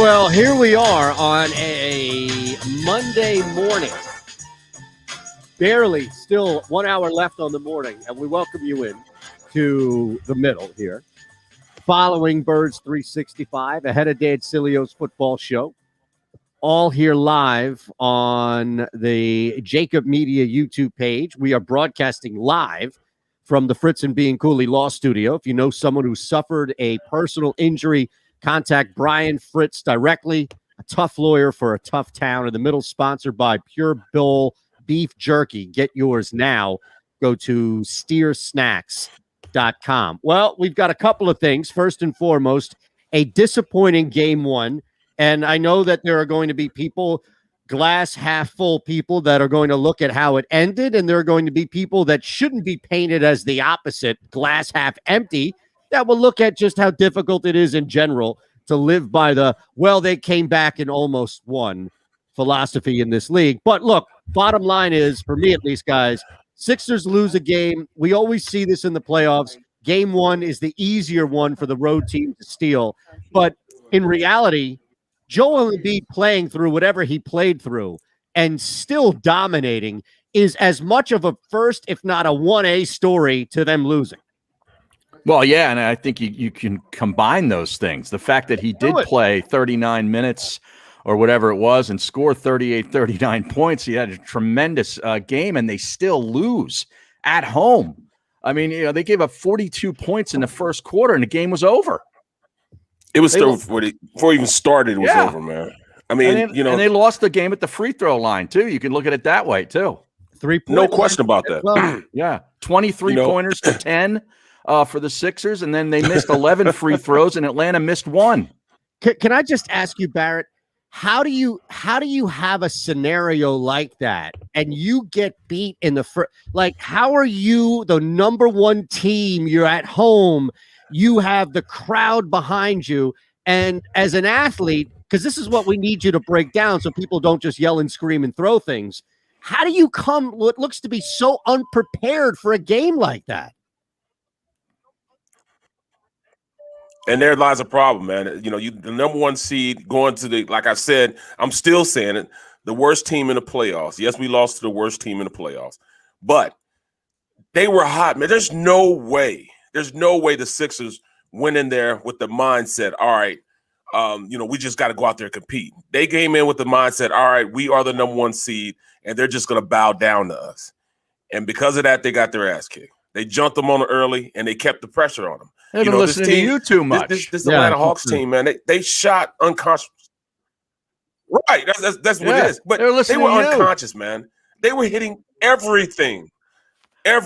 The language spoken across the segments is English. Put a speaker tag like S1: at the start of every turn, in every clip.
S1: Well, here we are on a Monday morning. Barely, still 1 hour left on the morning, and we welcome you in to the middle here. Following Birds 365, ahead of Dan Cilio's football show. All here live on the JAKIB Media YouTube page. We are broadcasting live from the Fritz and Bean Cooley Law Studio. If you know someone who suffered a personal injury, contact Brian Fritz directly, a tough lawyer for a tough town. In the middle, sponsored by Pure Bull Beef Jerky. Get yours now. Go to steersnacks.com. Well, we've got a couple of things. First and foremost, a disappointing game one. And I know that there are going to be people, glass half full people, that are going to look at how it ended. And there are going to be people that shouldn't be painted as the opposite, glass half empty, that will look at just how difficult it is in general to live by the, well, they came back and almost won philosophy in this league. But look, bottom line is, for me at least, guys, Sixers lose a game. We always see this in the playoffs. Game one is the easier one for the road team to steal. But in reality, Joel Embiid playing through whatever he played through and still dominating is as much of a first, if not a 1A story to them losing.
S2: Well, yeah, and I think you can combine those things. The fact that he did play 39 minutes or whatever it was and score 38, 39 points. He had a tremendous game, and they still lose at home. I mean, you know, they gave up 42 points in the first quarter, and the game was over.
S3: It was still before it even started. It was over, man. I mean,
S2: and they lost the game at the free throw line too. You can look at it that way too.
S1: 3-point
S3: no question about that.
S1: Well,
S2: yeah, 23 pointers to 10 for the Sixers, and then they missed 11 free throws, and Atlanta missed one.
S1: Can I just ask you, Barrett? How do you have a scenario like that and you get beat in the first? Like, how are you the number one team? You're at home. You have the crowd behind you. And as an athlete, because this is what we need you to break down so people don't just yell and scream and throw things. How do you come what looks to be so unprepared for a game like that?
S3: And there lies a problem, man. You know, the number one seed going to the, like I said, I'm still saying it, the worst team in the playoffs. Yes, we lost to the worst team in the playoffs, but they were hot, man. There's no way the Sixers went in there with the mindset, all right, we just got to go out there and compete. They came in with the mindset, all right, we are the number one seed, and they're just going to bow down to us. And because of that, they got their ass kicked. They jumped them on it early, and they kept the pressure on them.
S2: They've been listening to you too much.
S3: This Atlanta Hawks team, man, they shot unconscious. Right, that's what it is. But they were unconscious, man. They were hitting everything.
S2: I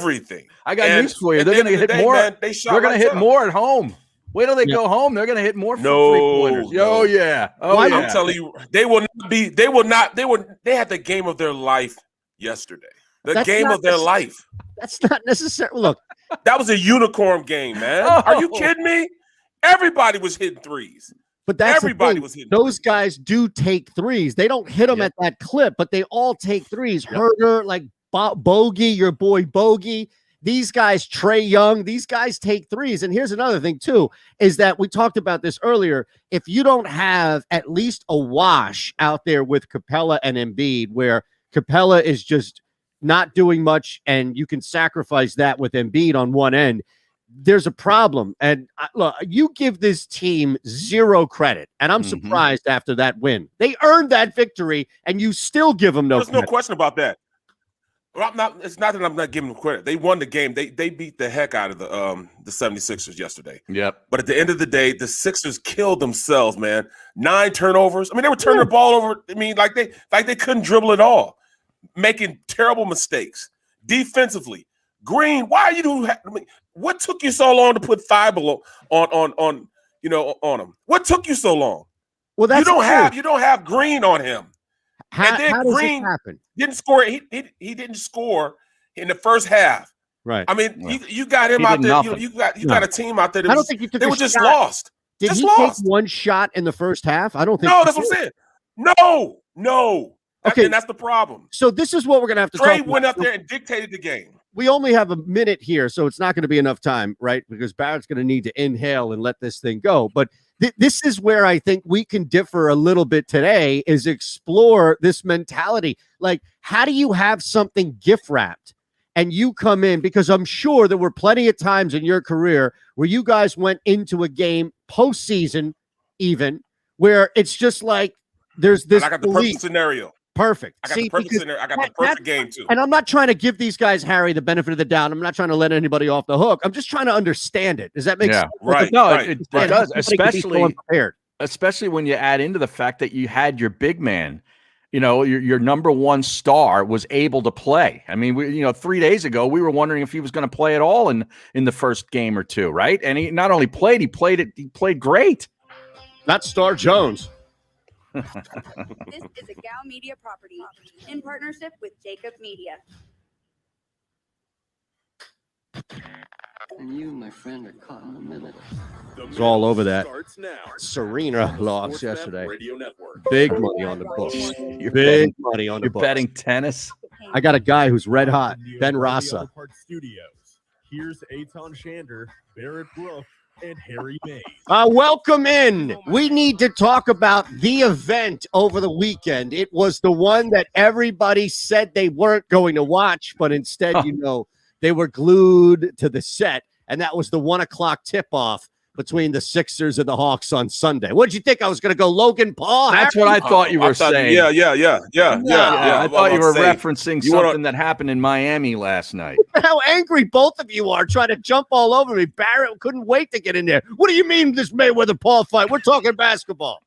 S2: got news for you. They're going to hit more. Man, they're going to hit more at home. Wait till they go home. They're going to hit more three-pointers. Oh yeah.
S3: I'm telling you, they will not be. They had the game of their life yesterday. The game of their life.
S1: That's not necessarily. Look,
S3: that was a unicorn game, man. Are you kidding me? Everybody was hitting threes.
S1: But that's
S3: everybody was hitting.
S1: Those guys do take threes. They don't hit them at that clip, but they all take threes. Herder, like Bogey, your boy Bogey. These guys, Trey Young, these guys take threes. And here's another thing, too, is that we talked about this earlier. If you don't have at least a wash out there with Capella and Embiid, where Capella is just not doing much, and you can sacrifice that with Embiid on one end, there's a problem. And look, you give this team zero credit, and I'm surprised after that win. They earned that victory, and you still give them no credit.
S3: There's no question about that. It's not that I'm not giving them credit. They won the game. They beat the heck out of the 76ers yesterday.
S2: Yep.
S3: But at the end of the day, the Sixers killed themselves, man. 9 turnovers. I mean, they were turning the ball over. I mean, like they couldn't dribble at all, making terrible mistakes defensively. Green, why are you doing? I mean, what took you so long to put Thibault on him? What took you so long?
S1: Well, that's
S3: you don't have Green on him.
S1: How does Green happen?
S3: Didn't score. He didn't score in the first half.
S1: Right.
S3: I mean, you got him out there. You got a team out there.
S1: I don't think you took.
S3: They were just lost.
S1: Did he take one shot in the first half? I don't think.
S3: No, that's what I'm saying. No. Okay, and that's the problem.
S1: So this is what we're gonna have to.
S3: Trey went up there and dictated the game.
S1: We only have a minute here, so it's not going to be enough time, right? Because Barrett's going to need to inhale and let this thing go. But this is where I think we can differ a little bit today, is explore this mentality. Like, how do you have something gift wrapped and you come in? Because I'm sure there were plenty of times in your career where you guys went into a game postseason even where it's just like there's this.
S3: And I got the perfect scenario.
S1: Perfect.
S3: I got the perfect scenario. I got the perfect game too.
S1: And I'm not trying to give these guys, Harry, the benefit of the doubt. I'm not trying to let anybody off the hook. I'm just trying to understand it. Does that make sense?
S3: Right.
S2: No,
S3: right.
S2: It does, especially when you add into the fact that you had your big man, you know, your number one star was able to play. I mean, 3 days ago, we were wondering if he was going to play at all in the first game or two, right? And he not only played, he played great.
S1: Not Star Jones.
S4: This is a Gal Media property in partnership with JAKIB Media.
S5: And you, my friend, are caught in the middle.
S1: It's all over that. Serena lost yesterday. Big money on the books. Big money on the books.
S2: You're betting tennis?
S1: I got a guy who's red hot, Ben Rasa.
S6: Here's Eytan Shander, Barrett and Harry May.
S1: Welcome in. We need to talk about the event over the weekend. It was the one that everybody said they weren't going to watch, but instead, they were glued to the set, and that was the 1 o'clock tip-off between the Sixers and the Hawks on Sunday. What did you think? I was going to go Logan Paul?
S2: That's what I thought you were saying.
S3: Yeah.
S2: I thought you were referencing something that happened in Miami last night.
S1: How angry both of you are trying to jump all over me. Barrett couldn't wait to get in there. What do you mean this Mayweather-Paul fight? We're talking basketball.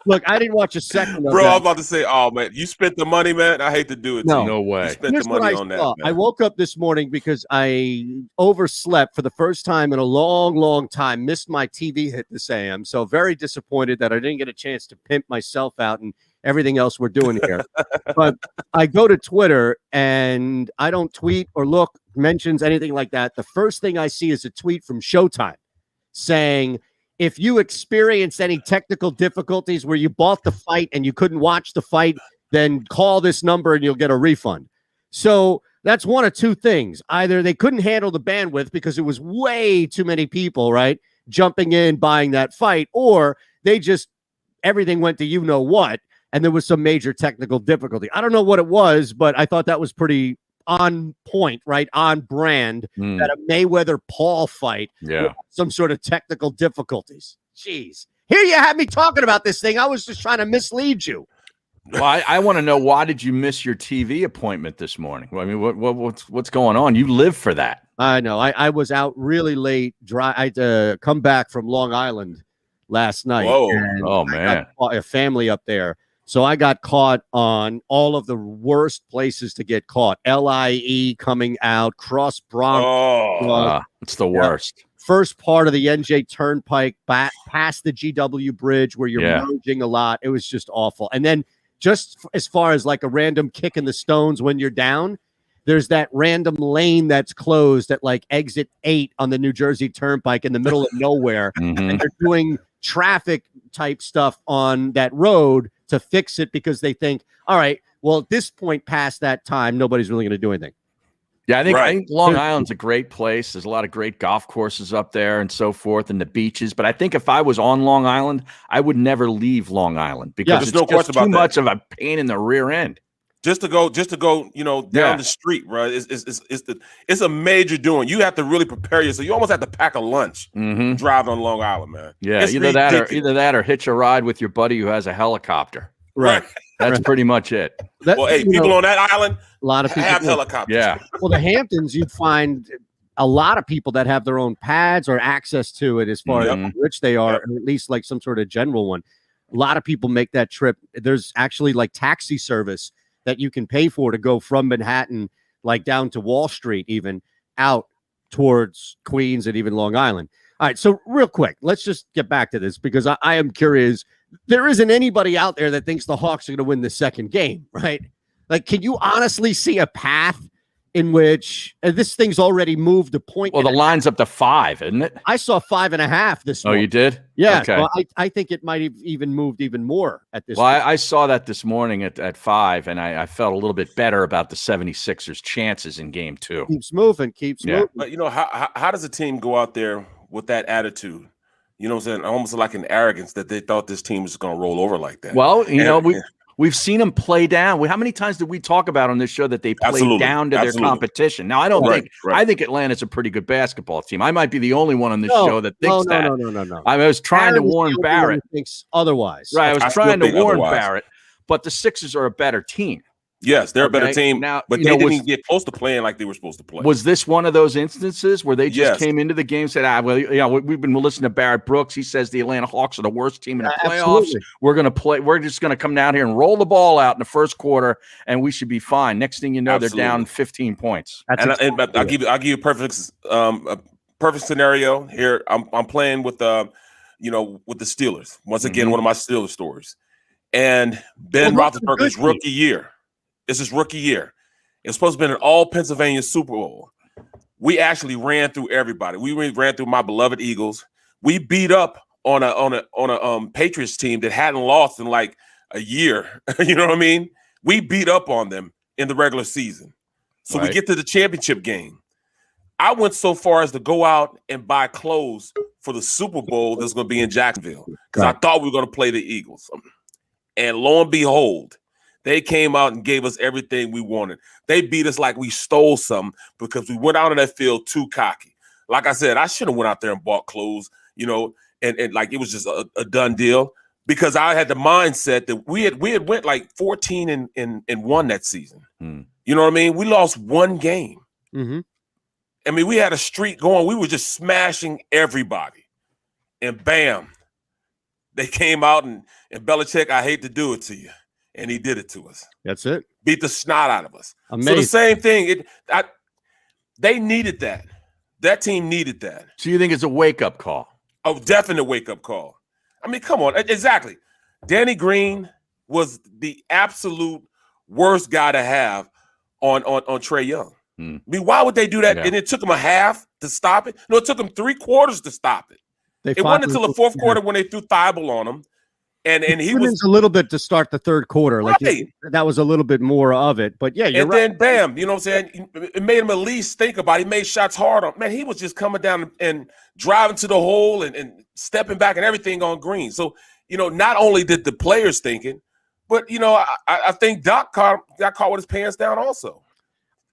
S1: Look, I didn't watch a second of
S3: Bro,
S1: that.
S3: I'm about to say, oh, man, you spent the money, man? I hate to do it.
S2: No way.
S3: You spent
S1: Here's
S3: the money
S1: what
S3: on that,
S1: saw.
S3: man.
S1: I woke up this morning because I overslept for the first time in a long, long time, missed my TV hit this AM. So very disappointed that I didn't get a chance to pimp myself out and everything else we're doing here. But I go to Twitter and I don't tweet or look, mentions, anything like that. The first thing I see is a tweet from Showtime saying, if you experienced any technical difficulties where you bought the fight and you couldn't watch the fight, then call this number and you'll get a refund. So that's one of two things. Either they couldn't handle the bandwidth because it was way too many people, right, jumping in, buying that fight, or they just, everything went to you-know-what, and there was some major technical difficulty. I don't know what it was, but I thought that was pretty on point, right? On brand, that a Mayweather-Paul fight with some sort of technical difficulties. Jeez. Here you had me talking about this thing. I was just trying to mislead you.
S2: Well, I want to know, why did you miss your TV appointment this morning? I mean, what's going on? You live for that.
S1: I know. I was out really late. I had to come back from Long Island last night.
S3: Whoa.
S2: Oh, man.
S1: A family up there. So I got caught on all of the worst places to get caught. LIE coming out, Cross Bronx.
S2: It's the worst.
S1: First part of the NJ Turnpike, back past the GW Bridge where you're merging a lot. It was just awful. And then just as far as like a random kick in the stones when you're down, there's that random lane that's closed at like exit 8 on the New Jersey Turnpike in the middle of nowhere. And they're doing traffic type stuff on that road to fix it because they think, all right, well, at this point past that time, nobody's really going to do anything.
S2: Yeah, I think Long Island's a great place. There's a lot of great golf courses up there and so forth, and the beaches. But I think if I was on Long Island, I would never leave Long Island because it's just too much of a pain in the rear end.
S3: Just to go, down the street, right? It's a major doing. You have to really prepare yourself. You almost have to pack a lunch driving on Long Island, man.
S2: Yeah, either that or hitch a ride with your buddy who has a helicopter.
S3: Right.
S2: That's pretty much it.
S3: Well, hey, people on that island,
S1: a lot of people
S3: have helicopters.
S2: Yeah.
S1: Well, the Hamptons, you'd find a lot of people that have their own pads or access to it as far as how rich they are, or at least like some sort of general one. A lot of people make that trip. There's actually like taxi service that you can pay for to go from Manhattan, like down to Wall Street, even out towards Queens and even Long Island. All right. So real quick, let's just get back to this because I am curious. There isn't anybody out there that thinks the Hawks are going to win the second game, right? Like, can you honestly see a path in which this thing's already moved a point?
S2: Well, the line's up to 5, isn't it?
S1: I saw 5.5 this morning.
S2: Oh, you did?
S1: Yeah.
S2: Okay.
S1: Well, I think it might have even moved even more at this
S2: point.
S1: Well,
S2: I saw that this morning at 5, and I felt a little bit better about the 76ers' chances in game 2.
S1: Keeps moving.
S3: But, how does a team go out there with that attitude. You know what I'm saying? Almost like an arrogance that they thought this team was going to roll over like that.
S2: Well, we've seen them play down. How many times did we talk about on this show that they play down to their competition? Now, I don't think I think Atlanta's a pretty good basketball team. I might be the only one on this show that thinks that.
S1: No.
S2: I was trying to warn Barrett.
S1: Thinks otherwise.
S2: Right. I was trying to warn Barrett, but the Sixers are a better team.
S3: Yes, they're a better team,
S2: now,
S3: but they didn't get close to playing like they were supposed to play.
S2: Was this one of those instances where they just came into the game and said, we've been listening to Barrett Brooks. He says the Atlanta Hawks are the worst team in the playoffs.
S1: Absolutely.
S2: We're going to play. We're just going to come down here and roll the ball out in the first quarter, and we should be fine. Next thing you know, they're down 15 points.
S3: I'll give you a perfect scenario here. I'm playing with with the Steelers. Once again, one of my Steelers stories. And Ben Roethlisberger's rookie year. This is rookie year. It's supposed to be an all Pennsylvania Super Bowl. We actually ran through everybody. We ran through my beloved Eagles. We beat up on a Patriots team that hadn't lost in like a year. You know what I mean? We beat up on them in the regular season. So we get to the championship game. I went so far as to go out and buy clothes for the Super Bowl that's going to be in Jacksonville because I thought we were going to play the Eagles. And lo and behold, they came out and gave us everything we wanted. They beat us like we stole something because we went out on that field too cocky. Like I said, I should have went out there and bought clothes, and like it was just a done deal because I had the mindset that we had went like 14 and 1 that season. You know what I mean? We lost one game. I mean, we had a streak going. We were just smashing everybody. And bam, they came out and Belichick, I hate to do it to you. And he did it to us.
S1: That's it.
S3: Beat the snot out of us.
S1: Amazing.
S3: So the same thing. They needed that. That team needed that.
S2: So you think it's a wake-up call?
S3: A definite wake-up call. I mean, come on. Exactly. Danny Green was the absolute worst guy to have on Trae Young. I mean, why would they do that? Yeah. And it took him a half to stop it? No, it took him 3 quarters to stop it. It wasn't until the 4th quarter when they threw Thibault on him. And he was
S1: a little bit to start the 3rd quarter. Like that was a little bit more of it. But yeah, you're right.
S3: And then bam, you know what I'm saying? It made him at least think about it. He made shots hard on. Man, he was just coming down and driving to the hole and stepping back and everything on Green. So, not only did the players thinking, but I think Doc got caught with his pants down also.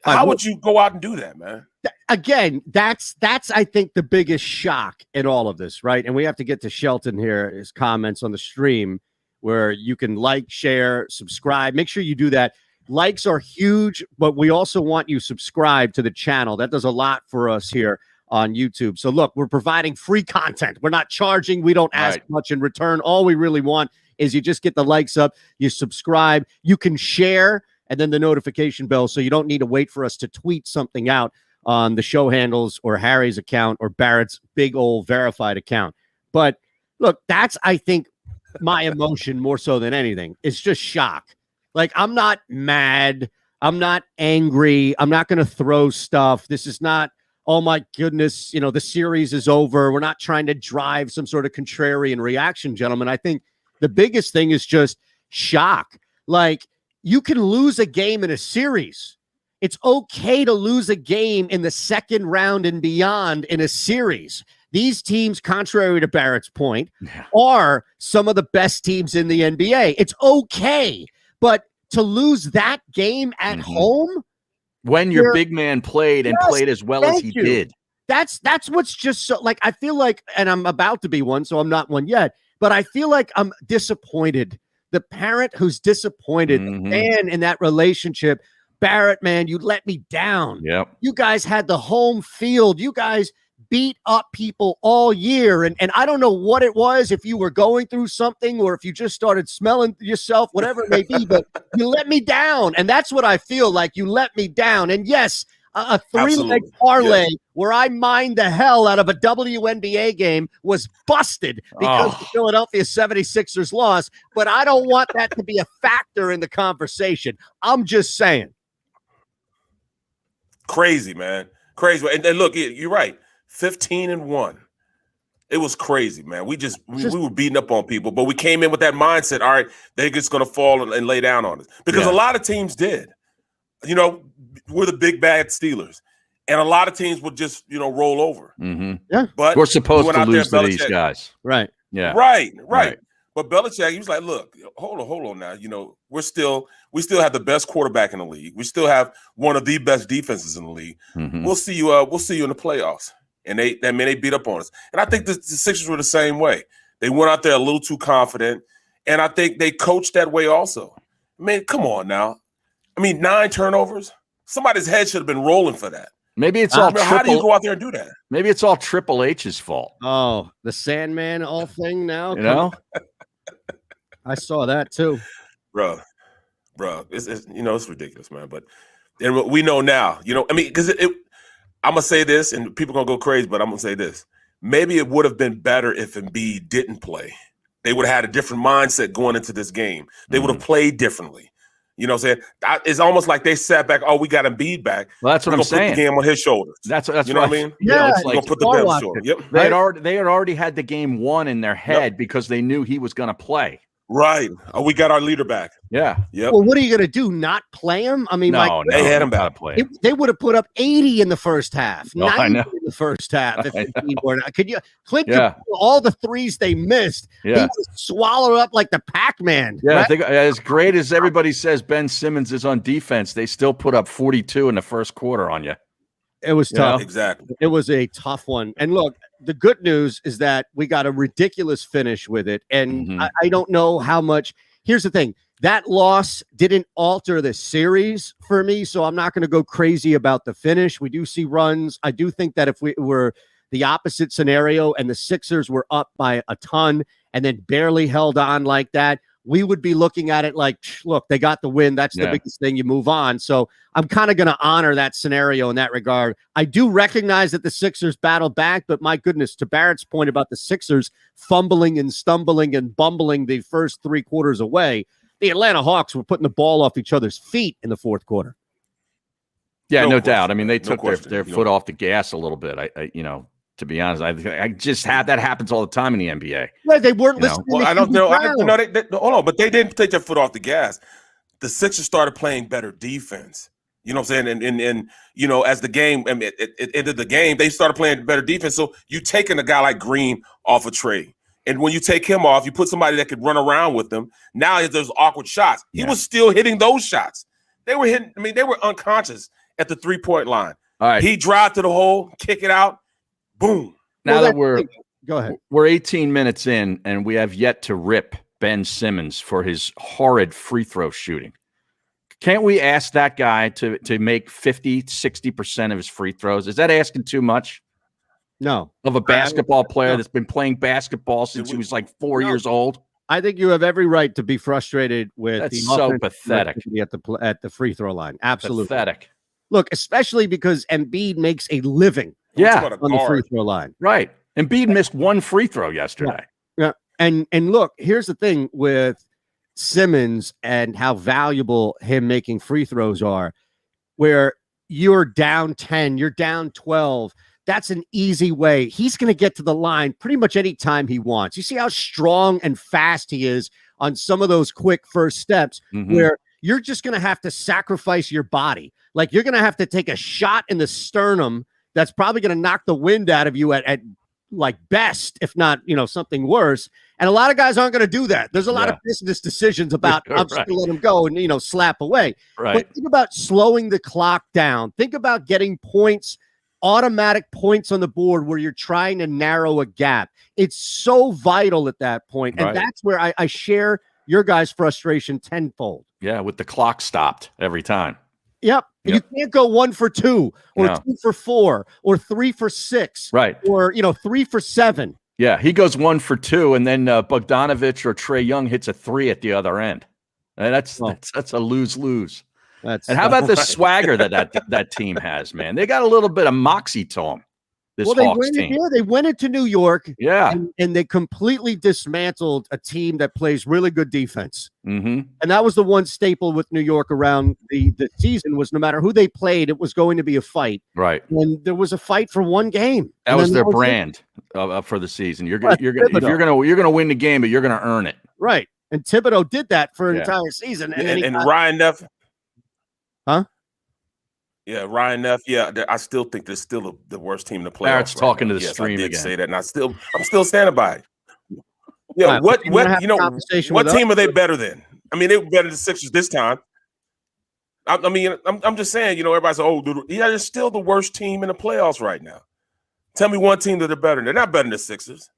S3: How would you go out and do that, man?
S1: Again, that's I think the biggest shock in all of this, right? And we have to get to Shelton here, his comments on the stream, where you can like, share, subscribe. Make sure you do that. Likes are huge, but we also want you subscribed to the channel. That does a lot for us here on YouTube. So look, we're providing free content. We're not charging. We don't ask much in return. All we really want is you just get the likes up, you subscribe, you can share, and then the notification bell, so you don't need to wait for us to tweet something out on the show handles or Harry's account or Barrett's big old verified account. But look, that's, I think, my emotion more so than anything. It's just shock. Like, I'm not mad. I'm not angry. I'm not going to throw stuff. This is not, oh my goodness, the series is over. We're not trying to drive some sort of contrarian reaction, gentlemen. I think the biggest thing is just shock. Like, you can lose a game in a series. It's okay to lose a game in the 2nd round and beyond in a series. These teams, contrary to Barrett's point, are some of the best teams in the NBA. It's okay. But to lose that game at home,
S2: when your big man played and played as well as he did.
S1: That's what's just so, like, I feel like, and I'm about to be one, so I'm not one yet, but I feel like I'm disappointed. The parent who's disappointed, the fan in that relationship. Barrett, man, you let me down.
S2: Yep.
S1: You guys had the home field. You guys beat up people all year. And I don't know what it was, if you were going through something or if you just started smelling yourself, whatever it may be, but you let me down. And that's what I feel like. You let me down. And yes, a 3-leg parlay where I mined the hell out of a WNBA game was busted because the Philadelphia 76ers lost. But I don't want that to be a factor in the conversation. I'm just saying.
S3: Crazy, man. Crazy. And look, you're right. 15 and 1. It was crazy, man. We were beating up on people, but we came in with that mindset. All right, they're just going to fall and lay down on us because a lot of teams did. We're the big bad Steelers. and a lot of teams would just roll over.
S2: Mm-hmm.
S3: But
S2: we're supposed to
S3: out
S2: lose
S3: there,
S2: to these guys,
S1: right?
S2: Yeah,
S3: right. But Belichick, he was like, "Look, hold on now. We still have the best quarterback in the league. We still have one of the best defenses in the league.
S2: Mm-hmm.
S3: We'll see you in the playoffs." And they beat up on us. And I think the Sixers were the same way. They went out there a little too confident, and I think they coached that way also. I mean, come on now. I mean, 9 turnovers. Somebody's head should have been rolling for that.
S2: Maybe it's all.
S3: How do you go out there and do that?
S2: Maybe it's all Triple H's fault.
S1: Oh, the Sandman all thing now. I saw that too,
S3: bro. It's it's ridiculous, man. But and we know now. I mean, because I'm gonna say this, and people are gonna go crazy, but I'm gonna say this. Maybe it would have been better if Embiid didn't play. They would have had a different mindset going into this game. They would have played differently. You know what I'm saying? It's almost like they sat back. Oh, we got Embiid back.
S2: Well, that's what I'm saying.
S3: Put the game on his shoulders.
S2: That's
S3: what I mean.
S1: Yeah,
S2: it's like
S3: put the belt on his shoulder. Yep.
S2: They had already had the game won in their head because they knew he was going to play.
S3: Right. Oh, we got our leader back.
S2: Yeah.
S3: Yep.
S1: Well, what are you going to do? Not play him? I mean,
S3: they had him back.
S1: They would have put up 80 in the first half. 90
S2: I know.
S1: in the first half. Could you, Clint?
S2: Yeah.
S1: All the threes they missed, he was swallowed up like the Pac-Man.
S2: Yeah,
S1: right?
S2: I think as great as everybody says Ben Simmons is on defense, they still put up 42 in the first quarter on you.
S1: It was tough.
S3: Exactly.
S1: It was a tough one. And look, the good news is that we got a ridiculous finish with it. And I don't know how much. Here's the thing. That loss didn't alter the series for me, so I'm not going to go crazy about the finish. We do see runs. I do think that if we were the opposite scenario and the Sixers were up by a ton and then barely held on like that, we would be looking at it like, look, they got the win. That's the biggest thing. You move on. So I'm kind of going to honor that scenario in that regard. I do recognize that the Sixers battled back, but my goodness, to Barrett's point about the Sixers fumbling and stumbling and bumbling the first 3 quarters away, the Atlanta Hawks were putting the ball off each other's feet in the fourth quarter.
S2: Yeah, no doubt. I mean, they took their foot off the gas a little bit. To be honest, I just had that happens all the time in the NBA.
S1: Well, they weren't listening.
S3: Well, I don't know. Hold on, but they didn't take their foot off the gas. The Sixers started playing better defense. You know what I'm saying? And as the game, it ended the game, they started playing better defense. So you taking a guy like Green off a trade. And when you take him off, you put somebody that could run around with them. Now there's awkward shots. He was still hitting those shots. They were hitting. I mean, they were unconscious at the 3-point line.
S2: All right.
S3: He drive to the hole, kick it out. Boom.
S2: Now that
S1: go ahead.
S2: We're 18 minutes in, and we have yet to rip Ben Simmons for his horrid free throw shooting. Can't we ask that guy to make 50, 60% of his free throws? Is that asking too much?
S1: No.
S2: Of a basketball player that's been playing basketball since he was like 4 years old?
S1: I think you have every right to be frustrated with
S2: That's
S1: the
S2: so pathetic
S1: at the free throw line. Absolutely
S2: pathetic.
S1: Look, especially because Embiid makes a living on the free throw line.
S2: Right. Embiid missed 1 free throw yesterday.
S1: Yeah. And look, here's the thing with Simmons and how valuable him making free throws are, where you're down 10, you're down 12. That's an easy way. He's going to get to the line pretty much any time he wants. You see how strong and fast he is on some of those quick first steps where you're just going to have to sacrifice your body. Like you're going to have to take a shot in the sternum that's probably going to knock the wind out of you at like best, if not, something worse. And a lot of guys aren't going to do that. There's a lot of business decisions about, I'm just going to let him go and, slap away.
S2: Right.
S1: But think about slowing the clock down. Think about getting points, automatic points on the board where you're trying to narrow a gap. It's so vital at that point. And that's where I share your guys' frustration tenfold.
S2: Yeah, with the clock stopped every time.
S1: Yep. You can't go 1 for 2 or 2 for 4 or 3 for 6.
S2: Right.
S1: Or, 3 for 7.
S2: Yeah, he goes 1 for 2, and then Bogdanovich or Trae Young hits a 3 at the other end. And that's a lose-lose. And how about the swagger that team has, man? They got a little bit of moxie to them. Hawks team.
S1: Yeah, they went into New York.
S2: Yeah,
S1: and they completely dismantled a team that plays really good defense. And that was the one staple with New York around the season was no matter who they played, it was going to be a fight.
S2: Right.
S1: And there was a fight for one game.
S2: That was their brand for the season. You're gonna win the game, but you're gonna earn it.
S1: Right. And Thibodeau did that for an entire season.
S3: And Ryan Neff.
S1: Huh?
S3: Yeah, Ryan Neff. Yeah, I still think they're still the worst team in the playoffs.
S2: Barrett's talking
S3: now.
S2: to the
S3: Yes,
S2: stream
S3: I did
S2: again.
S3: say that, and I'm still standing by it. Yeah,
S1: Right,
S3: what
S1: you wanna have
S3: you
S1: a
S3: know?
S1: conversation
S3: What
S1: with
S3: team
S1: us?
S3: are they better than? I mean, they were better than the Sixers this time. I mean, I'm just saying. Everybody's like, "Oh, dude, yeah, they're still the worst team in the playoffs right now." Tell me one team that they're better than. They're not better than the Sixers.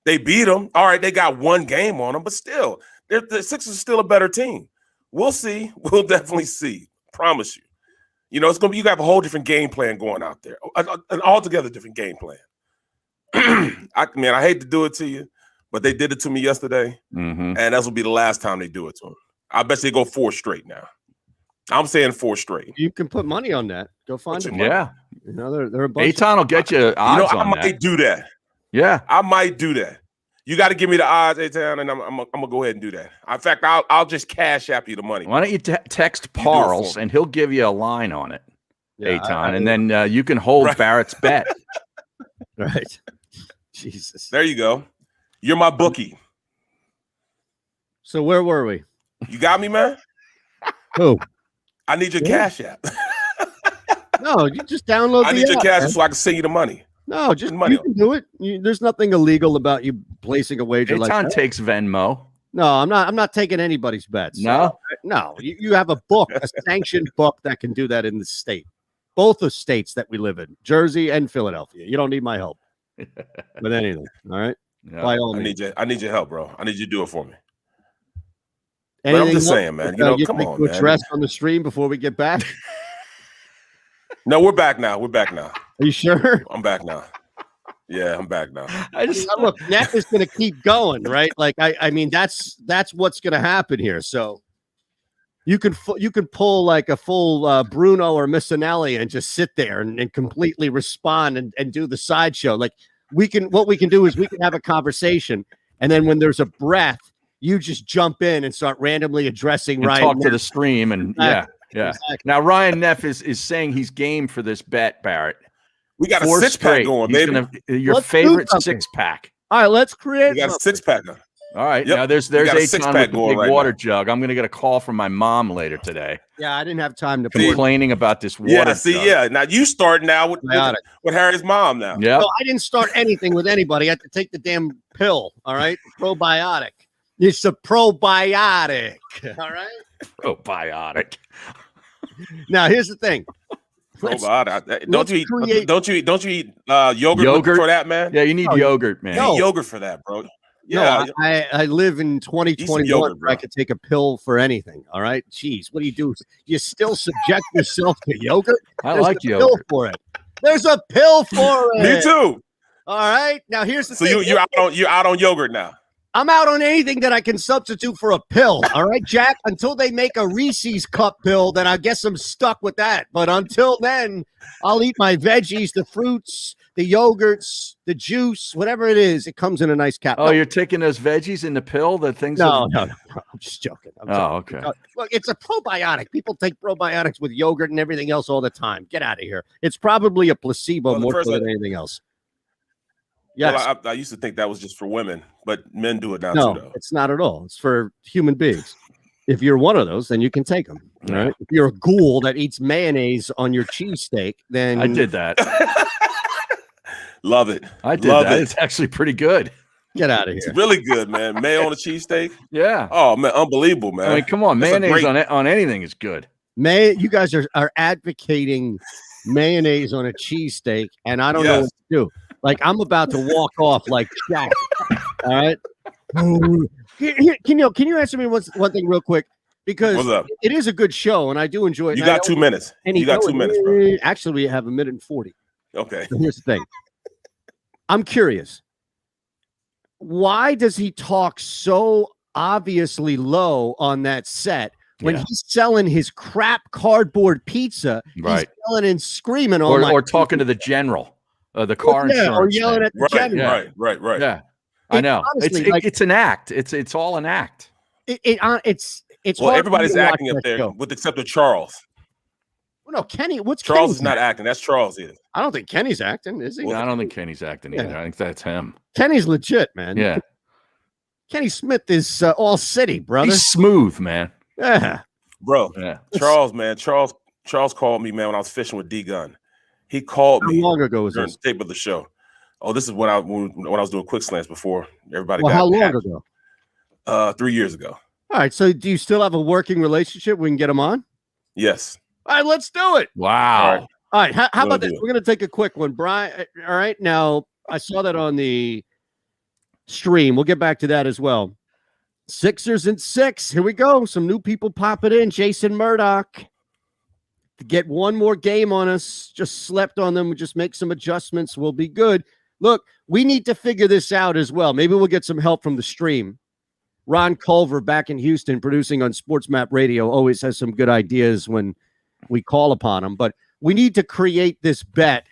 S3: They beat them. All right, they got one game on them, but still, the Sixers are still a better team. We'll see. We'll definitely see. Promise you. It's gonna be. You got a whole different game plan going out there, an altogether different game plan. I hate to do it to you, but they did it to me yesterday, and that will be the last time they do it to them. I bet they go 4 straight now. I'm saying 4 straight.
S1: You can put money on that. Go find
S3: What's
S1: them.
S3: your
S2: Yeah.
S1: They're a bunch.
S2: Eytan will get you odds
S3: I
S2: on
S3: might
S2: that.
S3: do that.
S2: Yeah.
S3: I might do that. You got to give me the odds, Eytan, and I'm gonna go ahead and do that. In fact, I'll just cash app you the money.
S2: Why don't you text
S3: You do it
S2: Parles
S3: for me.
S2: and he'll give you a line on it,
S1: Yeah,
S2: Eytan, and then you can hold
S3: Right.
S2: Barrett's bet.
S1: right. Jesus.
S3: There you go. You're my bookie.
S1: So where were we?
S3: You got me, man?
S1: Who?
S3: I need your
S1: Yeah.
S3: cash app.
S1: No, you just download
S3: I
S1: the
S3: need your
S1: app,
S3: cash
S1: man.
S3: so I can send you the money.
S1: No, just
S3: money
S1: you can do it. There's nothing illegal about you placing a wager like
S2: Eytan
S1: that.
S2: takes Venmo.
S1: No, I'm not taking anybody's bets.
S2: No?
S1: No. You have a book, a sanctioned book that can do that in the state. Both the states that we live in, Jersey and Philadelphia. You don't need my help with anything. All right.
S2: Yeah.
S1: By all
S3: I
S1: means.
S3: need your help, bro. I need you to do it for me.
S1: Anything
S3: I'm just
S1: else
S3: saying, man.
S1: you'd
S3: Come
S1: like
S3: on,
S1: to
S3: man.
S1: address on the stream before we get back?
S3: No, we're back now. We're back now.
S1: Are you sure?
S3: I'm back now. Yeah, I'm back now.
S2: I just
S1: Look, Neff is going to keep going, right? Like I mean, that's what's going to happen here. So you can pull like a full Bruno or Missinelli and just sit there and completely respond and do the sideshow. Like what we can do is we can have a conversation, and then when there's a breath, you just jump in and start randomly addressing
S2: and
S1: Ryan.
S2: talk to
S1: Neff.
S2: the stream and yeah.
S1: Exactly.
S2: Now Ryan Neff is saying he's game for this bet, Barrett.
S3: We got
S2: 4
S3: a 6-pack
S2: straight.
S3: going,
S2: He's
S3: baby.
S2: your
S1: Let's do
S2: favorite
S1: something.
S2: 6-pack.
S1: All right, let's create.
S3: We got a
S1: something.
S3: 6-pack now.
S2: All right.
S3: Yep.
S2: Now there's
S3: We got a
S2: Eytan
S3: 6-pack
S2: with the
S3: going
S2: big
S3: right
S2: water
S3: now.
S2: jug. I'm gonna get a call from my mom later today
S1: Yeah, I didn't have time to.
S2: complaining about this water
S3: Yeah, see,
S2: jug.
S3: yeah. Now you start now with Harry's mom now.
S2: Yeah.
S1: No, I didn't start anything with anybody. I had to take the damn pill. All right, probiotic. It's a probiotic. All right.
S2: Probiotic.
S1: Now here's the thing.
S3: Probiotic.
S1: let's
S3: Don't you eat yogurt for that, man?
S2: Yeah, you need
S1: No,
S2: yogurt, man.
S3: You
S1: no.
S3: eat yogurt for that, bro. Yeah,
S1: No, I live in 2021
S3: yogurt,
S1: where I
S3: bro.
S1: could take a pill for anything. All right. Jeez, what do? You still subject yourself to yogurt?
S2: I
S1: There's
S2: like
S1: a pill
S2: yogurt.
S1: for it. There's a pill for it.
S3: me too.
S1: All right. Now here's the
S3: So
S1: thing.
S3: you're out on yogurt now.
S1: I'm out on anything that I can substitute for a pill. All right, Jack. Until they make a Reese's cup pill, then I guess I'm stuck with that. But until then, I'll eat my veggies, the fruits, the yogurts, the juice, whatever it is. It comes in a nice cap.
S2: Oh, you're taking those veggies in the pill? The things
S1: no,
S2: that-
S1: no. I'm just joking. I'm
S2: Oh,
S1: joking.
S2: okay.
S1: Look, it's a probiotic. People take probiotics with yogurt and everything else all the time. Get out of here. It's probably a placebo
S3: Well, the
S1: more
S3: first
S1: so than
S3: I-
S1: anything else. Yes.
S3: Well, I used to think that was just for women, but men do it now
S1: No,
S3: too, though.
S1: it's not at all. It's for human beings. If you're one of those, then you can take them. All
S2: Yeah.
S1: right. If you're a ghoul that eats mayonnaise on your cheesesteak, then
S2: I did that.
S3: Love it.
S2: I did
S3: Love
S2: that.
S3: it.
S2: It's actually pretty good.
S1: get out of
S3: It's
S1: here.
S3: really good, man. Mayo on a cheesesteak.
S2: Yeah.
S3: Oh man, unbelievable, man.
S2: I mean, come on,
S3: That's a
S2: mayonnaise
S3: great-
S2: on anything is good.
S1: You guys are advocating mayonnaise on a cheesesteak, and I don't know
S3: Yes.
S1: what to do. Like I'm about to walk off like Shaq. All right. Can you answer me one thing real quick? Because
S3: What's up?
S1: it is a good show, and I do enjoy it.
S3: You
S1: and I
S3: got
S1: know-
S3: 2 minutes.
S1: and
S3: You got 2 minutes, bro.
S1: Actually, we have 1:40.
S3: Okay.
S1: So here's the thing. I'm curious. Why does he talk so obviously low on that set when
S2: Yeah.
S1: he's selling his crap cardboard pizza?
S2: Right.
S1: He's yelling and screaming on my
S2: Or talking to the general, the car
S1: yeah,
S2: insurance.
S1: or yelling
S2: thing.
S1: at the
S3: Right,
S1: general.
S3: right.
S2: Yeah. I know.
S1: honestly, like-
S2: It's an act. It's all an act.
S1: It's
S3: Well,
S1: hard for me
S3: everybody's
S1: to watch
S3: acting up
S1: that
S3: there,
S1: show.
S3: with except for Charles.
S1: Well, no, Kenny. What's
S3: Charles
S1: Kenny's
S3: is not acting. That's Charles is.
S1: I don't think Kenny's acting, is he?
S2: No, I don't think Kenny's acting either.
S1: Yeah.
S2: I think that's him.
S1: Kenny's legit, man.
S2: Yeah.
S1: Kenny Smith is all city, brother.
S2: He's smooth, man.
S1: Yeah.
S3: Bro,
S2: Yeah.
S3: Charles, man. Charles Charles called me, man, when I was fishing with D Gun. He called me.
S1: How long ago was
S3: during
S1: this?
S3: the tape of the show. Oh, this is when I was doing quick slants before everybody
S1: Well,
S3: got
S1: how long
S3: hacked.
S1: ago?
S3: 3 years ago.
S1: All right. So do you still have a working relationship? We can get him on?
S3: Yes.
S1: All right, let's do it.
S2: Wow.
S1: All right. How about
S3: do
S1: this?
S3: it.
S1: We're going to take a quick one. Brian. All right. Now, I saw that on the stream. We'll get back to that as well. Sixers and 6. Here we go. Some new people popping in. Jason Murdoch. To get one more game on us. Just slept on them. We'll just make some adjustments. We'll be good. Look, we need to figure this out as well. Maybe we'll get some help from the stream. Ron Culver back in Houston producing on Sports Map Radio always has some good ideas when we call upon him. But we need to create this bet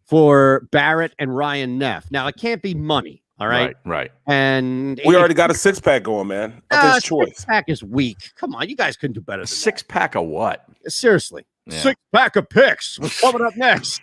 S1: for Barrett and Ryan Neff. Now, it can't be money, all right?
S2: Right.
S3: And we already got a 6-pack going, man. Of his choice.
S1: 6-pack is weak. Come on, you guys can do better than
S2: 6-pack of what?
S1: Seriously.
S2: Yeah.
S1: 6-pack of picks. What's coming up next?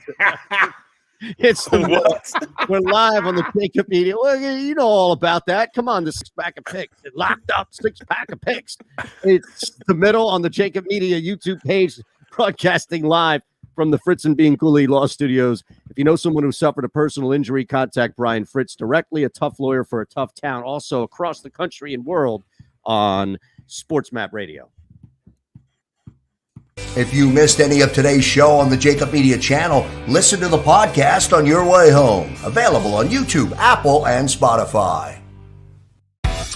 S1: It's we're live on the JAKIB Media. Well, you know all about that. Come on, the 6-pack of picks. It locked up 6-pack of picks. It's the middle on the JAKIB Media YouTube page, broadcasting live from the Fritz and Bean Cooley Law Studios. If you know someone who suffered a personal injury, contact Brian Fritz directly, a tough lawyer for a tough town, also across the country and world on Sports Map Radio.
S7: If you missed any of today's show on the JAKIB Media channel, listen to the podcast on your way home. Available on YouTube, Apple, and Spotify.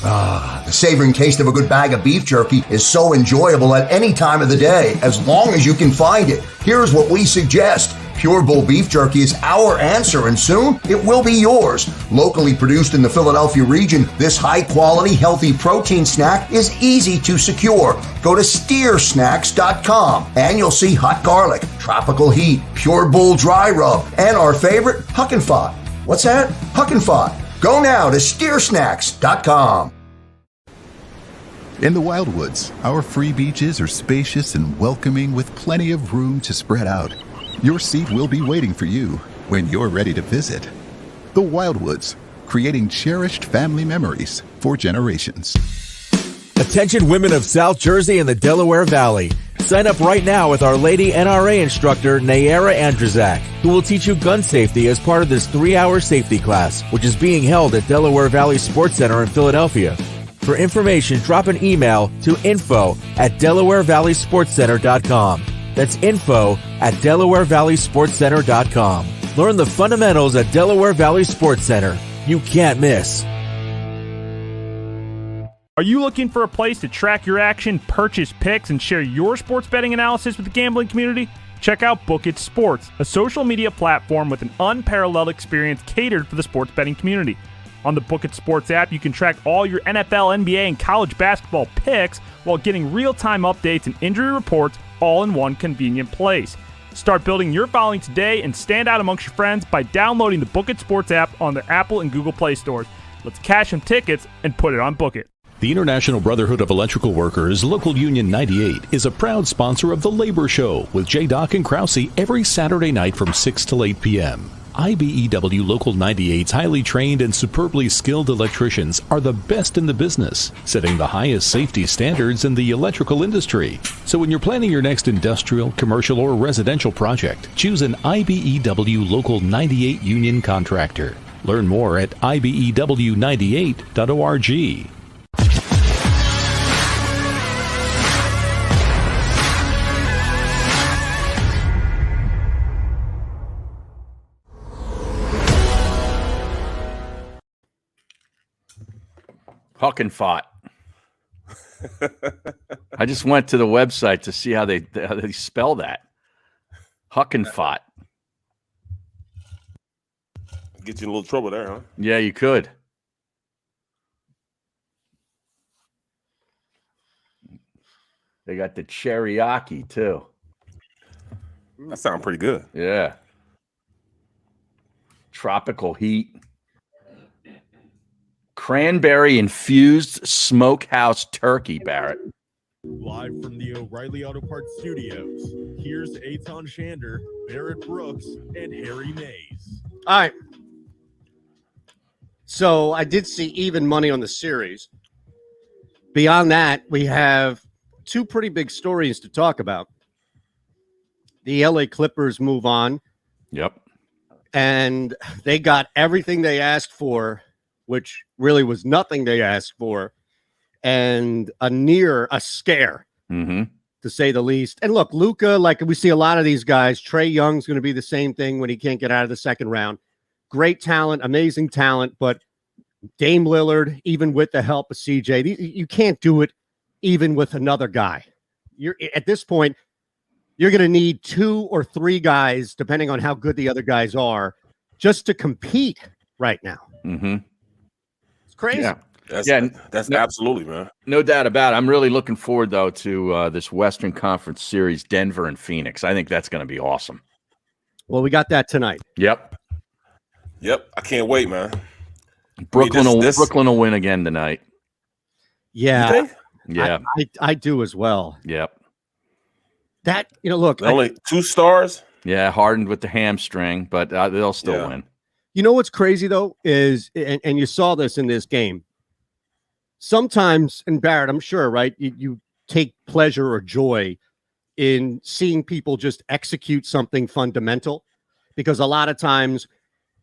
S7: The savoring taste of a good bag of beef jerky is so enjoyable at any time of the day, as long as you can find it. Here's what we suggest. Pure Bull Beef Jerky is our answer, and soon it will be yours. Locally produced in the Philadelphia region, this high-quality, healthy protein snack is easy to secure. Go to steersnacks.com, and you'll see hot garlic, tropical heat, Pure Bull dry rub, and our favorite, Huck and Fod. What's that? Huck and Fod. Go now to steersnacks.com.
S8: In the Wildwoods, our free beaches are spacious and welcoming with plenty of room to spread out. Your seat will be waiting for you when you're ready to visit. The Wildwoods, creating cherished family memories for generations.
S9: Attention women of South Jersey and the Delaware Valley. Sign up right now with Our Lady NRA instructor Nayara Andrzak, who will teach you gun safety as part of this 3-hour safety class, which is being held at Delaware Valley Sports Center in Philadelphia. For information, drop an email to info@DelawareValleySportsCenter.com. That's info@DelawareValleySportsCenter.com. Learn the fundamentals at Delaware Valley Sports Center. You can't miss.
S10: Are you looking for a place to track your action, purchase picks, and share your sports betting analysis with the gambling community? Check out Book It Sports, a social media platform with an unparalleled experience catered for the sports betting community. On the Book It Sports app, you can track all your NFL, NBA, and college basketball picks while getting real-time updates and injury reports all in one convenient place. Start building your following today and stand out amongst your friends by downloading the Book It Sports app on the Apple and Google Play stores. Let's cash some tickets and put it on Book It.
S11: The International Brotherhood of Electrical Workers, Local Union 98, is a proud sponsor of The Labor Show with J. Doc and Krause every Saturday night from 6 till 8 p.m. IBEW Local 98's highly trained and superbly skilled electricians are the best in the business, setting the highest safety standards in the electrical industry. So when you're planning your next industrial, commercial, or residential project, choose an IBEW Local 98 union contractor. Learn more at IBEW98.org.
S2: Huck and Fought. I just went to the website to see how they spell that. Huck and Fought.
S3: Get you in a little trouble there, huh?
S2: Yeah, you could. They got the cherryaki too.
S3: That sounds pretty good.
S2: Yeah. Tropical heat. Cranberry infused smokehouse turkey, Barrett.
S6: Live from the O'Reilly Auto Parts Studios, here's Eytan Shander, Barrett Brooks, and Harry Mays.
S1: All right. So I did see even money on the series. Beyond that, we have two pretty big stories to talk about. the LA Clippers move on.
S2: Yep.
S1: And they got everything they asked for, which really was nothing they asked for, and a scare, to say the least. And look, Luka, like we see a lot of these guys, Trae Young's going to be the same thing when he can't get out of the second round. Great talent, amazing talent, but Dame Lillard, even with the help of CJ, you can't do it even with another guy. You're at this point, you're going to need 2 or 3 guys, depending on how good the other guys are, just to compete right now. It's crazy.
S2: Yeah.
S3: That's absolutely, man.
S2: No doubt about it. I'm really looking forward, though, to this Western Conference series, Denver and Phoenix. I think that's going to be awesome.
S1: Well, we got that tonight.
S2: Yep.
S3: I can't wait, man.
S2: Brooklyn will win again tonight.
S1: Yeah.
S3: You think?
S2: Yeah.
S1: I do as well.
S2: Yep.
S1: That, look.
S3: Only 2 stars?
S2: Yeah, hardened with the hamstring, but they'll still win.
S1: You know what's crazy, though, is, and you saw this in this game, sometimes, and Barrett, I'm sure, right, you take pleasure or joy in seeing people just execute something fundamental, because a lot of times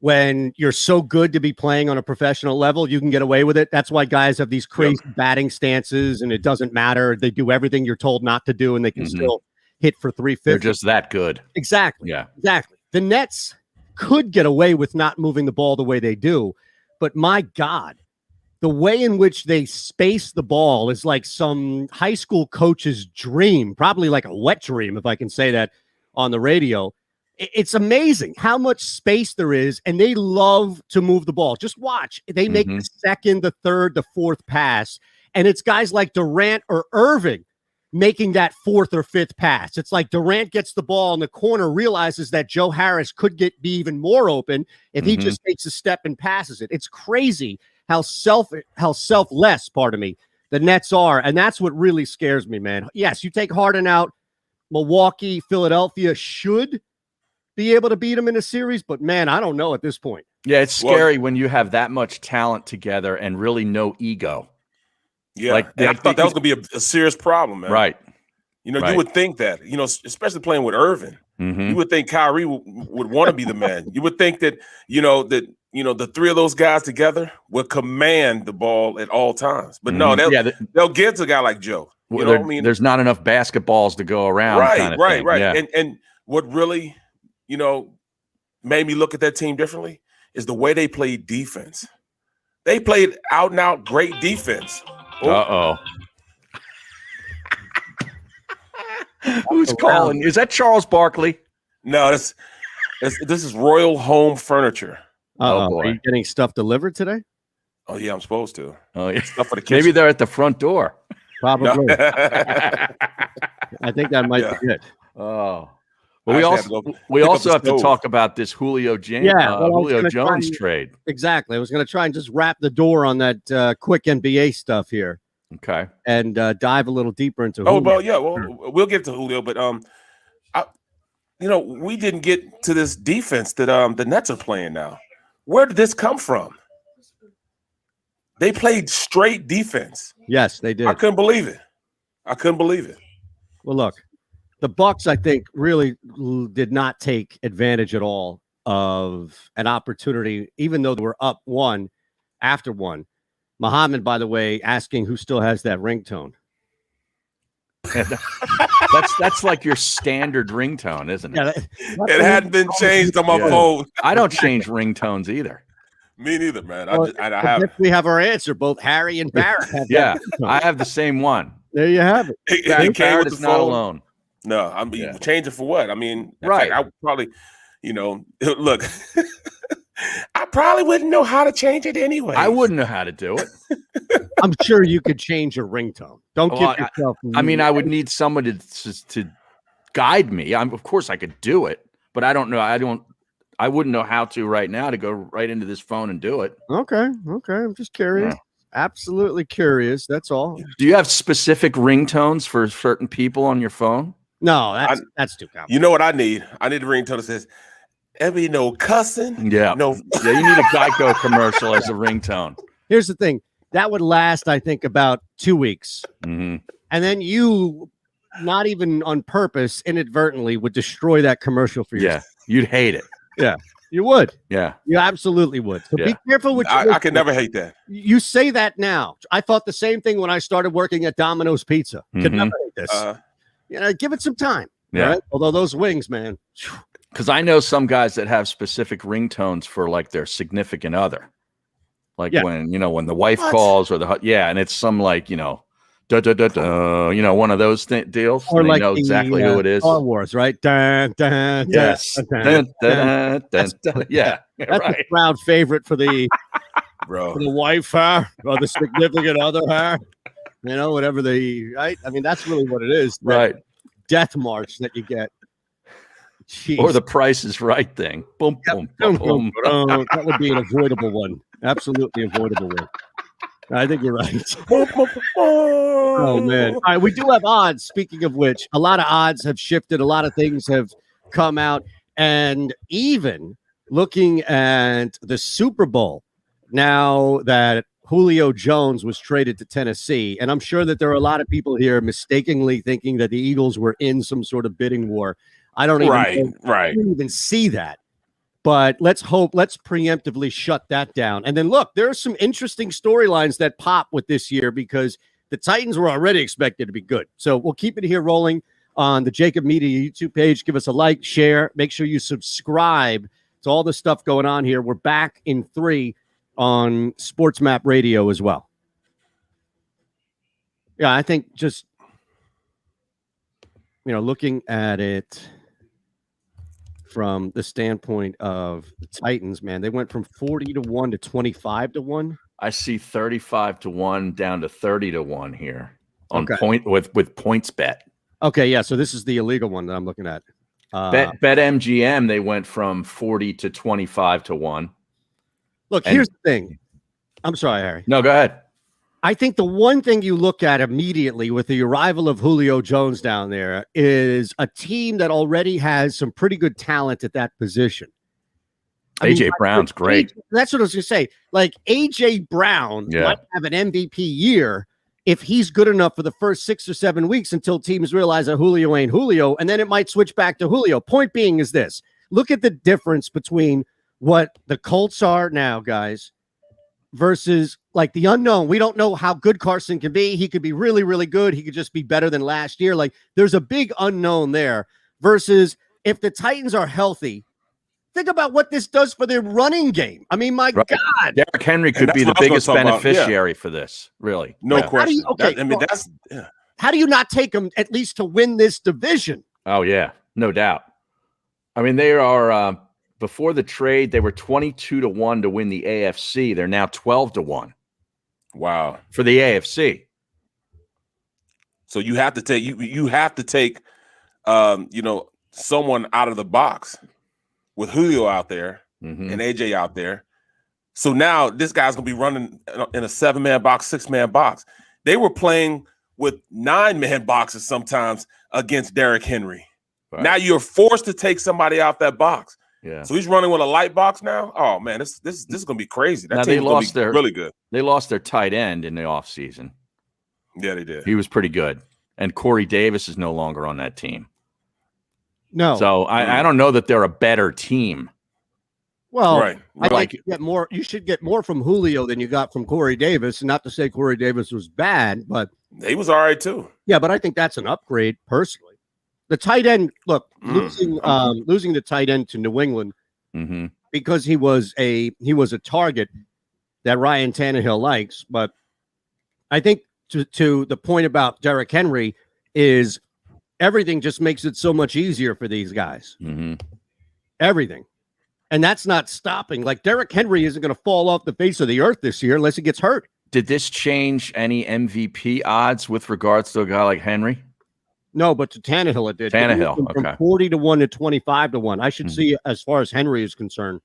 S1: when you're so good to be playing on a professional level, you can get away with it. That's why guys have these crazy batting stances, and it doesn't matter. They do everything you're told not to do, and they can still hit for 350.
S2: They're just that good.
S1: Exactly.
S2: Yeah.
S1: Exactly. The Nets could get away with not moving the ball the way they do, but my God, the way in which they space the ball is like some high school coach's dream, probably like a wet dream, if I can say that on the radio. It's amazing how much space there is, and they love to move the ball. Just watch. They make the second, the third, the fourth pass, and it's guys like Durant or Irving making that 4th or 5th pass. It's like Durant gets the ball in the corner, realizes that Joe Harris could be even more open if he just takes a step and passes it. It's crazy how selfless, the Nets are, and that's what really scares me, man. Yes, you take Harden out, Milwaukee, Philadelphia should be able to beat them in a series, but man, I don't know at this point.
S2: Yeah, it's scary when you have that much talent together and really no ego.
S3: Yeah, I thought that was going to be a serious problem, man.
S2: Right.
S3: You would think that, especially playing with Irvin, you would think Kyrie would want to be the man. You would think that, the 3 of those guys together would command the ball at all times. But no, they'll get to a guy like Joe. You know what I mean?
S2: There's not enough basketballs to go around.
S3: Right.
S2: Yeah.
S3: And what really, made me look at that team differently is the way they played defense. They played out and out great defense.
S2: Uh-oh. Who's calling? Is that Charles Barkley?
S3: No, this is Royal Home Furniture.
S1: Oh, boy. Are you getting stuff delivered today?
S3: Oh, yeah, I'm supposed to.
S2: Oh, yeah.
S3: Stuff for the kitchen.
S2: Maybe they're at the front door.
S1: Probably. No. I think that might be it.
S2: Oh. Well, we also have to talk about this Julio Jones trade.
S1: Exactly. I was going to try and just wrap the door on that quick NBA stuff here.
S2: Okay.
S1: And dive a little deeper into
S3: Julio.
S1: Julio.
S3: Well, yeah, we'll get to Julio, but we didn't get to this defense that the Nets are playing now. Where did this come from? They played straight defense.
S1: Yes, they did.
S3: I couldn't believe it.
S1: Well, look, the Bucks, I think, really did not take advantage at all of an opportunity, even though they were up 1 after 1. Muhammad, by the way, asking who still has that ringtone.
S2: That's like your standard ringtone, isn't it?
S3: Yeah, it hadn't been changed on my phone.
S2: I don't change ringtones either.
S3: Me neither, man.
S1: We have our answer. Both Harry and Barrett have
S2: I have the same one.
S1: There you have it.
S2: Barrett is not alone.
S3: No, I mean, change it for what? I mean, right. I would probably, look, I probably wouldn't know how to change it anyway.
S2: I wouldn't know how to do it.
S1: I'm sure you could change your ringtone. Don't give yourself.
S2: I would need someone to guide me. Of course I could do it, but I don't know. I wouldn't know how to right now to go right into this phone and do it.
S1: Okay. I'm just curious. Yeah. Absolutely curious. That's all.
S2: Do you have specific ringtones for certain people on your phone?
S1: No, that's too complicated.
S3: You know what I need? I need a ringtone that says, "There be no cussing."
S2: Yeah.
S3: No.
S2: Yeah, you need a Geico commercial as a ringtone.
S1: Here's the thing. That would last, I think, about 2 weeks.
S2: Mm-hmm.
S1: And then you not even on purpose, inadvertently would destroy that commercial for you.
S2: Yeah, you'd hate it.
S1: Yeah, you would.
S2: Yeah,
S1: you absolutely would. So be careful with.
S3: I can never hate that.
S1: You say that now. I thought the same thing when I started working at Domino's Pizza. Could never hate this. Give it some time.
S2: Yeah.
S1: Right? Although those wings, man.
S2: Because I know some guys that have specific ringtones for like their significant other, like when the wife calls or and it's some like da, da, da, da, one of those deals.
S1: Or
S2: like
S1: like
S2: know exactly who it is.
S1: Star Wars, right? Dun, dun,
S2: yes.
S1: Dun, dun,
S2: That's
S1: that's a crowd favorite for the
S3: bro,
S1: for the wife, or the significant other, whatever right. I mean, that's really what it is,
S2: right?
S1: Death march that you get. Jeez.
S2: Or the Price is Right thing. Boom, boom, boom, boom.
S1: That would be an avoidable one. Absolutely avoidable one. I think you're right. Oh, man. All right, we do have odds. Speaking of which, a lot of odds have shifted. A lot of things have come out. And even looking at the Super Bowl, now that Julio Jones was traded to Tennessee, and I'm sure that there are a lot of people here mistakenly thinking that the Eagles were in some sort of bidding war. I don't even see that. But let's preemptively shut that down. And then look, there are some interesting storylines that pop with this year because the Titans were already expected to be good. So we'll keep it here rolling on the JAKIB Media YouTube page. Give us a like, share, make sure you subscribe to all the stuff going on here. We're back in 3 on Sports Map Radio as well. Yeah, I think just, looking at it from the standpoint of the Titans, man, they went from 40-1 to 25-1.
S2: I see 35-1 down to 30-1 here on point with points bet.
S1: Okay, yeah. So this is the illegal one that I'm looking at.
S2: Bet MGM, they went from 40 to 25-1.
S1: Look, here's the thing. I'm sorry, Harry.
S2: No, go ahead.
S1: I think the one thing you look at immediately with the arrival of Julio Jones down there is a team that already has some pretty good talent at that position.
S2: AJ Brown's great.
S1: That's what I was going to say. Like AJ Brown might have an MVP year if he's good enough for the first 6 or 7 weeks until teams realize that Julio ain't Julio, and then it might switch back to Julio. Point being is this. Look at the difference between what the Colts are now, guys, versus like the unknown. We don't know how good Carson can be. He could be really, really good. He could just be better than last year. Like there's a big unknown there versus if the Titans are healthy, think about what this does for their running game. I mean, my God.
S2: Derrick Henry could be the biggest beneficiary for this, really.
S3: No question.
S1: How do you not take them at least to win this division?
S2: Oh, yeah. No doubt. I mean, they are before the trade, they were 22-1 to win the AFC. They're now 12-1.
S3: Wow.
S2: For the AFC.
S3: So you have to take you have to take someone out of the box with Julio out there and AJ out there. So now this guy's gonna be running in a 7-man box, 6-man box. They were playing with 9-man boxes sometimes against Derrick Henry. Right. Now you're forced to take somebody out that box.
S2: Yeah.
S3: So he's running with a light box now. Oh man, this is gonna be crazy. That team's gonna be really good.
S2: They lost their tight end in the offseason.
S3: Yeah, they did.
S2: He was pretty good. And Corey Davis is no longer on that team.
S1: No.
S2: So I don't know that they're a better team.
S1: Well, I think you should get more from Julio than you got from Corey Davis. Not to say Corey Davis was bad, but
S3: he was all right too.
S1: Yeah, but I think that's an upgrade personally. The tight end, look, losing the tight end to New England because he was a target that Ryan Tannehill likes. But I think to the point about Derrick Henry is everything just makes it so much easier for these guys. Everything. And that's not stopping. Like Derrick Henry isn't going to fall off the face of the earth this year unless he gets hurt.
S2: Did this change any MVP odds with regards to a guy like Henry?
S1: No, but to Tannehill it did.
S2: Tannehill,
S1: from 40-1 to 25-1. I should see as far as Henry is concerned.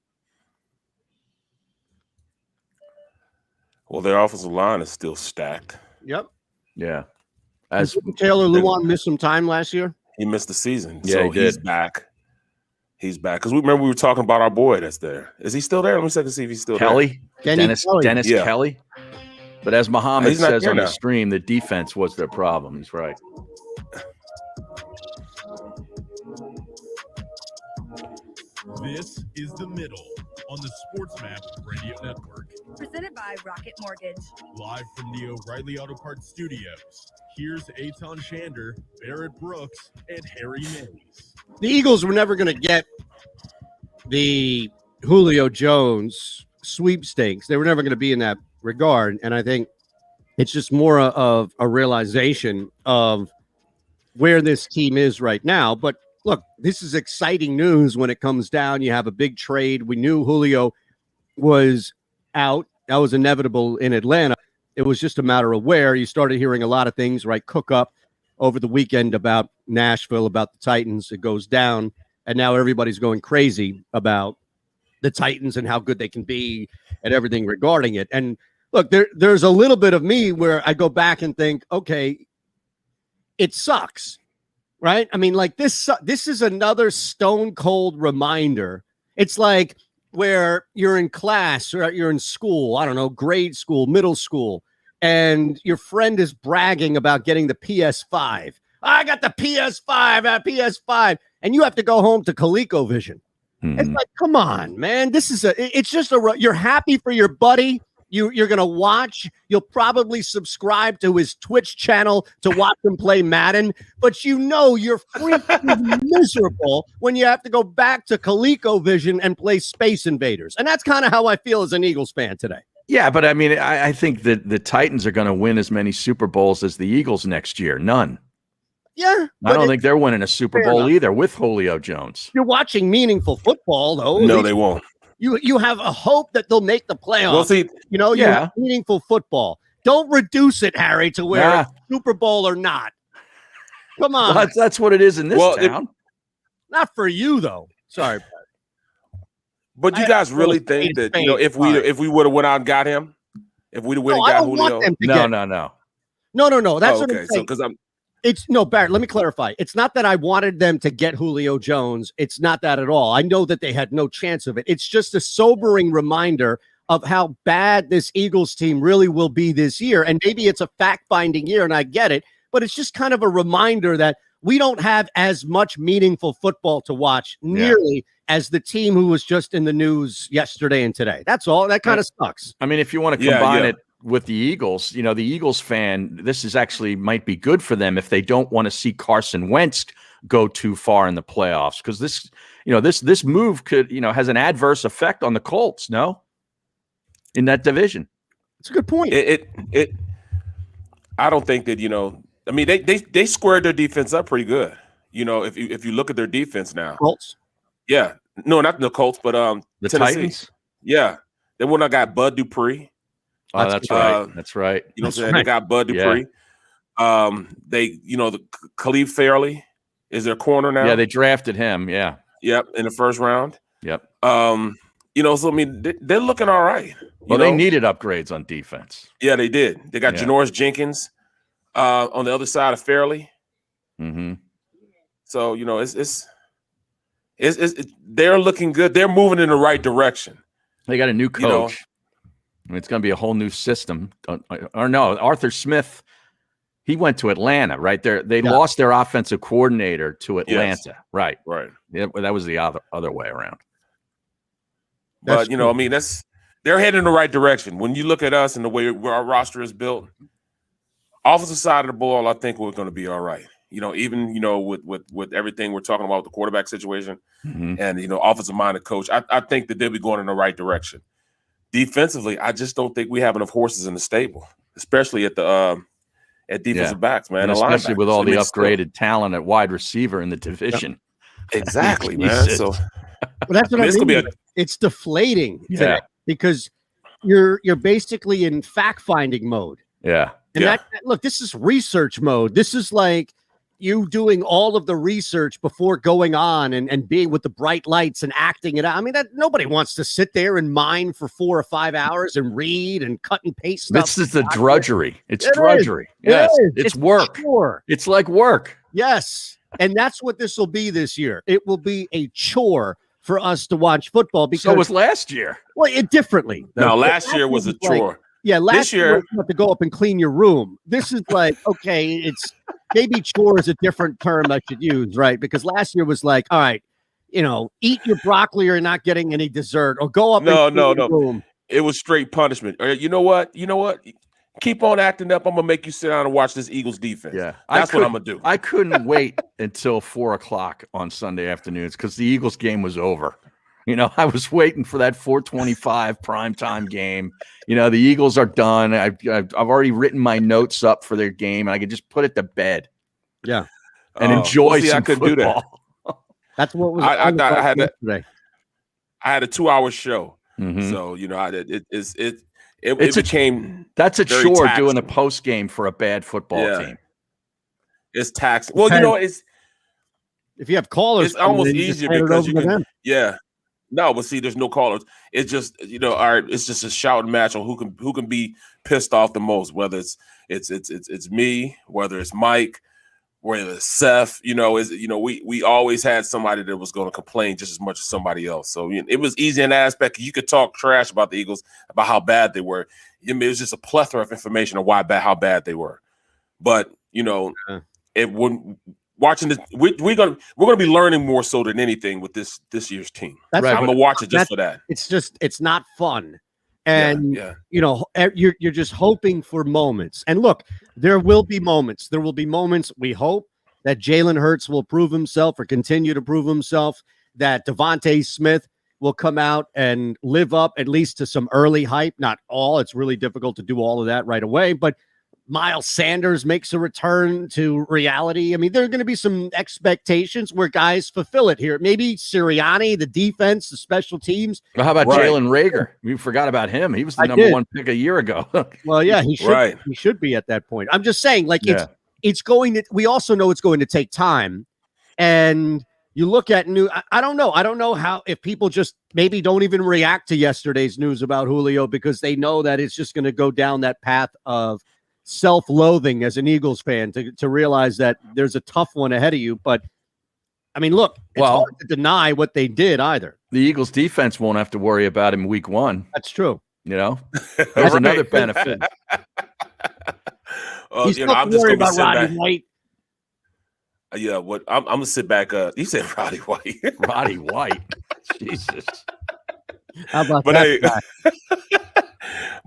S3: Well, their offensive line is still stacked.
S1: Yep.
S2: Yeah.
S1: Taylor Lewan missed some time last year.
S3: He missed the season.
S2: Yeah,
S3: so he's back. He's back. Because we were talking about our boy that's there. Is he still there? Let me check to see if he's still there.
S2: Dennis Kelly. But as Muhammad says on the stream, the defense was their problem. He's right.
S6: This is The Middle on the Sports Map Radio Network.
S4: Presented by Rocket Mortgage.
S6: Live from the O'Reilly Auto Parts Studios, here's Eytan Shander, Barrett Brooks, and Harry Mays.
S1: The Eagles were never going to get the Julio Jones sweepstakes. They were never going to be in that regard. And I think it's just more of a realization of where this team is right now. But look, this is exciting news when it comes down. You have a big trade. We knew Julio was out. That was inevitable in Atlanta. It was just a matter of where. You started hearing a lot of things, right? Cook up over the weekend about Nashville, about the Titans. It goes down. And now everybody's going crazy about the Titans and how good they can be and everything regarding it. And look, there's a little bit of me where I go back and think, okay, it sucks, right? I mean, like this is another stone cold reminder. It's like where you're in class or you're in school, I don't know, grade school, middle school, and your friend is bragging about getting the PS5. I got the PS5, and you have to go home to ColecoVision. It's like, come on, man. You're happy for your buddy. You're going to watch. You'll probably subscribe to his Twitch channel to watch him play Madden. But you're freaking miserable when you have to go back to ColecoVision and play Space Invaders. And that's kind of how I feel as an Eagles fan today.
S2: Yeah, but I mean, I think that the Titans are going to win as many Super Bowls as the Eagles next year. None.
S1: Yeah.
S2: I don't think they're winning a Super Bowl either with Julio Jones.
S1: You're watching meaningful football, though.
S3: No, they won't.
S1: You have a hope that they'll make the playoffs.
S3: Well, see,
S1: you have meaningful football. Don't reduce it, Harry, to where it's Super Bowl or not. Come on.
S2: Well, that's what it is in this town.
S1: Not for you, though. Sorry.
S3: But you guys really think that if we would have went out and got him, if we'd have went and got Julio?
S1: No. That's what I'm saying.
S3: So because
S1: Barrett, let me clarify. It's not that I wanted them to get Julio Jones. It's not that at all. I know that they had no chance of it. It's just a sobering reminder of how bad this Eagles team really will be this year. And maybe it's a fact-finding year, and I get it, but it's just kind of a reminder that we don't have as much meaningful football to watch nearly as the team who was just in the news yesterday and today. That's all. That kind of sucks.
S2: I mean, if you want to combine it with the Eagles, the Eagles fan, this is actually might be good for them if they don't want to see Carson Wentz go too far in the playoffs, because this move could, has an adverse effect on the Colts, in that division.
S1: It's a good point.
S3: I don't think that, I mean, they squared their defense up pretty good. If you look at their defense now.
S1: Colts?
S3: Yeah. No, not the Colts, but
S2: the
S3: Tennessee.
S2: Titans?
S3: Yeah. They went and got Bud Dupree.
S2: Oh, that's right. That's right.
S3: You know what I'm saying? They got Bud Dupree. Yeah. The Khalif Fairley is their corner now.
S2: Yeah, they drafted him. Yeah.
S3: Yep, in the first round.
S2: Yep.
S3: So I mean, they're looking all right.
S2: Well, they needed upgrades on defense.
S3: Yeah, they did. They got Janoris Jenkins on the other side of Fairley.
S2: Mm-hmm.
S3: So it's they're looking good. They're moving in the right direction.
S2: They got a new coach. I mean, it's going to be a whole new system. Or no, Arthur Smith, he went to Atlanta, right? They lost their offensive coordinator to Atlanta. Yes. Right. Yeah, that was the other way around.
S3: But, I mean, they're heading in the right direction. When you look at us and the way our roster is built, offensive side of the ball, I think we're going to be all right. Even, with everything we're talking about with the quarterback situation and, offensive-minded coach, I think that they'll be going in the right direction. Defensively, I just don't think we have enough horses in the stable, especially at defensive backs, man.
S2: And especially with all the upgraded talent at wide receiver in the division.
S3: Exactly, man. So
S1: that's what I mean. It's deflating today because you're basically in fact-finding mode.
S2: Yeah.
S1: And look, this is research mode. This is like you doing all of the research before going on and being with the bright lights and acting it out. I mean, that nobody wants to sit there and mine for 4 or 5 hours and read and cut and paste stuff.
S2: This is the drudgery. It's drudgery. Yes, it's work.
S1: Chore.
S2: It's like work.
S1: Yes, and that's what this will be this year. It will be a chore for us to watch football. Because
S2: so was last year.
S1: Well, differently.
S3: No, last year was a chore.
S1: Yeah, last year you have to go up and clean your room. This is like, okay, maybe chore is a different term I should use, right? Because last year was like, all right, eat your broccoli or not getting any dessert, or go up
S3: No,
S1: and
S3: no,
S1: clean your
S3: no.
S1: room.
S3: It was straight punishment. You know what? Keep on acting up. I'm gonna make you sit down and watch this Eagles defense.
S2: Yeah,
S3: that's what I'm gonna do.
S2: I couldn't wait until 4:00 on Sunday afternoons because the Eagles game was over. I was waiting for that 4:25 primetime game. The Eagles are done. I've already written my notes up for their game, and I could just put it to bed.
S1: Yeah,
S2: and enjoy some
S3: I couldn't
S2: football.
S3: do that.
S1: That's what was.
S3: I had
S1: yesterday.
S3: I had a 2-hour show,
S2: Mhm.
S3: so it became
S2: that's a
S3: very
S2: chore
S3: taxing.
S2: doing a post game for a bad football team.
S3: It's taxing. Well, it's
S1: if you have callers,
S3: it's almost
S1: then you just
S3: easier
S1: hand it
S3: because
S1: over
S3: you
S1: to
S3: can.
S1: them.
S3: Yeah. No, but see, there's no callers. It's just all right. It's just a shouting match on who can be pissed off the most. Whether it's me, whether it's Mike, whether it's Seth. We always had somebody that was going to complain just as much as somebody else. So it was easy in that aspect. You could talk trash about the Eagles, about how bad they were. It was just a plethora of information on how bad they were. But it wouldn't. Watching this, we're gonna be learning more so than anything with this year's team. I'm gonna watch it just for that.
S1: It's not fun, and
S3: yeah.
S1: You're just hoping for moments. And look, there will be moments. There will be moments. We hope that Jalen Hurts will prove himself or continue to prove himself. That Devontae Smith will come out and live up at least to some early hype. Not all. It's really difficult to do all of that right away, but Miles Sanders makes a return to reality. I mean, there are going to be some expectations where guys fulfill it here. Maybe Sirianni, the defense, the special teams.
S2: Well, how about Jalen Rager? You forgot about him. He was the number one pick a year ago.
S1: Well, yeah, he should. He should be at that point. I'm just saying, it's going to. We also know it's going to take time, and you look at new. I don't know. I don't know how if people just maybe don't even react to yesterday's news about Julio because they know that it's just going to go down that path of self-loathing as an Eagles fan to realize that there's a tough one ahead of you. But I mean, look, it's hard to deny what they did either.
S2: The Eagles defense won't have to worry about him week 1.
S1: That's true.
S2: There's another benefit.
S1: I'm just
S3: gonna
S1: about Roddy White.
S3: Yeah, I'm gonna sit back. You said Roddy White.
S2: Roddy White. Jesus.
S1: How about
S3: but
S1: that?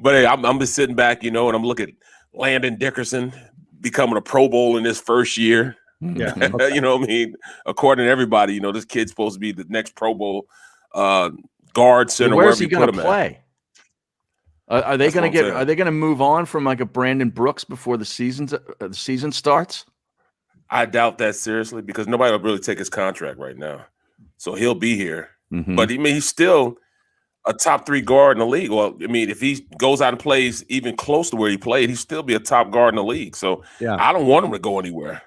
S3: Hey, I'm just sitting back, and I'm looking at Landon Dickerson becoming a Pro Bowl in his first year.
S1: Yeah.
S3: You know what I mean? According to everybody, this kid's supposed to be the next Pro Bowl guard center.
S2: Where's he going to play? Are they going to move on from like a Brandon Brooks before the season starts?
S3: I doubt that seriously because nobody will really take his contract right now. So he'll be here.
S2: Mm-hmm.
S3: But he's still a top 3 guard in the league. Well, I mean, if he goes out and plays even close to where he played, he'd still be a top guard in the league. So I don't want him to go anywhere.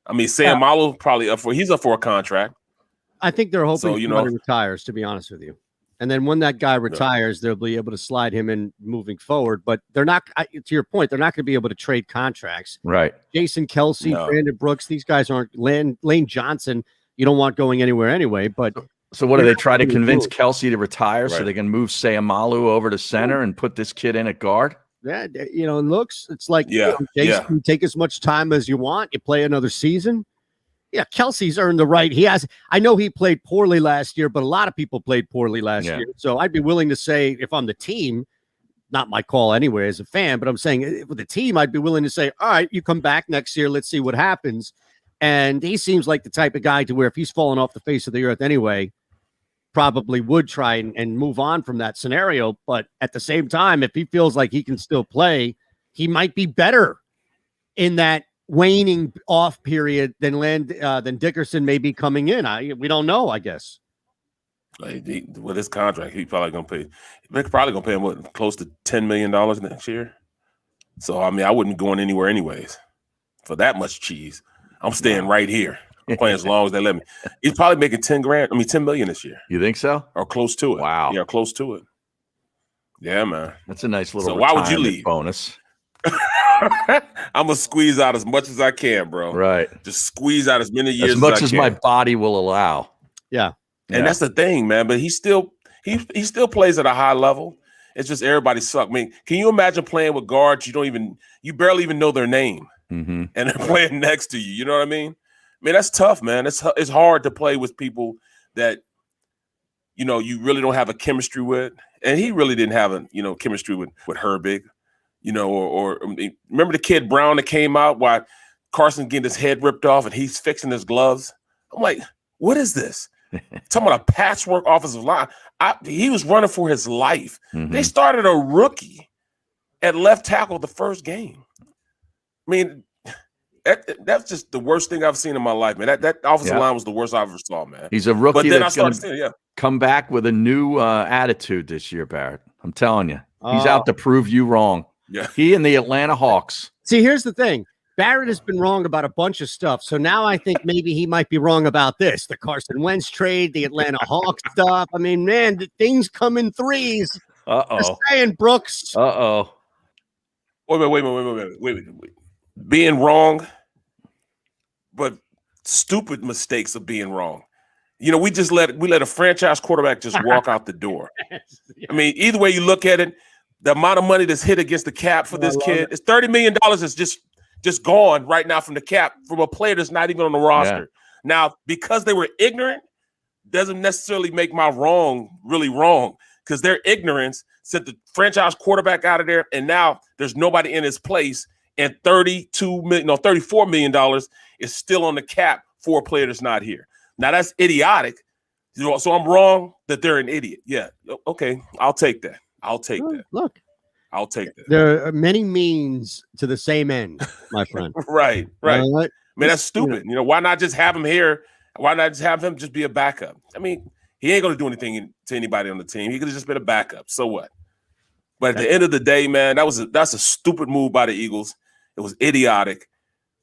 S3: I mean, Sam Malo probably he's up for a contract.
S1: I think they're hoping somebody retires, to be honest with you. And then when that guy retires, they'll be able to slide him in moving forward. But they're not, to your point, they're not going to be able to trade contracts.
S2: Right.
S1: Jason Kelsey, Brandon Brooks, these guys aren't. Lane Johnson, you don't want going anywhere anyway. But
S2: so what do they try to convince Kelsey to retire so they can move Sayamalu over to center and put this kid in at guard?
S1: Yeah, it's like Jason, take as much time as you want. You play another season. Yeah, Kelsey's earned the right. I know he played poorly last year, but a lot of people played poorly last year. So I'd be willing to say, if I'm the team, not my call anyway as a fan, but I'm saying with the team, I'd be willing to say, all right, you come back next year. Let's see what happens. And he seems like the type of guy to where if he's fallen off the face of the earth anyway, probably would try and move on from that scenario. But at the same time, if he feels like he can still play, he might be better in that waning off period than Dickerson may be coming in. We don't know, I guess.
S3: With his contract, he's probably going to pay. They're probably going to pay him close to $10 million next year. So I mean, I wouldn't be going anywhere anyways for that much cheese. I'm staying right here. I'm playing as long as they let me. He's probably making $10 million this year.
S2: You think so?
S3: Or close to it.
S2: Wow.
S3: Yeah, close to it. Yeah, man.
S2: That's a nice little.
S3: So why would you leave?
S2: Bonus.
S3: I'm gonna squeeze out as much as I can, bro.
S2: Right.
S3: Just squeeze out as many years
S2: as much
S3: as I
S2: as
S3: can.
S2: My body will allow.
S1: Yeah.
S3: And that's the thing, man. But he still plays at a high level. It's just everybody suck. I mean, can you imagine playing with guards you barely even know their name? and they're playing next to you. You know what I mean? I mean, that's tough, man. It's hard to play with people that, you know, you really don't have a chemistry with. And he really didn't have a, you know, chemistry with Herbig, you know, or I mean, remember the kid Brown that came out while Carson getting his head ripped off and he's fixing his gloves? I'm like, what is this? Talking about a patchwork offensive line. He was running for his life. They started a rookie at left tackle the first game. I mean, that's just the worst thing I've seen in my life, man. That offensive line was the worst I ever saw, man.
S2: He's a rookie,
S3: but then
S2: that's
S3: I started saying,
S2: come back with a new attitude this year, Barrett. I'm telling you, he's out to prove you wrong.
S3: Yeah,
S2: he and the Atlanta Hawks.
S1: See, here's the thing. Barrett has been wrong about a bunch of stuff. So now I think maybe he might be wrong about this. The Carson Wentz trade, the Atlanta Hawks stuff. I mean, man, the things come in threes. Just saying, Brooks.
S3: Wait. Being wrong, but stupid mistakes of being wrong. You know, we let a franchise quarterback just walk out the door. I mean, either way you look at it, the amount of money that's hit against the cap for this kid, it's $30 million is just gone right now from the cap from a player that's not even on the roster. Yeah. Now, because they were ignorant, doesn't necessarily make my wrong really wrong, because their ignorance sent the franchise quarterback out of there, and now there's nobody in his place, and $34 million is still on the cap for a player that's not here. Now, that's idiotic. So I'm wrong that they're an idiot. Yeah, okay, I'll take that.
S1: Look.
S3: I'll take that.
S1: There are many means to the same end, my friend.
S3: Right. I mean, that's stupid. You know, why not just have him here? Why not just have him just be a backup? I mean, he ain't going to do anything to anybody on the team. He could have just been a backup. So what? But at the end of the day, man, that's a stupid move by the Eagles. It was idiotic.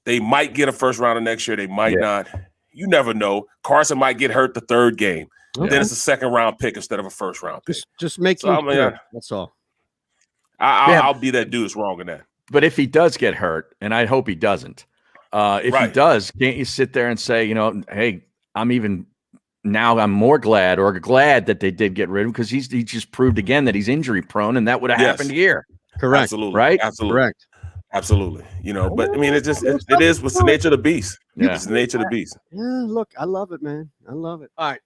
S3: They might get a first rounder next year. They might not. You never know. Carson might get hurt the third game. Okay. Then it's a second round pick instead of a first round pick.
S1: Just make it clear. That's all.
S3: I'll be that dude that's wrong in that.
S2: But if he does get hurt, and I hope he doesn't, if he does, can't you sit there and say, you know, hey, I'm more glad that they did get rid of him, because he just proved again that he's injury prone, and that would have happened here.
S1: Correct.
S3: Absolutely.
S2: Right?
S3: Absolutely.
S1: Correct.
S3: Absolutely. You know, but I mean, it is what's the nature of the beast. Yeah. It's the nature of the beast.
S1: Yeah, look, I love it, man. I love it. All right.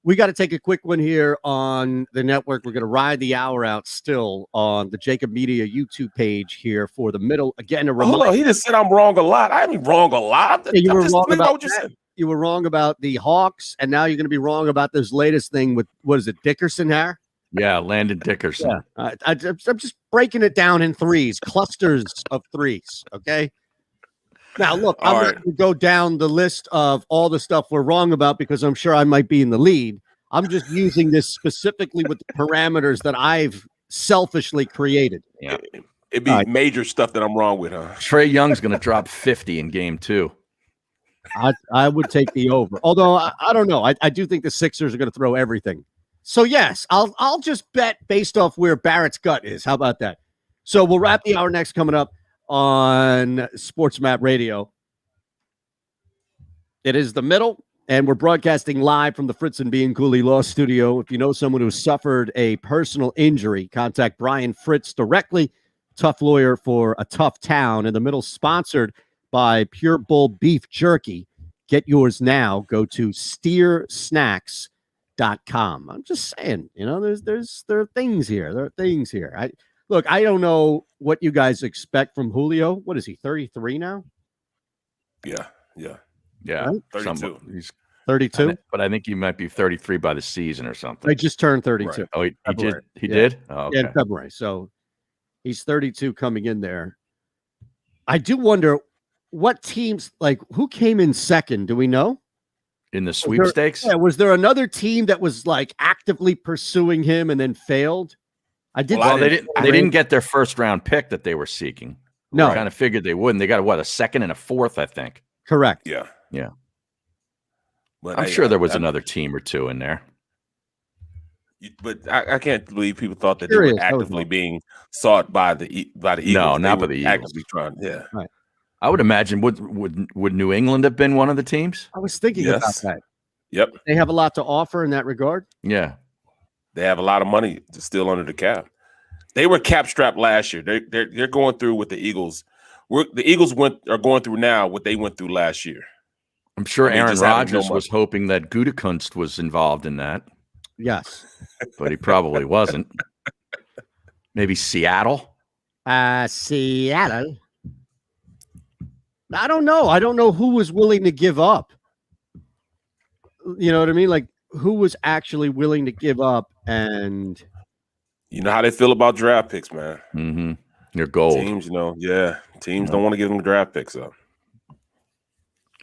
S1: We got to take a quick one here on the network. We're going to ride the hour out still on the JAKIB Media YouTube page here for the middle. Again, a reminder.
S3: He just said I'm wrong a lot. I ain't wrong a lot.
S1: You were wrong about that. You were wrong about the Hawks, and now you're going to be wrong about this latest thing with, what is it, Dickerson here?
S2: Yeah, Landon Dickerson.
S1: Yeah. I'm just breaking it down in threes, clusters of threes, okay? Now, look, I'm not going to go down the list of all the stuff we're wrong about, because I'm sure I might be in the lead. I'm just using this specifically with the parameters that I've selfishly created.
S3: Yeah. It'd be major stuff that I'm wrong with, huh?
S2: Trae Young's going to drop 50 in game 2.
S1: I would take the over. Although, I don't know. I do think the Sixers are going to throw everything. So, yes, I'll just bet based off where Barrett's gut is. How about that? So we'll wrap the hour next coming up on Sports Map Radio. It is the middle, and we're broadcasting live from the Fritz and B. and Cooley Law Studio. If you know someone who suffered a personal injury, contact Brian Fritz directly. Tough lawyer for a tough town. In the middle, sponsored by Pure Bull Beef Jerky. Get yours now. Go to steersnacks.com. I'm just saying, you know, there are things here. There are things here. Look, I don't know what you guys expect from Julio. What is he, 33 now?
S3: Yeah.
S2: Right?
S3: 32.
S2: He's
S1: 32?
S2: But I think he might be 33 by the season or something.
S1: I just turned 32.
S2: Right. Oh, he
S1: Yeah.
S2: did? Oh, okay.
S1: Yeah, in February. So he's 32 coming in there. I do wonder what teams, like, who came in second? Do we know?
S2: In the sweepstakes?
S1: Was there another team that was, like, actively pursuing him and then failed? They
S2: didn't get their first round pick that they were seeking.
S1: No.
S2: I kind of figured they wouldn't. They got a second and a fourth, I think.
S1: Correct.
S3: Yeah.
S2: But I'm sure there was another team or two in there.
S3: But I can't believe people thought that they were actively being sought by the Eagles.
S2: No, not by the Eagles.
S3: Actively trying. Yeah.
S1: Right.
S2: I would imagine would New England have been one of the teams?
S1: I was thinking about that.
S3: Yep.
S1: They have a lot to offer in that regard.
S2: Yeah.
S3: They have a lot of money still under the cap. They were cap strapped last year. They're going through with the Eagles the Eagles are going through now what they went through last year.
S2: I'm sure
S3: I mean,
S2: Aaron
S3: just having no
S2: Rodgers was hoping that Gutekunst was involved in that,
S1: Yes.
S2: but he probably wasn't. Maybe Seattle?
S1: Seattle. I don't know. I don't know who was willing to give up. You know what I mean? Like, who was actually willing to give up? And
S3: you know how they feel about draft picks, man.
S2: Mm-hmm. They're gold.
S3: Teams, teams don't want to give them draft picks up.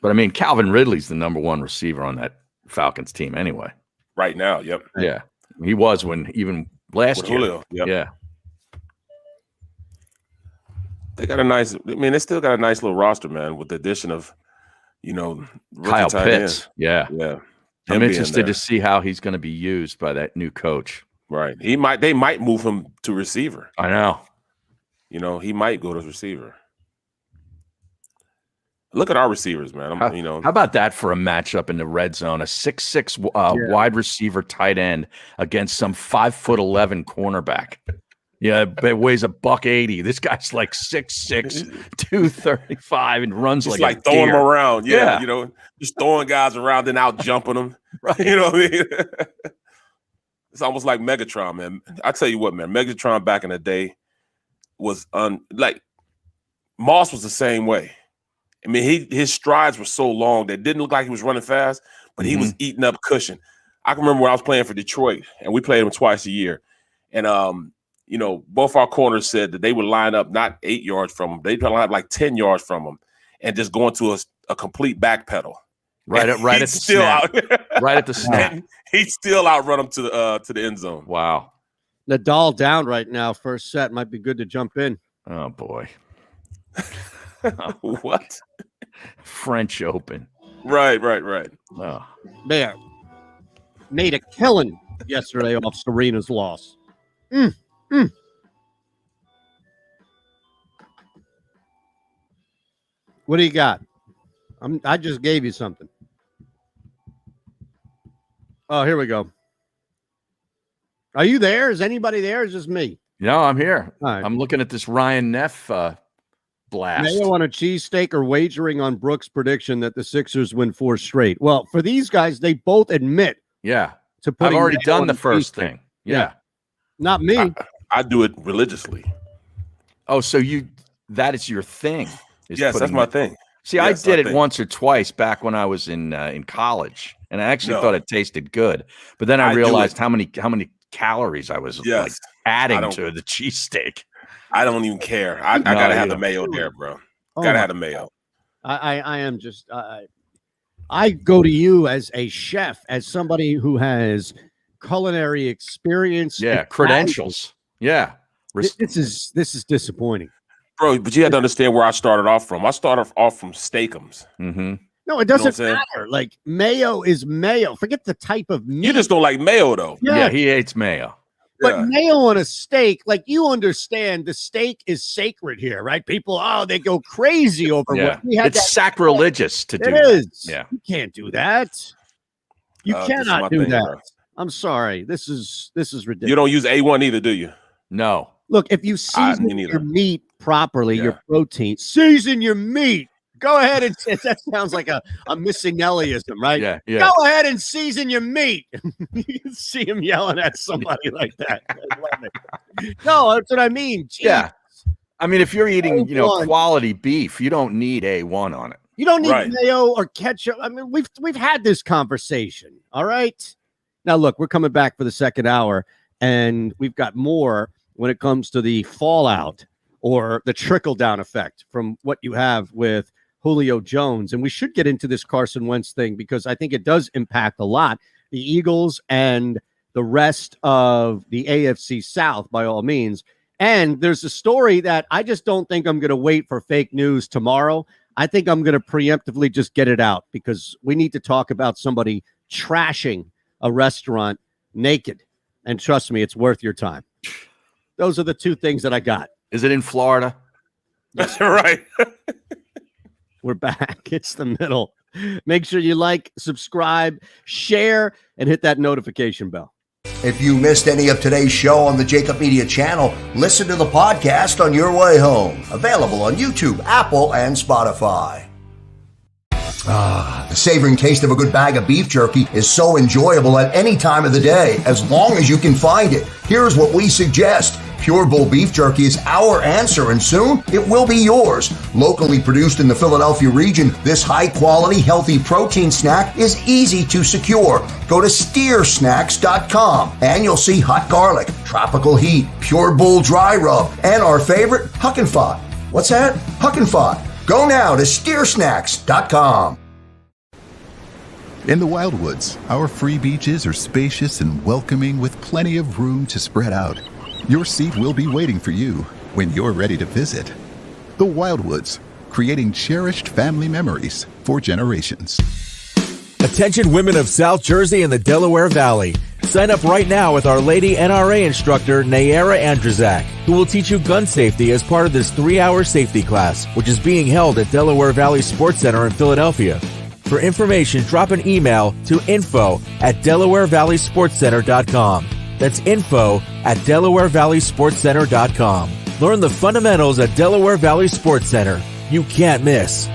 S2: But I mean, Calvin Ridley's the #1 receiver on that Falcons team anyway.
S3: Right now, yep.
S2: Yeah. He was even last year.
S3: Julio, yep.
S2: Yeah.
S3: They still got a nice little roster, man, with the addition of,
S2: Kyle Pitts.
S3: Yeah.
S2: I'm interested to see how he's going to be used by that new coach.
S3: Right. They might move him to receiver.
S2: I know.
S3: He might go to receiver. Look at our receivers, man.
S2: How about that for a matchup in the red zone? A 6'6" wide receiver tight end against some 5'11" cornerback. Yeah, it weighs $180. This guy's like 6'6", 235, and runs
S3: just
S2: like
S3: throwing
S2: deer.
S3: them around. Yeah, just throwing guys around and out jumping them.
S2: Right.
S3: You know what I mean? It's almost like Megatron, man. I tell you what, man, Megatron back in the day was like Moss was the same way. I mean, his strides were so long that it didn't look like he was running fast, but he was eating up cushion. I can remember when I was playing for Detroit, and we played him twice a year. And both our corners said that they would line up not 8 yards from him, they'd line up like 10 yards from him, and just go into a complete back pedal.
S2: Right at the snap. Right at the snap.
S3: And he'd still outrun him to the end zone.
S2: Wow.
S1: Nadal down right now. First set might be good to jump in.
S2: Oh boy.
S3: What?
S2: French Open.
S3: Right.
S2: Oh.
S1: Bear made a killing yesterday off Serena's loss. What do you got? I just gave you something. Oh, here we go. Are you there? Is anybody there? Is just me?
S2: No, I'm here.
S1: All right.
S2: I'm looking at this Ryan Neff blast.
S1: Mayo on a cheesesteak or wagering on Brooks' prediction that the Sixers win 4 straight. Well, for these guys, they both admit.
S2: Yeah.
S1: To
S2: I've already
S1: Mayo
S2: done
S1: on
S2: the first thing. Yeah.
S1: Not me.
S3: I do it religiously.
S2: Oh, so that is your thing.
S3: Yes, that's my thing.
S2: See, yes, I did it once or twice back when I was in college, and I actually thought it tasted good. But then I realized how many calories I was like adding to the cheesesteak.
S3: I don't even care. I gotta have the mayo there, bro. Gotta have the mayo.
S1: I am just I go to you as a chef, as somebody who has culinary experience.
S2: Yeah, credentials. Yeah.
S1: This is disappointing.
S3: Bro, but you have to understand where I started off from. I started off from Steakums.
S2: Mm-hmm.
S1: No, it doesn't matter. Like, mayo is mayo. Forget the type of meat.
S3: You just don't like mayo, though.
S2: Yeah, he hates mayo.
S1: But mayo on a steak, like, you understand the steak is sacred here, right? People, they go crazy over what we had.
S2: It's sacrilegious to do.
S1: It is.
S2: Yeah.
S1: You can't do that. You cannot do that. Bro. I'm sorry. This is ridiculous.
S3: You don't use A1 either, do you?
S2: No.
S1: Look, if you season your meat properly, your protein, season your meat. Go ahead and that sounds like a missing Elliism, right?
S2: Yeah.
S1: Go ahead and season your meat. You can see him yelling at somebody like that. No, that's what I mean. Jeez.
S2: Yeah. I mean, if you're eating, quality beef, you don't need A1 on it.
S1: You don't need mayo or ketchup. I mean, we've had this conversation. All right. Now, look, we're coming back for the second hour, and we've got more when it comes to the fallout or the trickle-down effect from what you have with Julio Jones. And we should get into this Carson Wentz thing because I think it does impact a lot the Eagles and the rest of the AFC South, by all means. And there's a story that I just don't think I'm going to wait for fake news tomorrow. I think I'm going to preemptively just get it out because we need to talk about somebody trashing a restaurant naked. And trust me, it's worth your time. Those are the two things that I got.
S2: Is it in Florida?
S3: That's right.
S1: We're back. It's the middle. Make sure you like, subscribe, share, and hit that notification bell.
S7: If you missed any of today's show on the JAKIB Media channel, listen to the podcast on your way home. Available on YouTube, Apple, and Spotify. The savoring taste of a good bag of beef jerky is so enjoyable at any time of the day, as long as you can find it. Here's what we suggest. Pure Bull beef jerky is our answer, and soon it will be yours. Locally produced in the Philadelphia region, this high-quality, healthy protein snack is easy to secure. Go to steersnacks.com, and you'll see hot garlic, tropical heat, Pure Bull dry rub, and our favorite, Huck and Fod. What's that? Huck and Fod. Go now to steersnacks.com.
S8: In the Wildwoods, our free beaches are spacious and welcoming with plenty of room to spread out. Your seat will be waiting for you when you're ready to visit. The Wildwoods, creating cherished family memories for generations.
S9: Attention women of South Jersey and the Delaware Valley. Sign up right now with Our Lady NRA instructor Nayara Andrzak, who will teach you gun safety as part of this 3-hour safety class, which is being held at Delaware Valley Sports Center in Philadelphia. For information, drop an email to info@DelawareValleySportsCenter.com. That's info@DelawareValleySportsCenter.com. Learn the fundamentals at Delaware Valley Sports Center. You can't miss.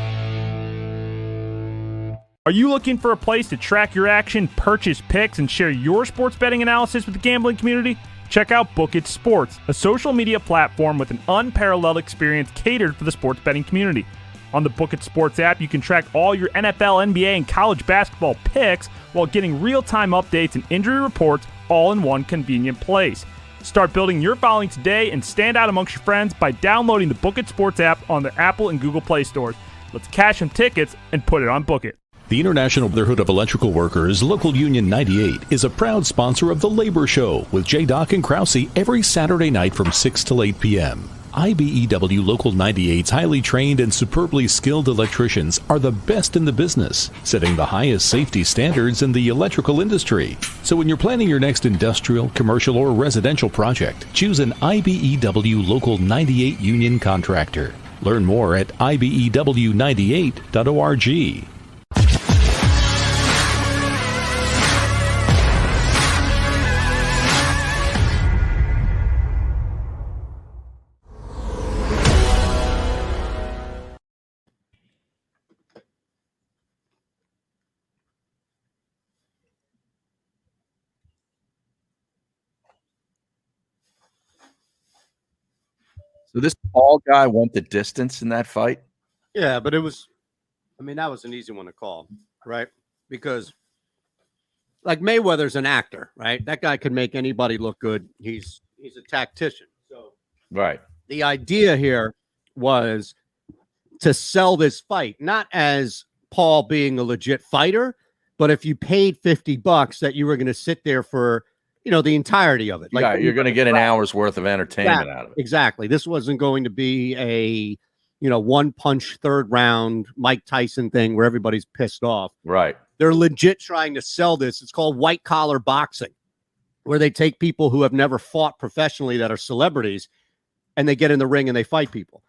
S10: Are you looking for a place to track your action, purchase picks, and share your sports betting analysis with the gambling community? Check out JAKIB Sports, a social media platform with an unparalleled experience catered for the sports betting community. On the JAKIB Sports app, you can track all your NFL, NBA, and college basketball picks while getting real-time updates and injury reports all in one convenient place. Start building your following today and stand out amongst your friends by downloading the JAKIB Sports app on the Apple and Google Play stores. Let's cash some tickets and put it on Book It.
S11: The International Brotherhood of Electrical Workers, Local Union 98, is a proud sponsor of The Labor Show with J. and Krause every Saturday night from 6 till 8 p.m. IBEW Local 98's highly trained and superbly skilled electricians are the best in the business, setting the highest safety standards in the electrical industry. So when you're planning your next industrial, commercial, or residential project, choose an IBEW Local 98 union contractor. Learn more at IBEW98.org.
S2: So this Paul guy went the distance in that fight?
S1: Yeah, but that was an easy one to call, right? Because like Mayweather's an actor, right? That guy can make anybody look good. He's a tactician. So
S2: Right.
S1: the idea here was to sell this fight, not as Paul being a legit fighter, but if you paid $50 that you were going to sit there for, the entirety of it.
S2: Like, yeah, you're going to get an hour's worth of entertainment out of it.
S1: Exactly. This wasn't going to be a, one punch third round Mike Tyson thing where everybody's pissed off.
S2: Right.
S1: They're legit trying to sell this. It's called white collar boxing, where they take people who have never fought professionally that are celebrities and they get in the ring and they fight people.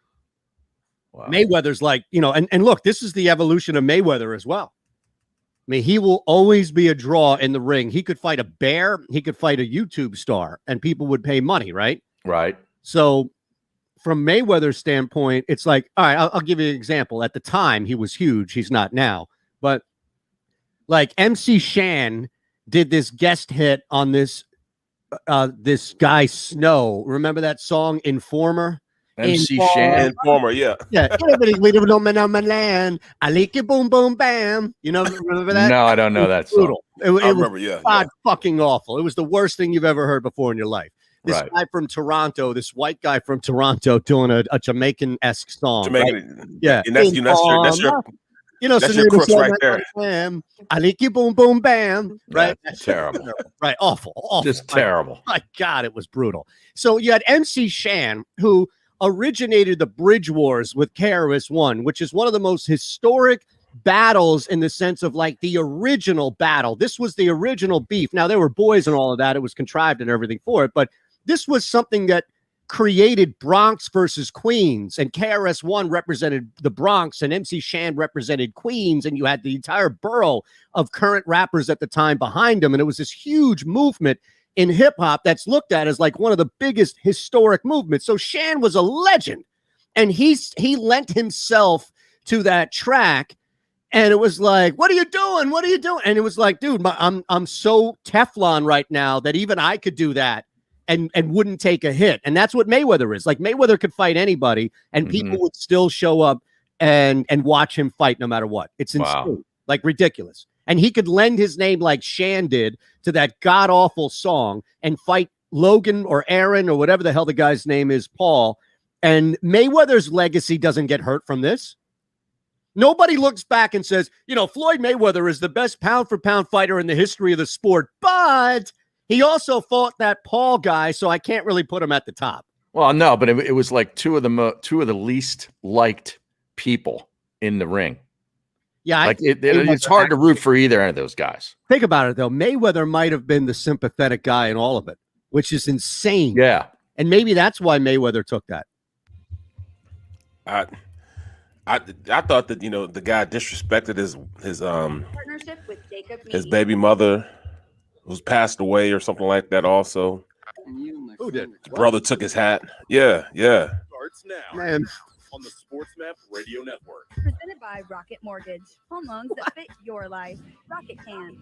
S1: Wow. Mayweather's like, and look, this is the evolution of Mayweather as well. I mean, he will always be a draw in the ring. He could fight a bear. He could fight a YouTube star and people would pay money, right?
S2: Right.
S1: So from Mayweather's standpoint, it's like, all right, I'll give you an example. At the time, he was huge. He's not now. But like MC Shan did this guest hit on this guy Snow. Remember that song, Informer?
S2: MC Shan.
S3: Informer, yeah.
S1: Yeah. We don't know my land. I like it, boom, boom, bam. Remember that?
S2: No, I don't know that song.
S1: It
S3: remember,
S1: was
S3: yeah.
S1: fucking awful. It was the worst thing you've ever heard before in your life. This
S2: Right.
S1: guy from Toronto, this white guy from Toronto doing a Jamaican-esque song.
S3: Jamaican.
S1: Right? Yeah.
S3: And that's your crooks right there.
S1: Bam. I like you, boom, boom, bam. Right.
S2: That's terrible.
S1: Right. Awful.
S2: Just terrible.
S1: My God, it was brutal. So you had MC Shan, who originated the Bridge Wars with KRS-One, which is one of the most historic battles in the sense of like the original battle. This was the original beef. Now, there were boys and all of that. It was contrived and everything for it, but this was something that created Bronx versus Queens, and KRS-One represented the Bronx and MC Shan represented Queens, and you had the entire borough of current rappers at the time behind them, and it was this huge movement. in hip hop that's looked at as like one of the biggest historic movements. So Shan was a legend, and he lent himself to that track. And it was like, what are you doing? What are you doing? And it was like, dude, I'm so Teflon right now that even I could do that and wouldn't take a hit. And that's what Mayweather is. Like, Mayweather could fight anybody, and people would still show up and watch him fight no matter what. It's insane, like ridiculous. And he could lend his name like Shan did to that god-awful song and fight Logan or Aaron or whatever the hell the guy's name is, Paul. And Mayweather's legacy doesn't get hurt from this. Nobody looks back and says, Floyd Mayweather is the best pound-for-pound fighter in the history of the sport, but he also fought that Paul guy, so I can't really put him at the top.
S2: Well, no, but it was like two of the least liked people in the ring.
S1: Yeah,
S2: like it's hard to root for either end of those guys.
S1: Think about it, though. Mayweather might have been the sympathetic guy in all of it, which is insane.
S2: Yeah,
S1: and maybe that's why Mayweather took that.
S3: I thought that the guy disrespected his
S4: Partnership with JAKIB
S3: his baby mother, who's passed away or something like that. Also,
S1: who did?
S3: His brother took his hat. Yeah.
S6: Starts now,
S1: man,
S6: on the SportsMap Radio Network.
S4: Presented by Rocket Mortgage. Home loans that fit your life. Rocket can.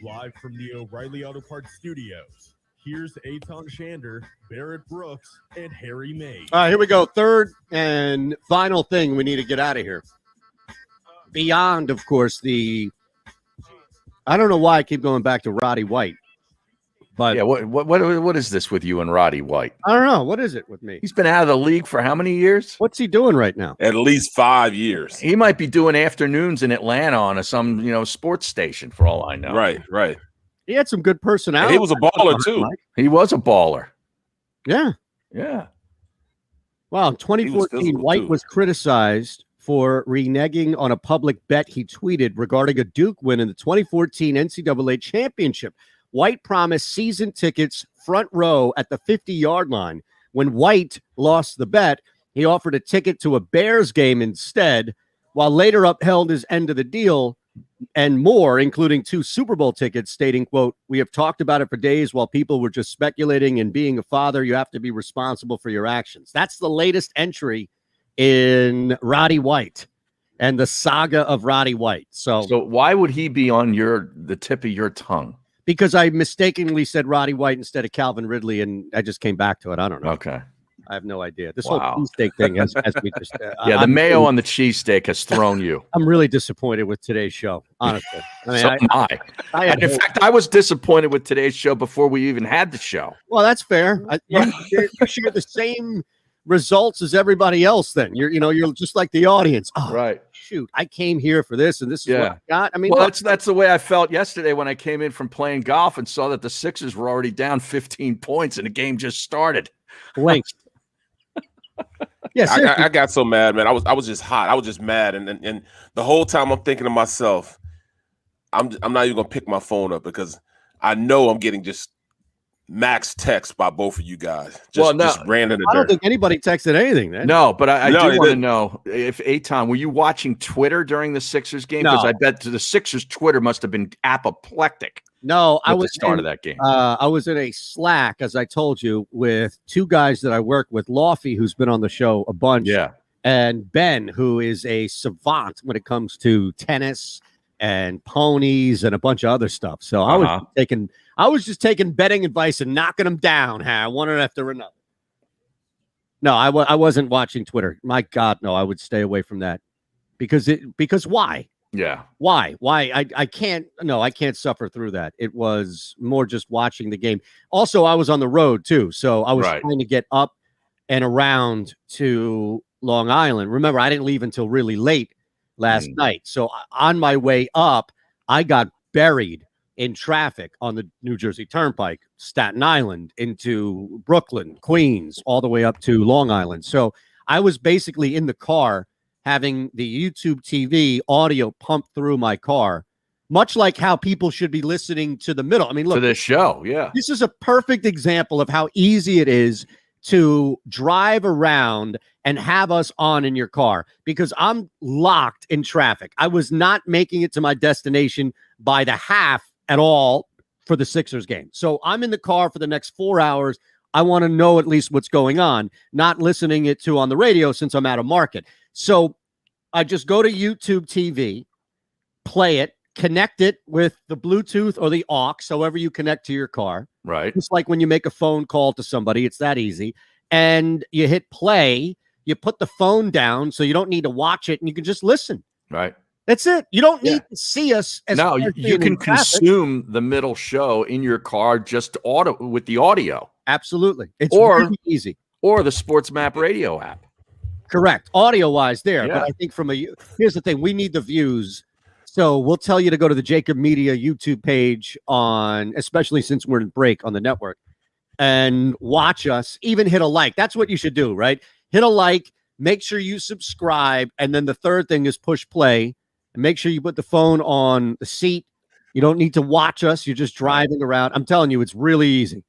S6: Live from the O'Reilly Auto Parts Studios. Here's Eytan Shander, Barrett Brooks, and Harry May.
S1: All right, here we go. Third and final thing we need to get out of here. Beyond, of course, I don't know why I keep going back to Roddy White. But
S2: yeah, what is this with you and Roddy White?
S1: I don't know. What is it with me?
S2: He's been out of the league for how many years?
S1: What's he doing right now?
S3: At least 5 years.
S2: He might be doing afternoons in Atlanta on some sports station for all I know.
S3: Right.
S1: He had some good personality.
S3: And he was a baller too.
S2: He was a baller.
S1: Yeah. Wow. In 2014, White was criticized for reneging on a public bet he tweeted regarding a Duke win in the 2014 NCAA championship. White promised season tickets front row at the 50-yard line. When White lost the bet, he offered a ticket to a Bears game instead, while later upheld his end of the deal and more, including 2 Super Bowl tickets, stating, quote, "We have talked about it for days while people were just speculating, and being a father, you have to be responsible for your actions." That's the latest entry in Roddy White and the saga of Roddy White. So
S2: why would he be on the tip of your tongue?
S1: Because I mistakenly said Roddy White instead of Calvin Ridley, and I just came back to it. I don't know.
S2: Okay.
S1: I have no idea. This whole cheesesteak thing has me just...
S2: the mayo on the cheesesteak has thrown you.
S1: I'm really disappointed with today's show, honestly. I mean,
S2: So am I. In fact, I was disappointed with today's show before we even had the show.
S1: Well, that's fair. You share the same results as everybody else then. You're just like the audience. Oh,
S2: right.
S1: Shoot, I came here for this, and this is what I got. I mean,
S2: well, that's the way I felt yesterday when I came in from playing golf and saw that the Sixers were already down 15 points and the game just started.
S1: Blink. Yes,
S3: I got so mad, man. I was just hot. I was just mad, and the whole time I'm thinking to myself, I'm not even gonna pick my phone up because I know I'm getting just max text by both of you guys. Just random.
S1: I don't think anybody texted anything then.
S2: No, but I do want to know if Eytan, were you watching Twitter during the Sixers game? Because I bet the Sixers Twitter must have been apoplectic.
S1: No, I was
S2: at the start of that game.
S1: I was in a Slack, as I told you, with 2 guys that I work with, Lofty, who's been on the show a bunch, and Ben, who is a savant when it comes to tennis and ponies and a bunch of other stuff. So I was just taking betting advice and knocking them down, one after another. No, I wasn't watching Twitter. My God, no, I would stay away from that because why?
S2: Yeah.
S1: Why? I can't suffer through that. It was more just watching the game. Also, I was on the road too. So I was trying to get up and around to Long Island. Remember, I didn't leave until really late last night. So on my way up, I got buried in traffic on the New Jersey Turnpike, Staten Island into Brooklyn, Queens, all the way up to Long Island. So I was basically in the car having the YouTube TV audio pumped through my car, much like how people should be listening to the middle. I mean, look,
S2: to this show, this
S1: is a perfect example of how easy it is to drive around and have us on in your car because I'm locked in traffic. I was not making it to my destination by the half at all for the Sixers game. So I'm in the car for the next 4 hours. I want to know at least what's going on, not listening it to on the radio since I'm out of market. So I just go to YouTube TV, play it, connect it with the Bluetooth or the aux, however you connect to your car.
S2: Right.
S1: It's like when you make a phone call to somebody, it's that easy. And you hit play, you put the phone down so you don't need to watch it and you can just listen.
S2: Right.
S1: That's it. You don't need to see us.
S2: No, you can consume the middle show in your car just with the audio.
S1: Absolutely. It's really easy.
S2: Or the Sports Map radio app.
S1: Correct. Audio-wise there.
S2: Yeah.
S1: But I think here's the thing. We need the views. So we'll tell you to go to the JAKIB Media YouTube page especially since we're in break on the network, and watch us. Even hit a like. That's what you should do, right? Hit a like. Make sure you subscribe. And then the third thing is push play. And make sure you put the phone on the seat. You don't need to watch us. You're just driving around. I'm telling you, it's really easy.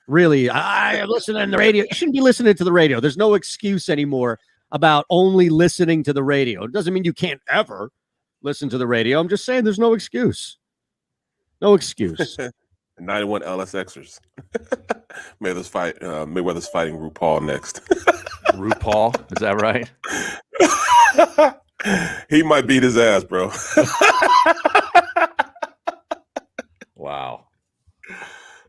S1: Really, I'm listening to the radio. You shouldn't be listening to the radio. There's no excuse anymore about only listening to the radio. It doesn't mean you can't ever listen to the radio. I'm just saying there's no excuse. No excuse.
S3: 91 LSXers. Mayweather's fighting RuPaul next.
S2: RuPaul? Is that right?
S3: He might beat his ass, bro.
S2: Wow.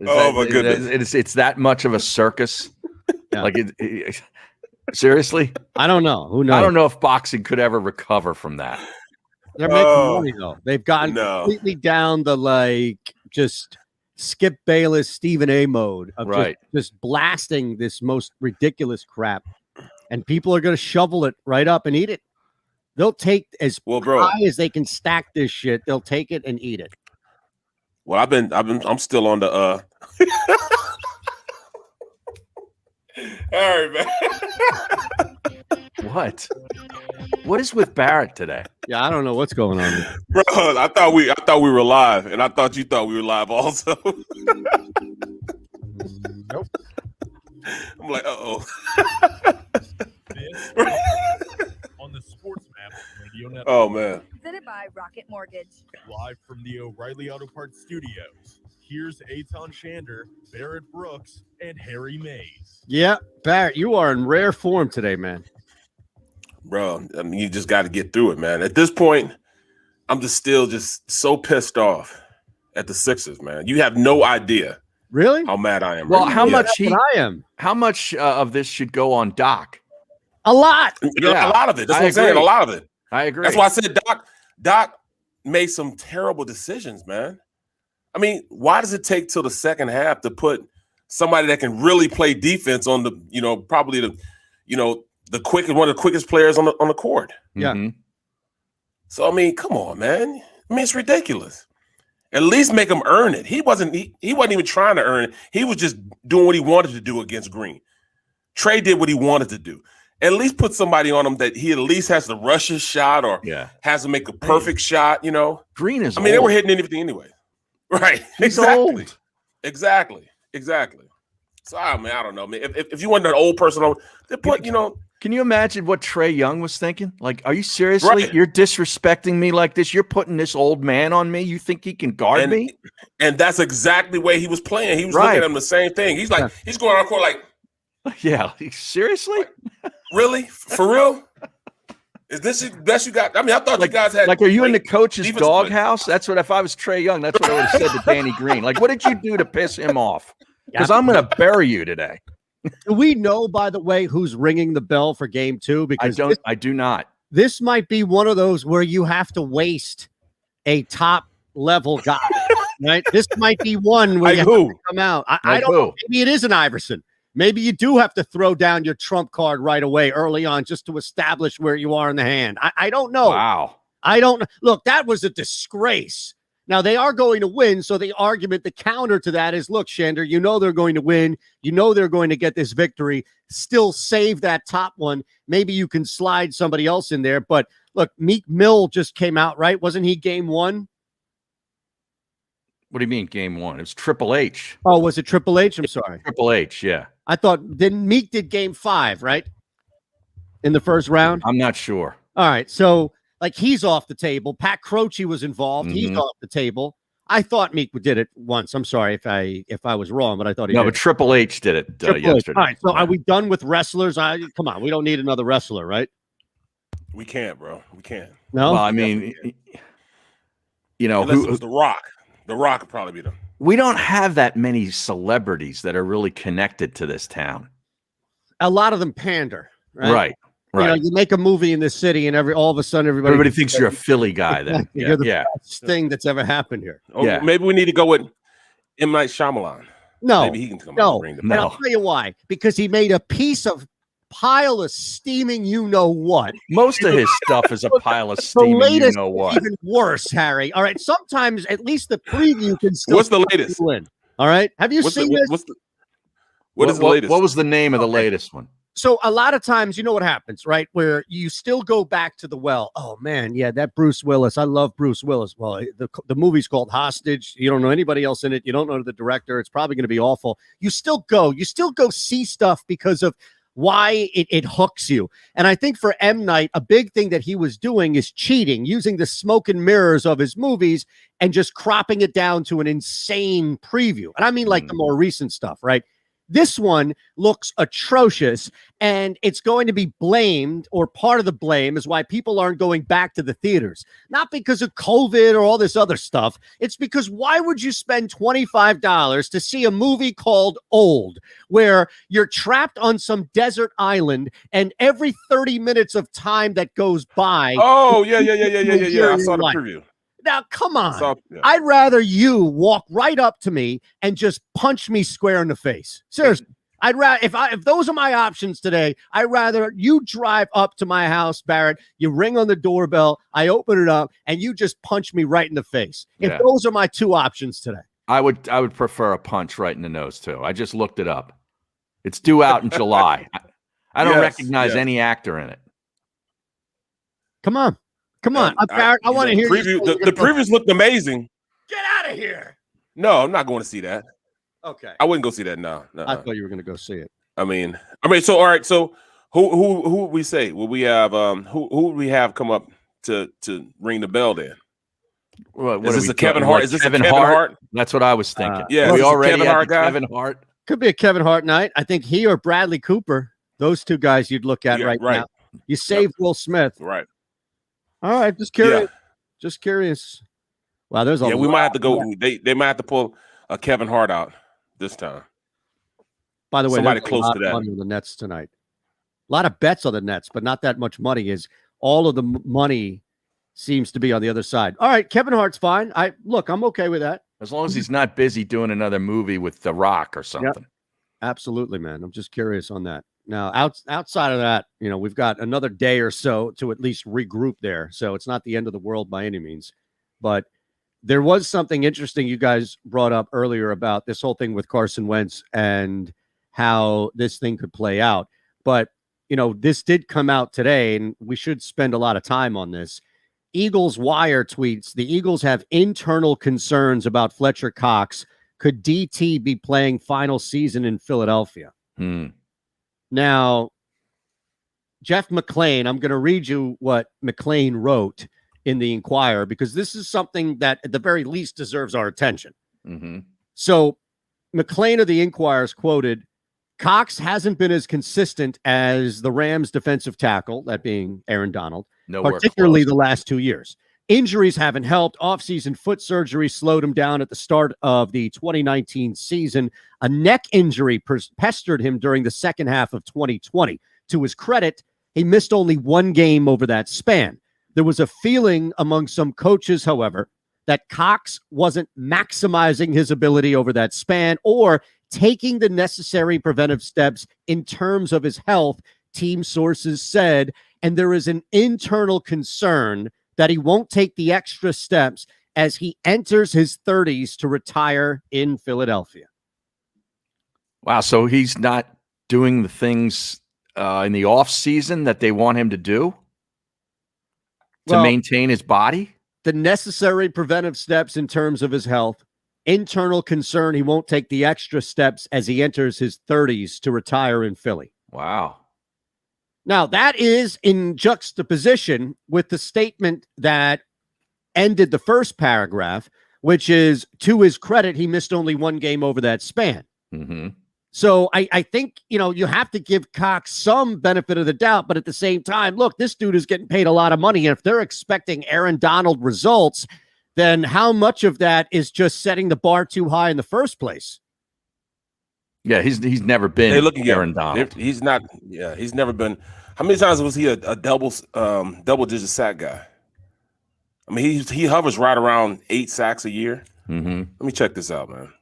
S3: My goodness.
S2: It's that much of a circus? Yeah. Like seriously?
S1: I don't know. Who knows?
S2: I don't know if boxing could ever recover from that.
S1: They're making money, though. They've gotten completely down the, just Skip Bayless, Stephen A mode of just blasting this most ridiculous crap. And people are going to shovel it right up and eat it. They'll take as high as they can stack this shit. They'll take it and eat it.
S3: Well, I'm still on the all right, man.
S2: What is with Barrett today?
S1: Yeah, I don't know what's going on there.
S3: Bro, I thought we were live, and I thought you thought we were live also.
S1: Nope.
S3: I'm like, uh-oh.
S6: On the Sports Map Radio Network.
S3: Oh, man.
S4: Presented by Rocket Mortgage.
S6: Live from the O'Reilly Auto Parts Studios, here's Eytan Shander, Barrett Brooks, and Harry Mays.
S1: Yeah, Barrett, you are in rare form today, man.
S3: Bro, I mean, you just got to get through it, man. At this point, I'm still so pissed off at the Sixers, man. You have no idea.
S1: Really?
S3: How mad I am.
S2: Well,
S3: right
S2: how
S3: now.
S2: much of this should go on Doc?
S1: A lot.
S3: Yeah. A lot of it. That's what I'm saying. A lot of it.
S2: I agree.
S3: That's why I said Doc made some terrible decisions, man. I mean, why does it take till the second half to put somebody that can really play defense on the, probably the, one of the quickest players on the court?
S1: Yeah.
S2: Mm-hmm.
S3: So I mean, come on, man. I mean, it's ridiculous. At least make him earn it. He wasn't even trying to earn it. He was just doing what he wanted to do against Green. Trey did what he wanted to do. At least put somebody on him that he at least has to rush his shot or has to make a perfect shot,
S2: Green is
S3: they were hitting anything anyway. Right.
S2: He's
S3: exactly.
S2: old.
S3: Exactly. So I don't know, man. If you want an old person on, they put,
S2: Can you imagine what Trey Young was thinking? Like, are you seriously?
S3: Right.
S2: You're disrespecting me like this? You're putting this old man on me? You think he can guard me?
S3: And that's exactly the way he was playing. He was looking at him the same thing. He's like, he's going on court like,
S2: yeah, seriously?
S3: Really? For real? Is this the best you got? I mean, I thought you guys had.
S2: Like, are you in the coach's doghouse? That's what, if I was Trey Young, that's what I would have said to Danny Green. Like, what did you do to piss him off? Because I'm going to bury you today.
S1: Do we know, by the way, who's ringing the bell for game 2? Because
S2: I do not.
S1: This might be one of those where you have to waste a top level guy, right? This might be one where you have to come out. I don't know. Maybe it is an Iverson. Maybe you do have to throw down your trump card right away early on just to establish where you are in the hand. I don't know.
S2: Wow.
S1: I don't know. Look, that was a disgrace. Now, they are going to win, so the counter to that is, look, Shander, they're going to win. They're going to get this victory. Still save that top one. Maybe you can slide somebody else in there. But, look, Meek Mill just came out, right? Wasn't he game 1?
S2: What do you mean game 1? It was Triple H.
S1: Oh, was it Triple H? I'm sorry.
S2: Triple H, yeah.
S1: I thought Meek did game 5, right? In the first round?
S2: I'm not sure.
S1: All right, so... he's off the table. Pat Croce was involved.
S2: Mm-hmm.
S1: He's off the table. I thought Meek did it once. I'm sorry if I was wrong, but I thought he
S2: No,
S1: did.
S2: but Triple H did it yesterday.
S1: All right, so are we done with wrestlers? Come on, we don't need another wrestler, right?
S3: We can't, bro. We can't.
S1: No.
S2: Well, I mean, you know,
S3: unless it was The Rock. The Rock would probably be them.
S2: We don't have that many celebrities that are really connected to this town.
S1: A lot of them pander, right?
S2: Right.
S1: You know, you make a movie in this city, and all of a sudden everybody
S2: thinks you're a Philly guy. Then
S1: you're the best thing that's ever happened here.
S3: Oh, yeah. Maybe we need to go with M. Night Shyamalan.
S1: No,
S3: maybe he can come out and bring the
S1: and I'll tell you why. Because he made a piece of pile of steaming, you know what?
S2: Most of his stuff is a pile of steaming, you know what?
S1: Even worse, Harry. All right, sometimes at least the preview can still.
S3: What's the latest?
S1: Win. All right, have you seen this?
S3: What is the latest?
S2: What was the name of the latest one?
S1: So a lot of times, you know what happens, right? Where you still go back to the well. Oh man, yeah, that Bruce Willis. I love Bruce Willis. Well, the movie's called Hostage. You don't know anybody else in it. You don't know the director. It's probably going to be awful. You still go see stuff because of why it hooks you. And I think for M. Night, a big thing that he was doing is cheating, using the smoke and mirrors of his movies and just cropping it down to an insane preview. And I mean like the more recent stuff, right? This one looks atrocious, and it's going to be blamed, or part of the blame is why people aren't going back to the theaters. Not because of COVID or all this other stuff. It's because why would you spend $25 to see a movie called Old, where you're trapped on some desert island, and every 30 minutes of time that goes by.
S3: Oh, yeah. I saw the preview.
S1: Now, come on. I'd rather you walk right up to me and just punch me square in the face. Seriously. I'd rather, if those are my options today, I'd rather you drive up to my house, Barrett, you ring on the doorbell, I open it up, and you just punch me right in the face. If those are my two options today.
S2: I would prefer a punch right in the nose, too. I just looked it up. It's due out in July. I don't recognize any actor in it.
S1: Come on. Barrett, I want to hear
S3: preview. The previews looked amazing.
S1: Get out of here.
S3: No, I'm not going to see that.
S1: Okay.
S3: I wouldn't go see that. No.
S1: I thought you were going to go see it.
S3: I mean, so all right. So who would we say? Would we have who would we have come up to ring the bell then?
S2: What
S3: is this a Kevin Hart? Is this Kevin Hart?
S2: That's what I was thinking.
S3: Yeah,
S2: we already
S3: Kevin Hart guy.
S2: Kevin Hart.
S1: Could be a Kevin Hart night. I think he or Bradley Cooper. Those two guys you'd look at right now. You saved Will Smith.
S3: Right.
S1: All right, just curious. Just curious. Wow, there's a lot.
S3: We might have to go. They might have to pull a Kevin Hart out this time.
S1: By the way,
S3: somebody close to that.
S1: Money on the Nets tonight. A lot of bets on the Nets, but not that much money. Is all of the money seems to be on the other side. All right, Kevin Hart's fine. I'm okay with that.
S2: As long as he's not busy doing another movie with The Rock or something.
S1: Yep. Absolutely, man. I'm just curious on that. Now, outside of that, we've got another day or so to at least regroup there. So it's not the end of the world by any means. But there was something interesting you guys brought up earlier about this whole thing with Carson Wentz and how this thing could play out. But, this did come out today, and we should spend a lot of time on this. Eagles Wire tweets, the Eagles have internal concerns about Fletcher Cox. Could DT be playing final season in Philadelphia? Now, Jeff McClain, I'm going to read you what McClain wrote in the Inquirer, because this is something that at the very least deserves our attention. So McClain of the Inquirer is quoted, Cox hasn't been as consistent as the Rams defensive tackle, that being Aaron Donald, particularly the last 2 years. Injuries haven't helped. Offseason foot surgery slowed him down at the start of the 2019 season. A neck injury pestered him during the second half of 2020. To his credit, he missed only one game over that span. There was a feeling among some coaches, however, that Cox wasn't maximizing his ability over that span or taking the necessary preventive steps in terms of his health, team sources said, and there is an internal concern that he won't take the extra steps as he enters his 30s to retire in Philadelphia.
S2: Wow, so he's not doing the things in the off season that they want him to do to maintain his body?
S1: The necessary preventive steps in terms of his health, internal concern he won't take the extra steps as he enters his 30s to retire in Philly.
S2: Wow.
S1: Now, that is in juxtaposition with the statement that ended the first paragraph, which is, to his credit, he missed only one game over that span.
S2: Mm-hmm.
S1: So I think, you have to give Cox some benefit of the doubt, but at the same time, look, this dude is getting paid a lot of money. And if they're expecting Aaron Donald results, then how much of that is just setting the bar too high in the first place?
S2: Yeah, he's never been Aaron Donald.
S3: He's not. Yeah, he's never been. How many times was he a double-digit sack guy? I mean, he hovers right around 8 sacks a year.
S2: Mm-hmm.
S3: Let me check this out, man.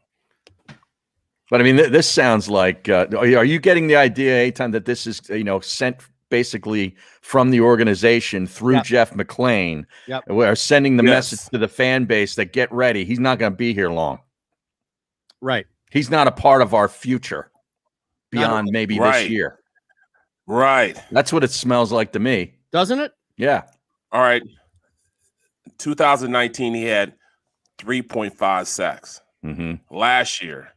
S2: But I mean, this sounds like. Are you getting the idea, Eytan, that this is sent basically from the organization through Jeff McClain?
S1: Yep.
S2: We're sending the message to the fan base that get ready. He's not going to be here long.
S1: Right.
S2: He's not a part of our future beyond maybe this year.
S3: Right.
S2: That's what it smells like to me.
S1: Doesn't it?
S2: Yeah.
S3: All right. 2019, he had 3.5 sacks.
S2: Mm-hmm.
S3: Last year,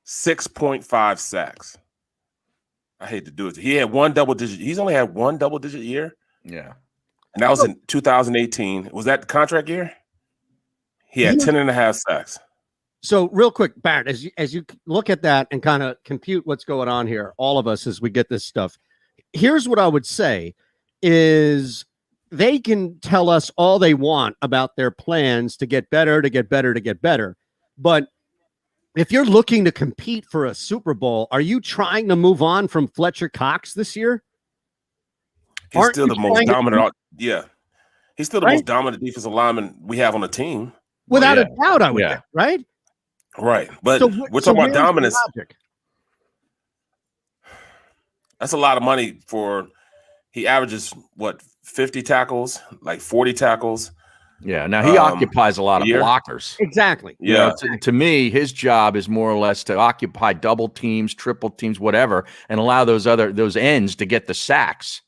S3: 6.5 sacks. I hate to do it. He had one double-digit. He's only had one double-digit year.
S2: Yeah.
S3: And that was in 2018. Was that the contract year? He had 10.5 sacks.
S1: So real quick, Barrett, as you look at that and kind of compute what's going on here, all of us as we get this stuff, here's what I would say is they can tell us all they want about their plans to get better, to get better, to get better. But if you're looking to compete for a Super Bowl, are you trying to move on from Fletcher Cox this year?
S3: He's still the most dominant. Yeah. He's still the most dominant defensive lineman we have on the team.
S1: Without a doubt, I would think, right?
S3: Right. But we're talking about dominance. That's a lot of money for he averages what, 50 tackles, like 40 tackles.
S2: Yeah. Now he occupies a lot of blockers.
S1: Exactly.
S3: Yeah.
S2: To me, his job is more or less to occupy double teams, triple teams, whatever, and allow those ends to get the sacks.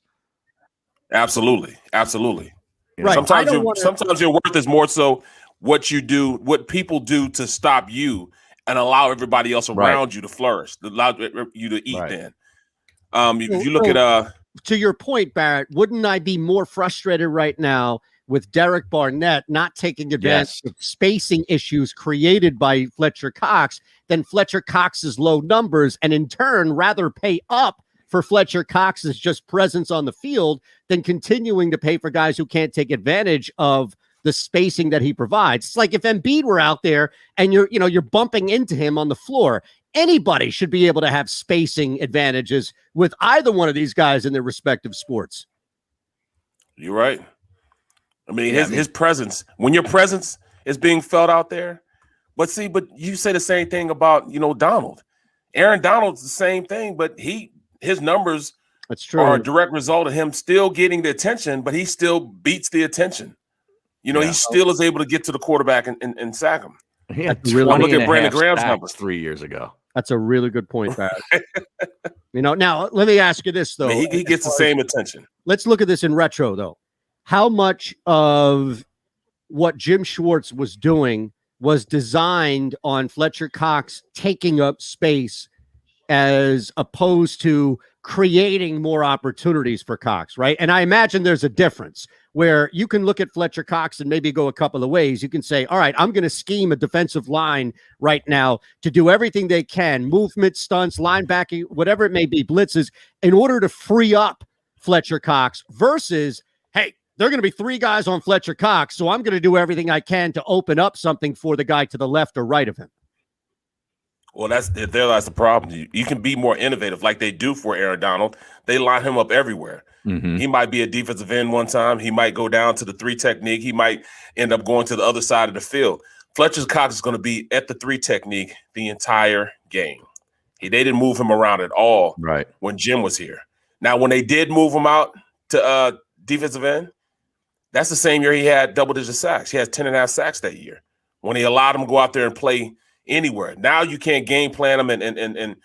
S3: Absolutely. Absolutely.
S1: Right.
S3: Sometimes your worth is more so what you do, what people do to stop you and allow everybody else around you to flourish, to allow you to eat then. If you look at
S1: to your point, Barrett, wouldn't I be more frustrated right now with Derek Barnett not taking advantage of spacing issues created by Fletcher Cox than Fletcher Cox's low numbers, and in turn rather pay up for Fletcher Cox's just presence on the field than continuing to pay for guys who can't take advantage of the spacing that he provides? It's like if Embiid were out there and you're bumping into him on the floor. Anybody should be able to have spacing advantages with either one of these guys in their respective sports.
S3: You're right. I mean, his presence, when your presence is being felt out there, but you say the same thing about, Donald. Aaron Donald's the same thing, but his numbers are a direct result of him still getting the attention, but he still beats the attention. He still is able to get to the quarterback and sack him.
S2: He had
S3: look at Brandon Graham's numbers
S2: 3 years ago.
S1: That's a really good point, Barrett. Now let me ask you this though.
S3: He gets the same attention.
S1: Let's look at this in retro though. How much of what Jim Schwartz was doing was designed on Fletcher Cox taking up space as opposed to creating more opportunities for Cox, right? And I imagine there's a difference where you can look at Fletcher Cox and maybe go a couple of ways. You can say, all right, I'm going to scheme a defensive line right now to do everything they can, movement, stunts, linebacking, whatever it may be, blitzes, in order to free up Fletcher Cox versus, hey, there are going to be 3 guys on Fletcher Cox, so I'm going to do everything I can to open up something for the guy to the left or right of him.
S3: Well, that's the problem. You can be more innovative like they do for Aaron Donald. They line him up everywhere.
S2: Mm-hmm.
S3: He might be a defensive end one time. He might go down to the 3 technique. He might end up going to the other side of the field. Fletcher Cox is going to be at the 3 technique the entire game. They didn't move him around at all when Jim was here. Now, when they did move him out to defensive end, that's the same year he had double-digit sacks. He has 10.5 sacks that year when he allowed him to go out there and play anywhere. Now you can't game plan him and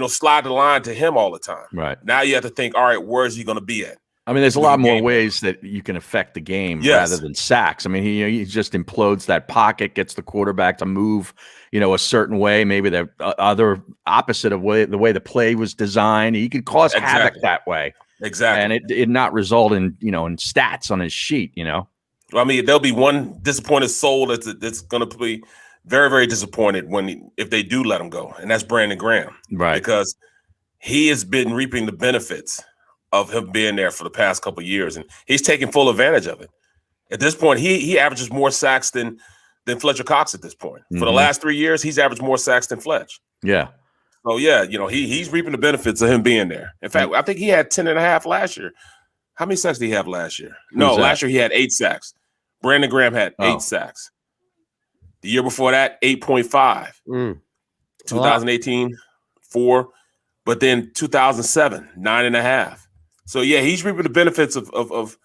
S3: slide the line to him all the time.
S2: Right.
S3: Now you have to think, all right, where is he going to be at?
S2: I mean, there's a lot more ways that you can affect the game rather than sacks. I mean, he just implodes that pocket, gets the quarterback to move, a certain way, maybe the other opposite of the way the play was designed. He could cause havoc that way.
S3: Exactly.
S2: And it not result in, in stats on his sheet,
S3: I mean, there'll be one disappointed soul that's going to be very, very disappointed if they do let him go, and that's Brandon Graham,
S2: right?
S3: Because he has been reaping the benefits of him being there for the past couple of years, and he's taking full advantage of it. At this point, he averages more sacks than Fletcher Cox at this point. For the last 3 years, he's averaged more sacks than Fletch.
S2: Yeah.
S3: So, yeah, he's reaping the benefits of him being there. In fact, I think he had 10.5 last year. How many sacks did he have last year? Last year he had 8 sacks. Brandon Graham had 8 sacks. The year before that, 8.5. 2018, 4. But then 2007, 9.5. So, yeah, he's reaping the benefits of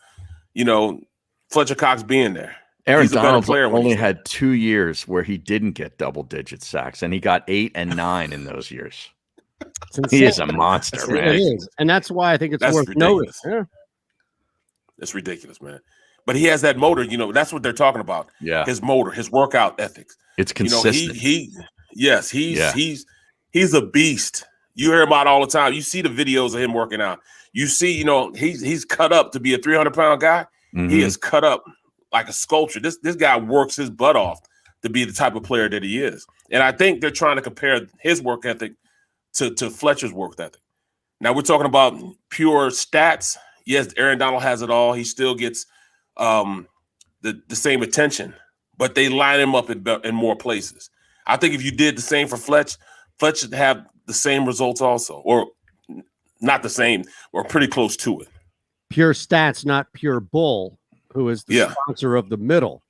S3: Fletcher Cox being there.
S2: Aaron Donald only had 2 years where he didn't get double-digit sacks, and he got 8 and 9 in those years. He is a monster, man.
S1: It is, and that's why I think it's worth noting. Yeah.
S3: It's ridiculous, man. But he has that motor. That's what they're talking about.
S2: Yeah,
S3: his motor, his workout ethics.
S2: It's consistent.
S3: He's a beast. You hear him out all the time. You see the videos of him working out. You see, he's cut up to be a 300-pound guy. He is cut up like a sculpture. This guy works his butt off to be the type of player that he is. And I think they're trying to compare his work ethic to Fletcher's work ethic. Now we're talking about pure stats. Yes, Aaron Donald has it all. He still gets the same attention, but they line him up in more places. I think if you did the same for Fletch should have the same results also, or not the same, or pretty close to it.
S1: Pure Stats, not Pure Bull, who is the sponsor of the middle.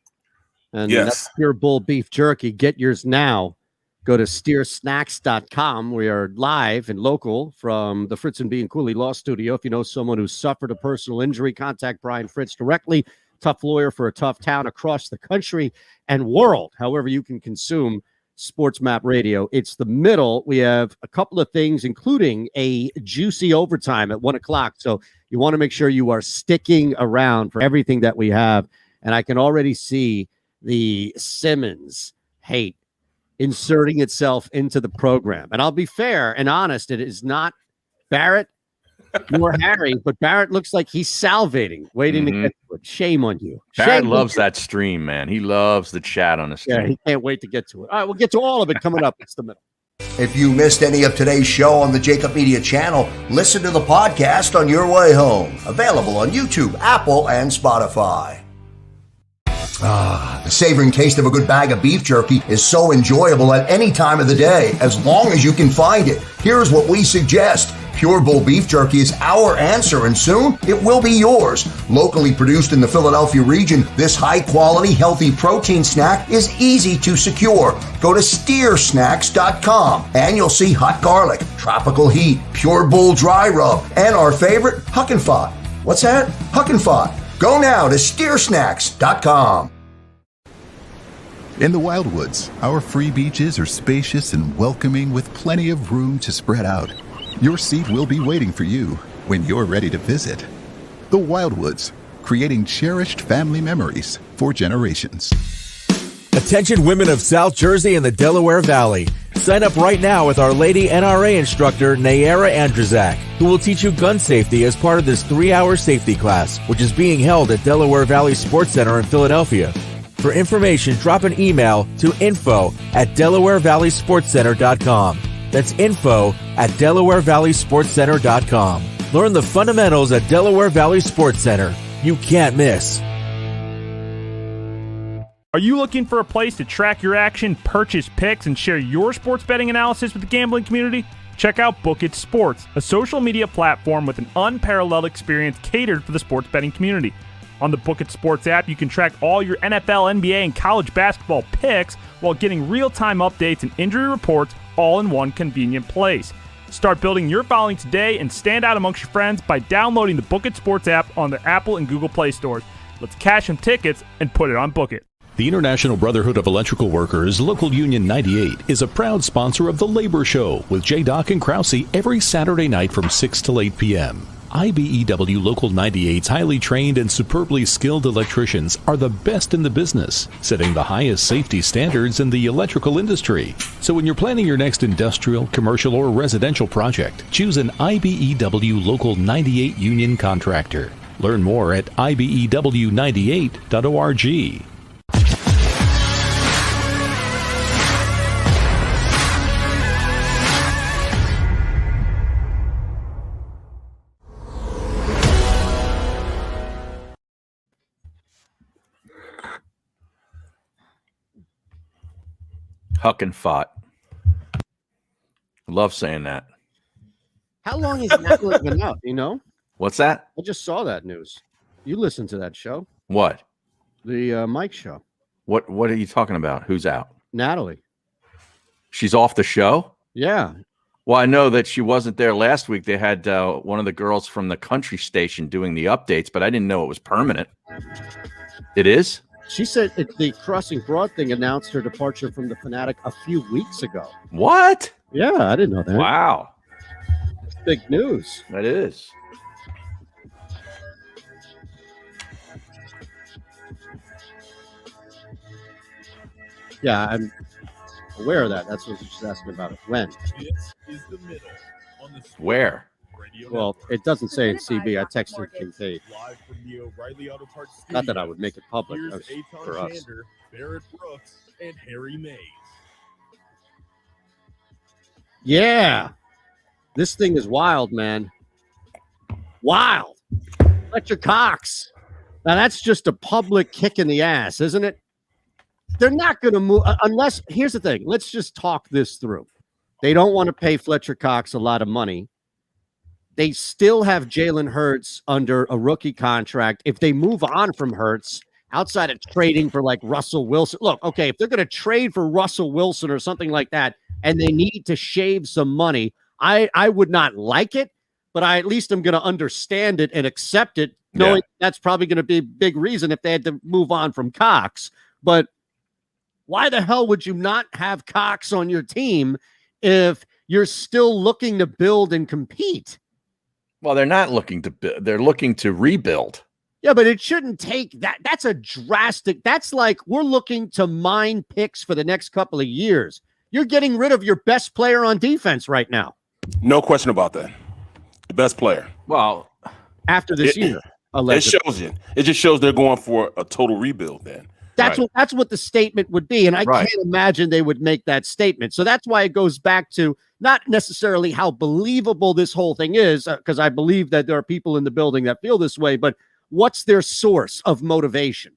S1: And that's Pure Bull Beef Jerky. Get yours now. Go to steersnacks.com. We are live and local from the Fritz and B and Cooley Law Studio. If you know someone who suffered a personal injury, contact Brian Fritz directly. Tough lawyer for a tough town across the country and world. However you can consume Sports Map Radio. It's the middle. We have a couple of things, including a juicy overtime at 1 o'clock. So you want to make sure you are sticking around for everything that we have. And I can already see the Simmons hate inserting itself into the program. And I'll be fair and honest, it is not Barrett nor Harry, but Barrett looks like he's salivating, waiting to get to it. Shame on you.
S2: Barrett loves that stream, man. He loves the chat on the stream.
S1: Yeah, he can't wait to get to it. All right, we'll get to all of it coming up. It's the middle.
S7: If you missed any of today's show on the JAKIB Media channel, listen to the podcast on your way home. Available on YouTube, Apple, and Spotify. The savoring taste of a good bag of beef jerky is so enjoyable at any time of the day, as long as you can find it. Here's what we suggest. Pure Bull Beef Jerky is our answer, and soon it will be yours. Locally produced in the Philadelphia region, this high-quality, healthy protein snack is easy to secure. Go to steersnacks.com, and you'll see hot garlic, tropical heat, Pure Bull dry rub, and our favorite, Huck and Fought. What's that? Huck and Fought. Go now to steersnacks.com.
S8: In the Wildwoods, our free beaches are spacious and welcoming with plenty of room to spread out. Your seat will be waiting for you when you're ready to visit. The Wildwoods, creating cherished family memories for generations.
S9: Attention women of South Jersey and the Delaware Valley. Sign up right now with Our Lady NRA instructor Nayara Andrzak, who will teach you gun safety as part of this 3-hour safety class, which is being held at Delaware Valley Sports Center in Philadelphia. For information, drop an email to info@DelawareValleySportsCenter.com. That's info@DelawareValleySportsCenter.com. Learn the fundamentals at Delaware Valley Sports Center. You can't miss.
S10: Are you looking for a place to track your action, purchase picks, and share your sports betting analysis with the gambling community? Check out JAKIB Sports, a social media platform with an unparalleled experience catered for the sports betting community. On the JAKIB Sports app, you can track all your NFL, NBA, and college basketball picks while getting real-time updates and injury reports all in one convenient place. Start building your following today and stand out amongst your friends by downloading the JAKIB Sports app on the Apple and Google Play stores. Let's cash some tickets and put it on Book It.
S11: The International Brotherhood of Electrical Workers, Local Union 98, is a proud sponsor of The Labor Show with J. and Krause every Saturday night from 6 till 8 p.m. IBEW Local 98's highly trained and superbly skilled electricians are the best in the business, setting the highest safety standards in the electrical industry. So when you're planning your next industrial, commercial, or residential project, choose an IBEW Local 98 union contractor. Learn more at ibew98.org.
S2: Huck and fought. Love saying that.
S1: How long has that been out? You know?
S2: What's that?
S1: I just saw that news. You listened to that show?
S2: What?
S1: The Mike show.
S2: What are you talking about? Who's out?
S1: Natalie.
S2: She's off the show?
S1: Yeah.
S2: Well, I know that she wasn't there last week. They had one of the girls from the country station doing the updates, but I didn't know it was permanent. It is?
S1: She said the Crossing Broad thing announced her departure from the Fanatic a few weeks ago.
S2: What?
S1: Yeah, I didn't know that.
S2: Wow.
S1: It's big news.
S2: That is.
S1: Yeah, I'm aware of that. That's what she's asking about. When?
S6: This is the middle on the
S2: Where?
S1: Well, it doesn't say in CB. I texted Kincaid.
S6: live from the O'Reilly Auto Parts Studios.
S1: Not that I would make it public.
S6: Here's
S1: That was
S6: Eytan
S1: for us.
S6: Shander, Barrett Brooks, and Harry Mays.
S1: Yeah. This thing is wild, man. Wild. Fletcher Cox. Now, that's just a public kick in the ass, isn't it? They're not going to move unless, here's the thing. Let's just talk this through. They don't want to pay Fletcher Cox a lot of money. They still have Jalen Hurts under a rookie contract. If they move on from Hurts, outside of trading for like Russell Wilson, look, okay, if they're going to trade for Russell Wilson or something like that, and they need to shave some money, I would not like it, but I at least am going to understand it and accept it, knowing that's probably going to be a big reason if they had to move on from Cox. But why the hell would you not have Cox on your team if you're still looking to build and compete?
S2: Well, they're not looking to build. They're looking to rebuild.
S1: Yeah, but it shouldn't take that. That's a drastic. That's like we're looking to mine picks for the next couple of years. You're getting rid of your best player on defense right now.
S3: No question about that. The best player.
S2: Well,
S1: after this year,
S3: it shows you. It just shows they're going for a total rebuild. Then
S1: that's what the statement would be, and I can't imagine they would make that statement. So that's why it goes back to not necessarily how believable this whole thing is, because I believe that there are people in the building that feel this way, but what's their source of motivation?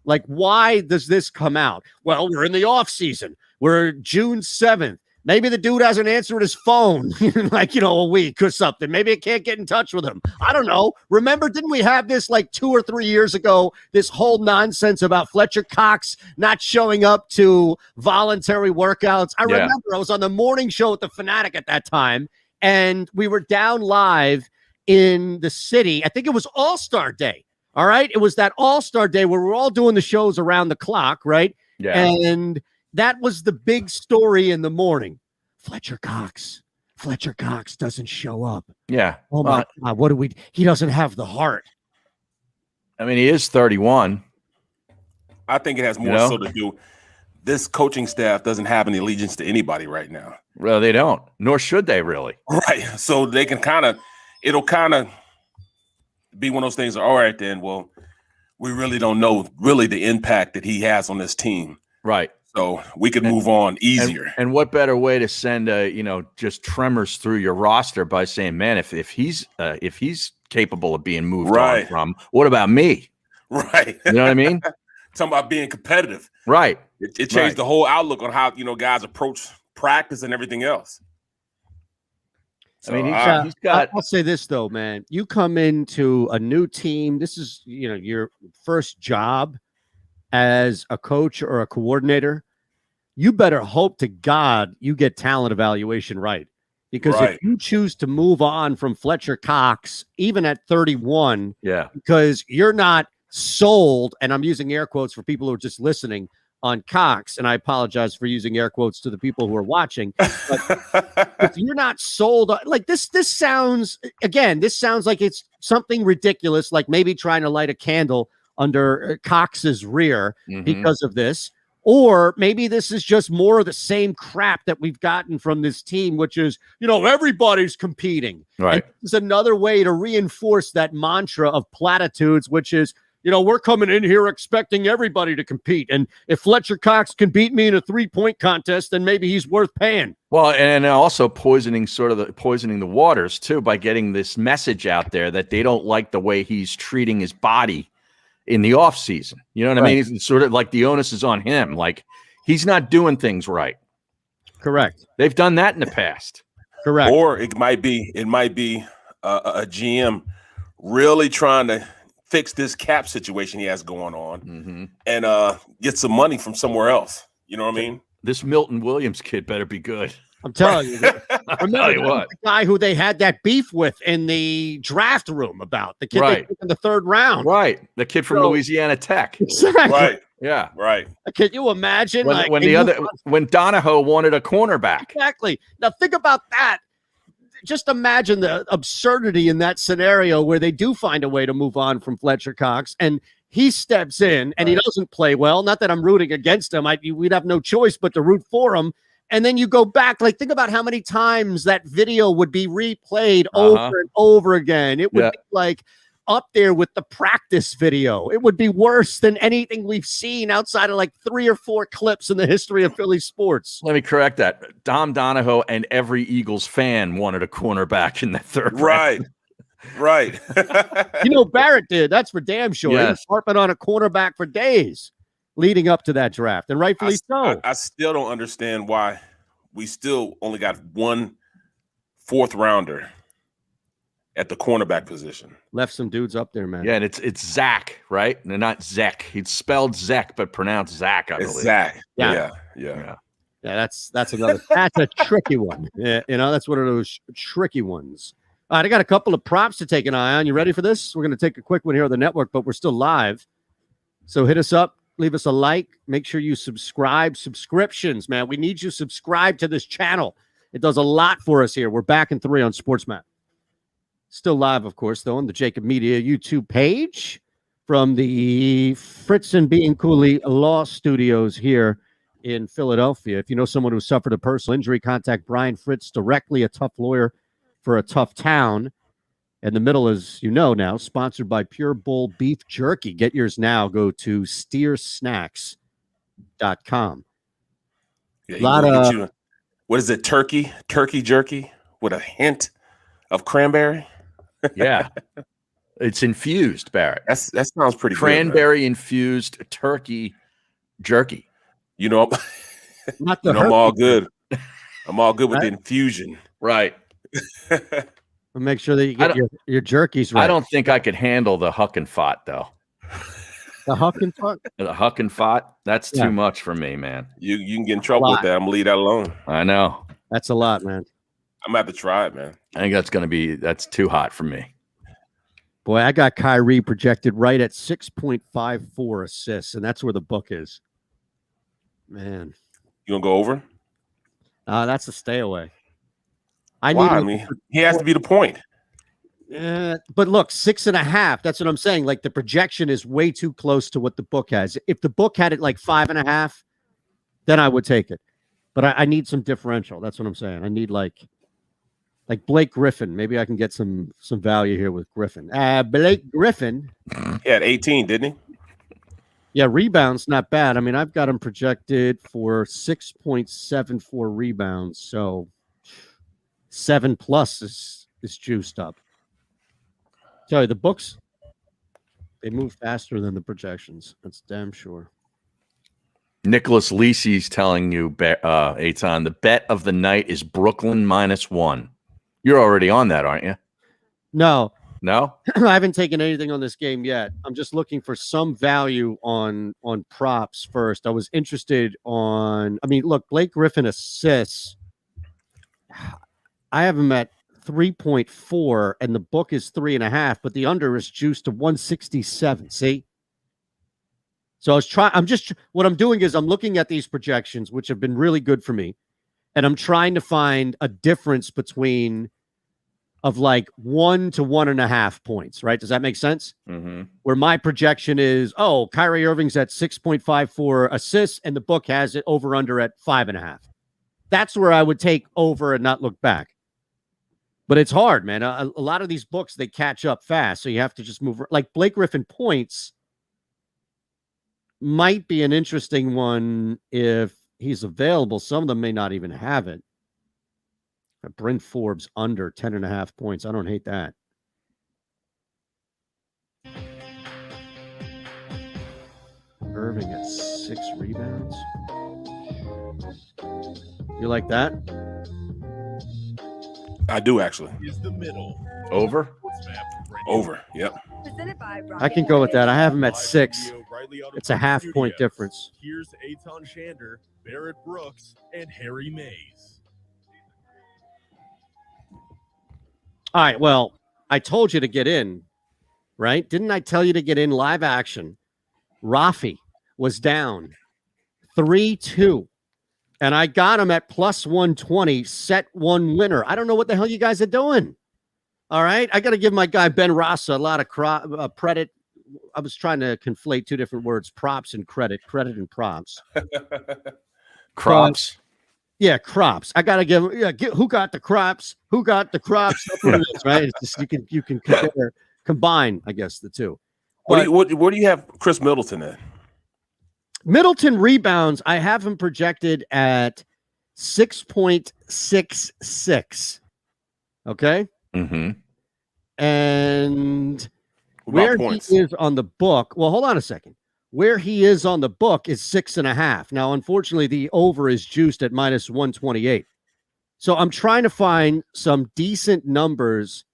S1: Like, why does this come out? Well, we're in the off season. We're June 7th. Maybe the dude hasn't answered his phone in like, a week or something. Maybe I can't get in touch with him. I don't know. Remember, didn't we have this like 2 or 3 years ago, this whole nonsense about Fletcher Cox not showing up to voluntary workouts? I remember I was on the morning show with the Fanatic at that time, and we were down live in the city. I think it was All-Star Day. All right. It was that All-Star Day where we're all doing the shows around the clock. Right.
S2: Yeah.
S1: And that was the big story in the morning. Fletcher Cox doesn't show up.
S2: Yeah.
S1: Oh my God. What do we, he doesn't have the heart.
S2: I mean, he is 31.
S3: I think it has more so to do. This coaching staff doesn't have any allegiance to anybody right now.
S2: Well, they don't, nor should they really.
S3: Right. So they can it'll be one of those things. All right, then. Well, we really don't know the impact that he has on this team.
S2: Right.
S3: So we could move on easier.
S2: And what better way to send just tremors through your roster by saying, man, if he's capable of being moved on from, what about me?
S3: Right.
S2: You know what I mean?
S3: Talking about being competitive.
S2: Right.
S3: It changed the whole outlook on how guys approach practice and everything else. So,
S2: I mean, he's got.
S1: I'll say this though, man. You come into a new team. This is your first job as a coach or a coordinator. You better hope to God you get talent evaluation right, because if you choose to move on from Fletcher Cox, even at 31, because you're not sold, and I'm using air quotes for people who are just listening on Cox, and I apologize for using air quotes to the people who are watching. But if you're not sold, like this sounds like it's something ridiculous, like maybe trying to light a candle under Cox's rear because of this. Or maybe this is just more of the same crap that we've gotten from this team, which is, everybody's competing.
S2: Right.
S1: And it's another way to reinforce that mantra of platitudes, which is, we're coming in here expecting everybody to compete. And if Fletcher Cox can beat me in a 3-point contest, then maybe he's worth paying.
S2: Well, and also poisoning the waters too, by getting this message out there that they don't like the way he's treating his body in the off season. You know what I mean? It's sort of like the onus is on him. Like he's not doing things right.
S1: Correct.
S2: They've done that in the past.
S1: Correct.
S3: Or it might be a GM really trying to fix this cap situation he has going on and get some money from somewhere else. You know what I mean?
S2: This Milton Williams kid better be good.
S1: I'm telling you. Remember
S2: what?
S1: The guy who they had that beef with in the draft room about the kid they took in the 3rd round.
S2: Right. The kid from Louisiana Tech.
S1: Exactly.
S3: Right.
S2: Yeah.
S3: Right.
S1: Can you imagine
S2: when Donahoe wanted a cornerback?
S1: Exactly. Now think about that. Just imagine the absurdity in that scenario where they do find a way to move on from Fletcher Cox and he steps in and he doesn't play well. Not that I'm rooting against him. We'd have no choice but to root for him. And then you go back, think about how many times that video would be replayed over and over again. It would be up there with the practice video. It would be worse than anything we've seen outside of 3 or 4 clips in the history of Philly sports.
S2: Let me correct that. Dom Donahoe and every Eagles fan wanted a cornerback in the 3rd round.
S3: Right.
S1: Barrett did. That's for damn sure. He was harping on a cornerback for days leading up to that draft, and rightfully so.
S3: I still don't understand why we still only got 1 4th rounder at the cornerback position.
S1: Left some dudes up there, man.
S2: Yeah, and it's Zach, right? No, not Zek. He's spelled Zek, but pronounced Zach, I believe.
S3: It's Zach. Yeah.
S1: That's a tricky one. Yeah, that's one of those tricky ones. All right, I got a couple of props to take an eye on. You ready for this? We're going to take a quick one here on the network, but we're still live. So hit us up. Leave us a like. Make sure you subscribe. Subscriptions, man. We need you subscribe to this channel. It does a lot for us here. We're back in 3 on SportsMap. Still live, of course, though, on the JAKIB Media YouTube page from the Fritz and Bean Cooley Law Studios here in Philadelphia. If you know someone who suffered a personal injury, contact Brian Fritz directly, a tough lawyer for a tough town. And the middle is, now, sponsored by Pure Bull Beef Jerky. Get yours now. Go to steersnacks.com.
S3: Yeah, what is it, turkey jerky with a hint of cranberry?
S2: Yeah. It's infused, Barrett.
S3: That sounds pretty
S2: cranberry infused turkey jerky.
S3: I'm all good. I'm all good with the infusion.
S2: Right.
S1: Make sure that you get your jerkies right.
S2: I don't think I could handle the huck and fought, though.
S1: The huck and fought?
S2: The huck and fought? That's too much for me, man.
S3: You can get in trouble with that. I'm going to leave that alone.
S2: I know.
S1: That's a lot, man.
S3: I'm going to have to try it, man.
S2: I think that's too hot for me.
S1: Boy, I got Kyrie projected right at 6.54 assists, and that's where the book is. Man.
S3: You going to go over?
S1: That's a stay away.
S3: He has to be the point.
S1: But look, 6.5. That's what I'm saying. The projection is way too close to what the book has. If the book had it 5.5, then I would take it. But I need some differential. That's what I'm saying. I need like Blake Griffin. Maybe I can get some value here with Griffin. Blake Griffin.
S3: He had 18, didn't he?
S1: Yeah, rebounds not bad. I mean, I've got him projected for 6.74 rebounds. So 7+ is juiced up. Tell you, the books, they move faster than the projections. That's damn sure.
S2: Nicholas Lisi's telling you, Eytan, the bet of the night is Brooklyn -1. You're already on that, aren't you?
S1: No.
S2: No?
S1: I haven't taken anything on this game yet. I'm just looking for some value on props first. I was interested look, Blake Griffin assists. I have him at 3.4, and the book is 3.5, but the under is juiced to 167. See? So what I'm doing is I'm looking at these projections, which have been really good for me, and I'm trying to find a difference between of like 1 to 1.5 points, right? Does that make sense?
S2: Mm-hmm.
S1: Where my projection is, oh, Kyrie Irving's at 6.54 assists, and the book has it over under at 5.5. That's where I would take over and not look back. But it's hard, man. A lot of these books, they catch up fast, so you have to just move. Like Blake Griffin points might be an interesting one if he's available. Some of them may not even have it. Bryn Forbes under 10.5 points. I don't hate that. Irving at 6 rebounds. You like that?
S3: I do, actually.
S6: Is the middle.
S2: Over?
S3: Over, yep.
S1: I can go with that. I have him at 6. It's a half-point difference.
S6: Here's Eytan Shander, Barrett Brooks, and Harry Mays.
S1: All right, well, I told you to get in, right? Didn't I tell you to get in live action? Rafi was down 3-2, and I got him at plus 120, set one winner. I don't know what the hell you guys are doing. All right, I got to give my guy Ben Rasa a lot of credit. I was trying to conflate two different words, props and credit and props.
S2: Crops.
S1: Yeah, crops. I gotta give. Yeah, who got the crops? Who got the crops? That's what it is, right? It's just you can combine, I guess, the two.
S3: Where do you have Chris Middleton at?
S1: Middleton rebounds. I have him projected at 6.66. Okay.
S2: Mm-hmm.
S1: And where he is on the book. Well, hold on a second. Where he is on the book is 6.5. Now, unfortunately, the over is juiced at minus 128. So I'm trying to find some decent numbers.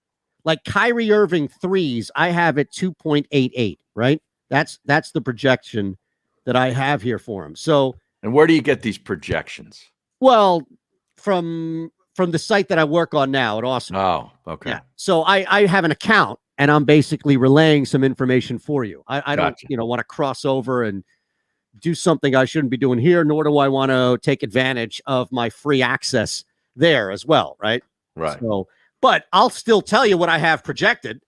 S1: Like Kyrie Irving threes, I have at 2.88, right? That's the projection that I have here for him. So,
S2: and where do you get these projections?
S1: Well, from the site that I work on now at Awesome.
S2: Oh, okay.
S1: Yeah. So I have an account, and I'm basically relaying some information for you. I don't, want to cross over and do something I shouldn't be doing here, nor do I want to take advantage of my free access there as well, right?
S2: Right.
S1: So, but I'll still tell you what I have projected,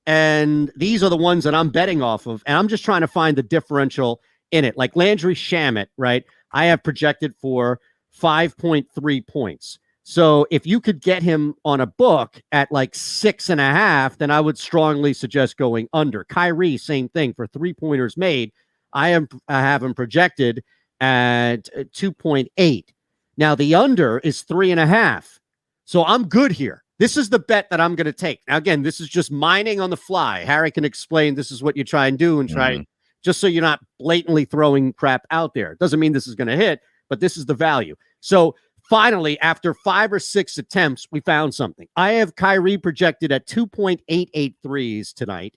S1: and these are the ones that I'm betting off of, and I'm just trying to find the differential in it. Like Landry Shamet, right? I have projected for 5.3 points. So if you could get him on a book at like 6.5, then I would strongly suggest going under. Kyrie, same thing for 3-pointers made. I have him projected at 2.8. Now the under is 3.5. So I'm good here. This is the bet that I'm going to take. Now, again, this is just mining on the fly. Harry can explain this is what you try and do and try just so you're not blatantly throwing crap out there. It doesn't mean this is going to hit, but this is the value. So finally, after 5 or 6 attempts, we found something. I have Kyrie projected at 2.88 threes tonight.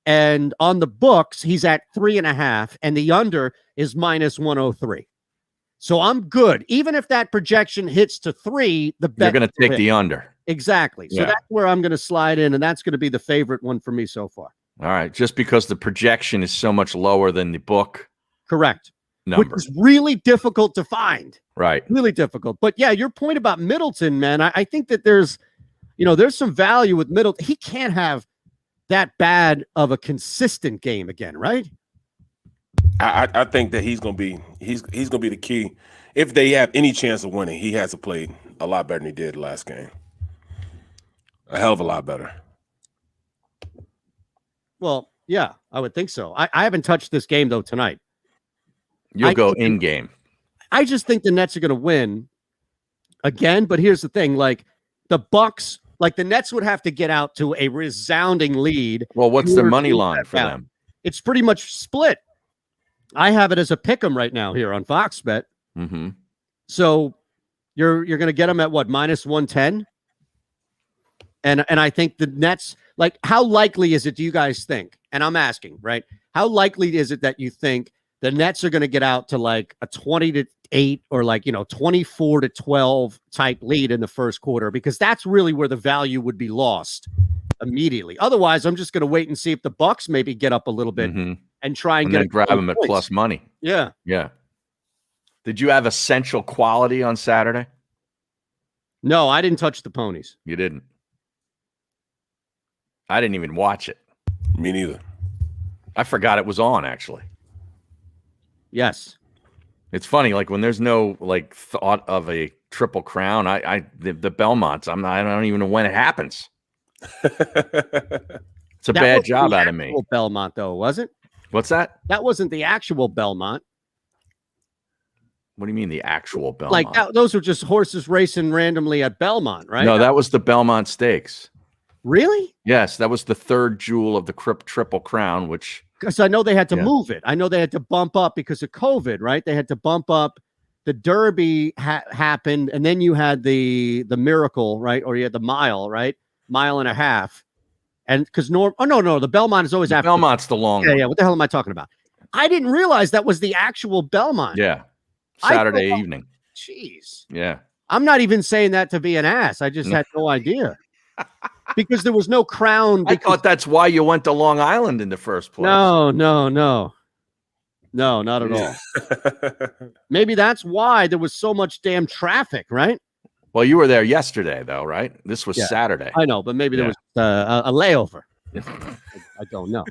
S1: And on the books, he's at 3.5. And the under is minus 103. So I'm good. Even if that projection hits to 3, the bet
S2: you're going to take the under.
S1: Exactly. So that's where I'm going to slide in. And that's going to be the favorite one for me so far.
S2: All right. Just because the projection is so much lower than the book.
S1: Correct.
S2: Number.
S1: Which is really difficult to find.
S2: Right.
S1: Really difficult. But yeah, your point about Middleton, man, I think that there's some value with Middleton. He can't have that bad of a consistent game again, right?
S3: I think that he's gonna be the key. If they have any chance of winning, he has to play a lot better than he did last game. A hell of a lot better.
S1: Well, yeah, I would think so. I haven't touched this game though tonight.
S2: You'll go in game.
S1: I just think the Nets are going to win again. But here's the thing: like the Bucks, like the Nets would have to get out to a resounding lead.
S2: Well, what's the money line for them?
S1: It's pretty much split. I have it as a pick 'em right now here on Fox Bet.
S2: Mm-hmm.
S1: So you're going to get them at what, minus 110? And I think the Nets, like, how likely is it, do you guys think? And I'm asking, right? How likely is it that you think the Nets are going to get out to like a 20-8 or like, 24-12 type lead in the first quarter? Because that's really where the value would be lost immediately. Otherwise, I'm just going to wait and see if the Bucks maybe get up a little bit and try and get
S2: grab them at plus money.
S1: Yeah.
S2: Yeah. Did you have essential quality on Saturday?
S1: No, I didn't touch the ponies.
S2: You didn't. I didn't even watch it.
S3: Me neither.
S2: I forgot it was on, actually.
S1: Yes.
S2: It's funny, like when there's no like thought of a Triple Crown, the Belmonts, I don't even know when it happens. It's a bad job out of me.
S1: Belmont, though, was it?
S2: What's that?
S1: That wasn't the actual Belmont.
S2: What do you mean the actual Belmont?
S1: Like those were just horses racing randomly at Belmont, right?
S2: No, that was the Belmont Stakes.
S1: Really?
S2: Yes, that was the third jewel of the Triple Crown, which...
S1: Because I know they had to move it. I know they had to bump up because of COVID, right? They had to bump up. The Derby happened, and then you had the Miracle, right? Or you had the mile, right? Mile and a half. And because the Belmont is always after.
S2: Belmont's the long one.
S1: Yeah. What the hell am I talking about? I didn't realize that was the actual Belmont.
S2: Yeah. Saturday evening.
S1: Jeez.
S2: Yeah.
S1: I'm not even saying that to be an ass. I just had no idea. Because there was no crown.
S2: I thought that's why you went to Long Island in the first place.
S1: No, not at all. Maybe that's why there was so much damn traffic, right?
S2: Well, you were there yesterday, though, right? This was Saturday.
S1: I know, but maybe there was a layover. I don't know.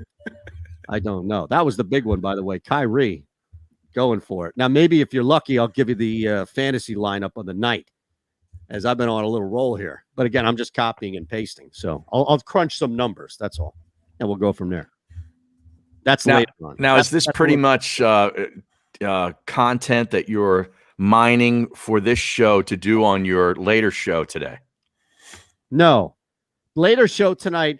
S1: That was the big one, by the way. Kyrie going for it. Now, maybe if you're lucky, I'll give you the fantasy lineup of the night, as I've been on a little roll here. But again, I'm just copying and pasting. So I'll crunch some numbers. That's all. And we'll go from there. That's later on.
S2: Now, is this pretty much content that you're mining for this show to do on your later show today?
S1: No. Later show tonight.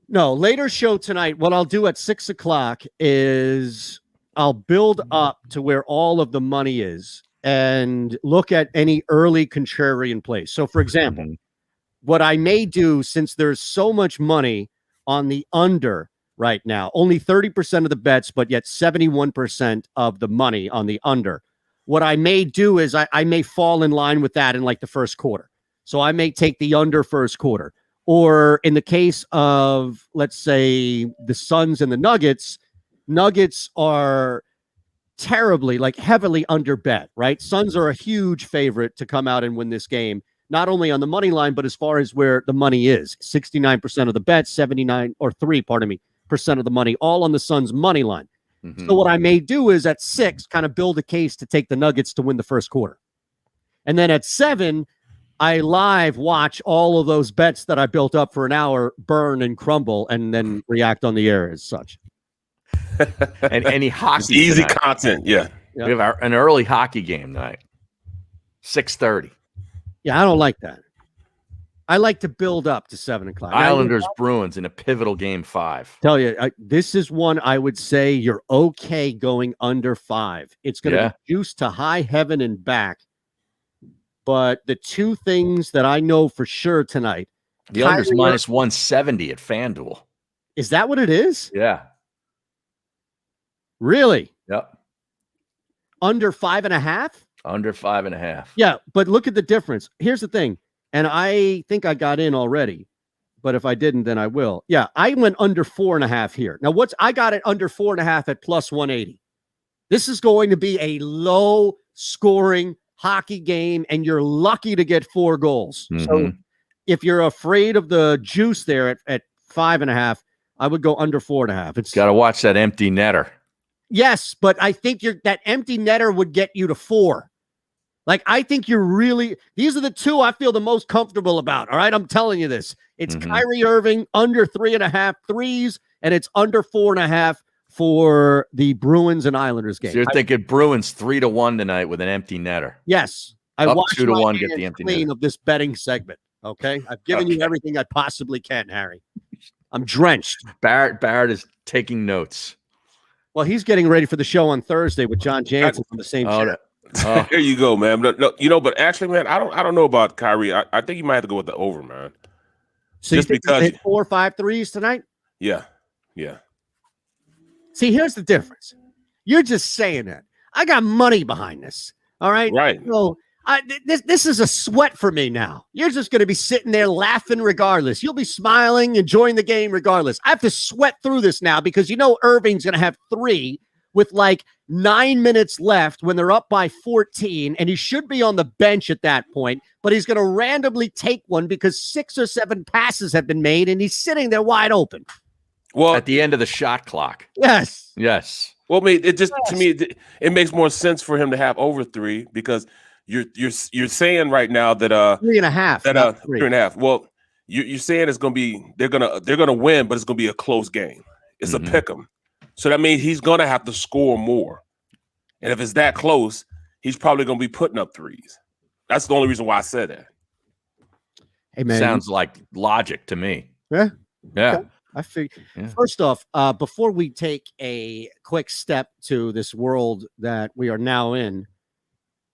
S1: What I'll do at 6 o'clock is I'll build up to where all of the money is and look at any early contrarian plays. So, for example, what I may do, since there's so much money on the under right now, only 30% of the bets, but yet 71% of the money on the under. What I may do is I may fall in line with that in like the first quarter. So I may take the under first quarter. Or in the case of, let's say, the Suns and the Nuggets are terribly, like heavily under bet, right? Suns are a huge favorite to come out and win this game, not only on the money line, but as far as where the money is. 69% of the bets, 79 or 3% of the money, all on the Suns money line. So what I may do is at 6, kind of build a case to take the Nuggets to win the first quarter. And then at 7, I live watch all of those bets that I built up for an hour burn and crumble, and then react on the air as such.
S2: And any hockey,
S3: it's easy
S2: tonight.
S3: content. Yeah.
S2: We have an early hockey game tonight, 6:30.
S1: Yeah, I don't like that. I like to build up to 7 o'clock.
S2: Islanders Bruins in a pivotal game 5.
S1: Tell you, this is one I would say you're okay going under 5. It's going to be juiced to high heaven and back. But the two things that I know for sure tonight,
S2: the under's minus 170 at FanDuel.
S1: Is that what it is?
S2: Yeah.
S1: Really?
S2: Yep.
S1: Under 5.5?
S2: Under 5.5.
S1: Yeah, but look at the difference. Here's the thing, and I think I got in already, but if I didn't, then I will. Yeah, I went under 4.5 here. Now, I got it under 4.5 at plus 180. This is going to be a low-scoring hockey game, and you're lucky to get 4 goals. So if you're afraid of the juice there at 5.5, I would go under 4.5. It's
S2: got to watch that empty netter.
S1: Yes, but I think that empty netter would get you to 4. Like, I think these are the two I feel the most comfortable about. All right, I'm telling you this. It's Kyrie Irving under 3.5 threes, and it's under 4.5 for the Bruins and Islanders game.
S2: So you're thinking Bruins 3-1 tonight with an empty netter.
S1: Yes. I
S2: Up
S1: watched
S2: 2-1, get the empty
S1: netter of this betting segment. Okay. I've given you everything I possibly can, Harry. I'm drenched.
S2: Barrett is taking notes.
S1: Well, he's getting ready for the show on Thursday with John Jansen on the same show.
S3: There you go, man. No, but actually, man, I don't know about Kyrie. I think you might have to go with the over, man.
S1: So just because hit 4 or 5 threes tonight?
S3: Yeah.
S1: See, here's the difference. You're just saying that. I got money behind this. All right.
S3: Right.
S1: So this is a sweat for me now. You're just going to be sitting there laughing regardless. You'll be smiling, enjoying the game regardless. I have to sweat through this now because Irving's going to have 3 with like 9 minutes left when they're up by 14, and he should be on the bench at that point, but he's going to randomly take one because 6 or 7 passes have been made, and he's sitting there wide open.
S2: Well, at the end of the shot clock.
S1: Yes.
S2: Yes.
S3: Well, I mean, it just to me it makes more sense for him to have over 3 because you're saying right now that
S1: 3.5.
S3: That 3.5. Well, you're saying it's gonna be they're gonna win, but it's gonna be a close game. It's a pick 'em. So that means he's gonna have to score more. And if it's that close, he's probably gonna be putting up 3s. That's the only reason why I said that.
S1: Hey man,
S2: sounds like logic to me.
S1: Yeah.
S2: Yeah.
S1: Okay. I figure. First off, before we take a quick step to this world that we are now in,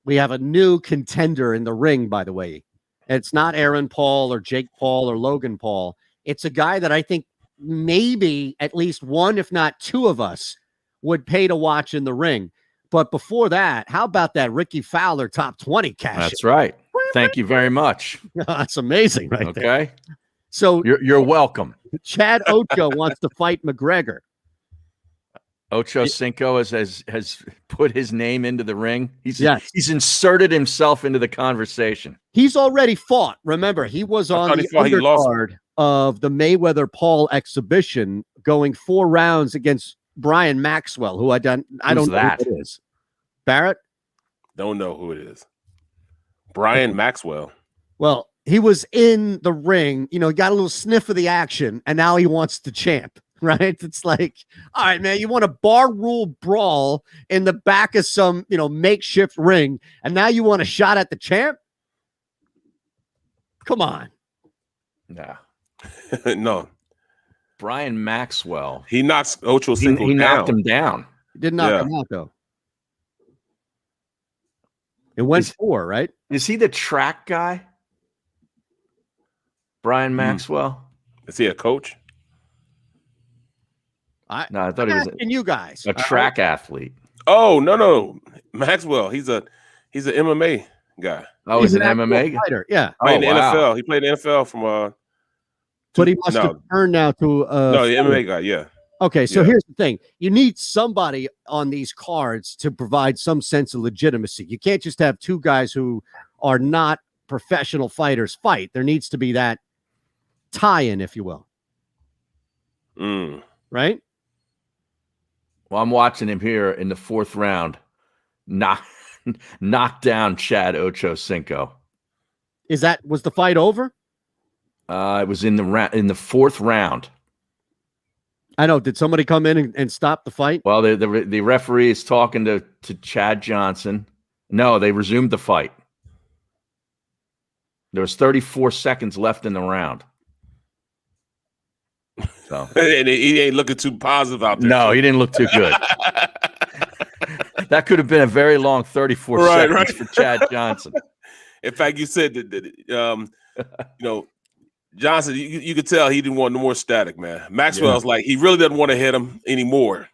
S1: we have a new contender in the ring, by the way. It's not Aaron Paul or Jake Paul or Logan Paul. It's a guy that I think maybe at least one, if not 2 of us would pay to watch in the ring. But before that, how about that Ricky Fowler top 20 cash?
S2: That's right. Thank you very much.
S1: That's amazing right there.
S2: Okay.
S1: So
S2: you're welcome.
S1: Chad Ocho wants to fight McGregor.
S2: Ocho Cinco has put his name into the ring. He's inserted himself into the conversation.
S1: He's already fought. Remember, he was on the undercard of the Mayweather-Paul exhibition, going 4 rounds against Brian Maxwell, who I don't know who it is. Barrett?
S3: Don't know who it is. Brian Maxwell.
S1: Well, he was in the ring, got a little sniff of the action, and now he wants to champ, right? It's like, all right, man, you want a bar rule brawl in the back of some, makeshift ring, and now you want a shot at the champ? Come on.
S2: No.
S3: No.
S2: Brian Maxwell.
S3: He knocks Ocho Cinco down.
S2: He knocked him down.
S1: He did knock him out, though. It went 4, right?
S2: Is he the track guy? Brian Maxwell?
S3: Is he a coach?
S2: No, I thought he was
S1: you guys
S2: a track athlete.
S3: Oh, no. Maxwell, he's an MMA guy.
S2: Oh, he's an MMA
S1: fighter. Yeah.
S3: Played in the NFL. He played in the NFL from
S1: but he must have turned now to
S3: no, the MMA guy, yeah.
S1: Okay, so here's the thing. You need somebody on these cards to provide some sense of legitimacy. You can't just have 2 guys who are not professional fighters fight. There needs to be that tie-in, if you will. Right?
S2: Well, I'm watching him here in the 4th round. Knock down Chad Ocho Cinco.
S1: Was the fight over?
S2: It was in the 4th round.
S1: I know. Did somebody come in and stop the fight?
S2: Well, the referee is talking to Chad Johnson. No, they resumed the fight. There was 34 seconds left in the round. So
S3: and he ain't looking too positive out there.
S2: No, he didn't look too good. That could have been a very long 34 seconds for Chad Johnson.
S3: In fact, you said that Johnson, you could tell he didn't want no more static, man. Maxwell's like, he really doesn't want to hit him anymore.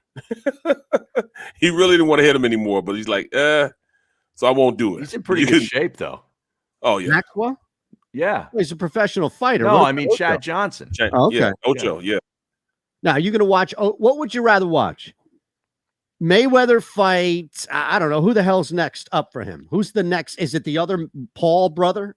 S3: He really didn't want to hit him anymore, but he's like, so I won't do it.
S2: He's in pretty good shape, though.
S3: Oh, yeah.
S1: Maxwell?
S2: Yeah.
S1: Well, he's a professional fighter.
S2: No, I mean Chad Johnson.
S1: Okay.
S3: Yeah, Ocho, yeah.
S1: Now, you're going to watch, what would you rather watch? Mayweather fight, I don't know, who the hell's next up for him? Who's the next? Is it the other Paul brother?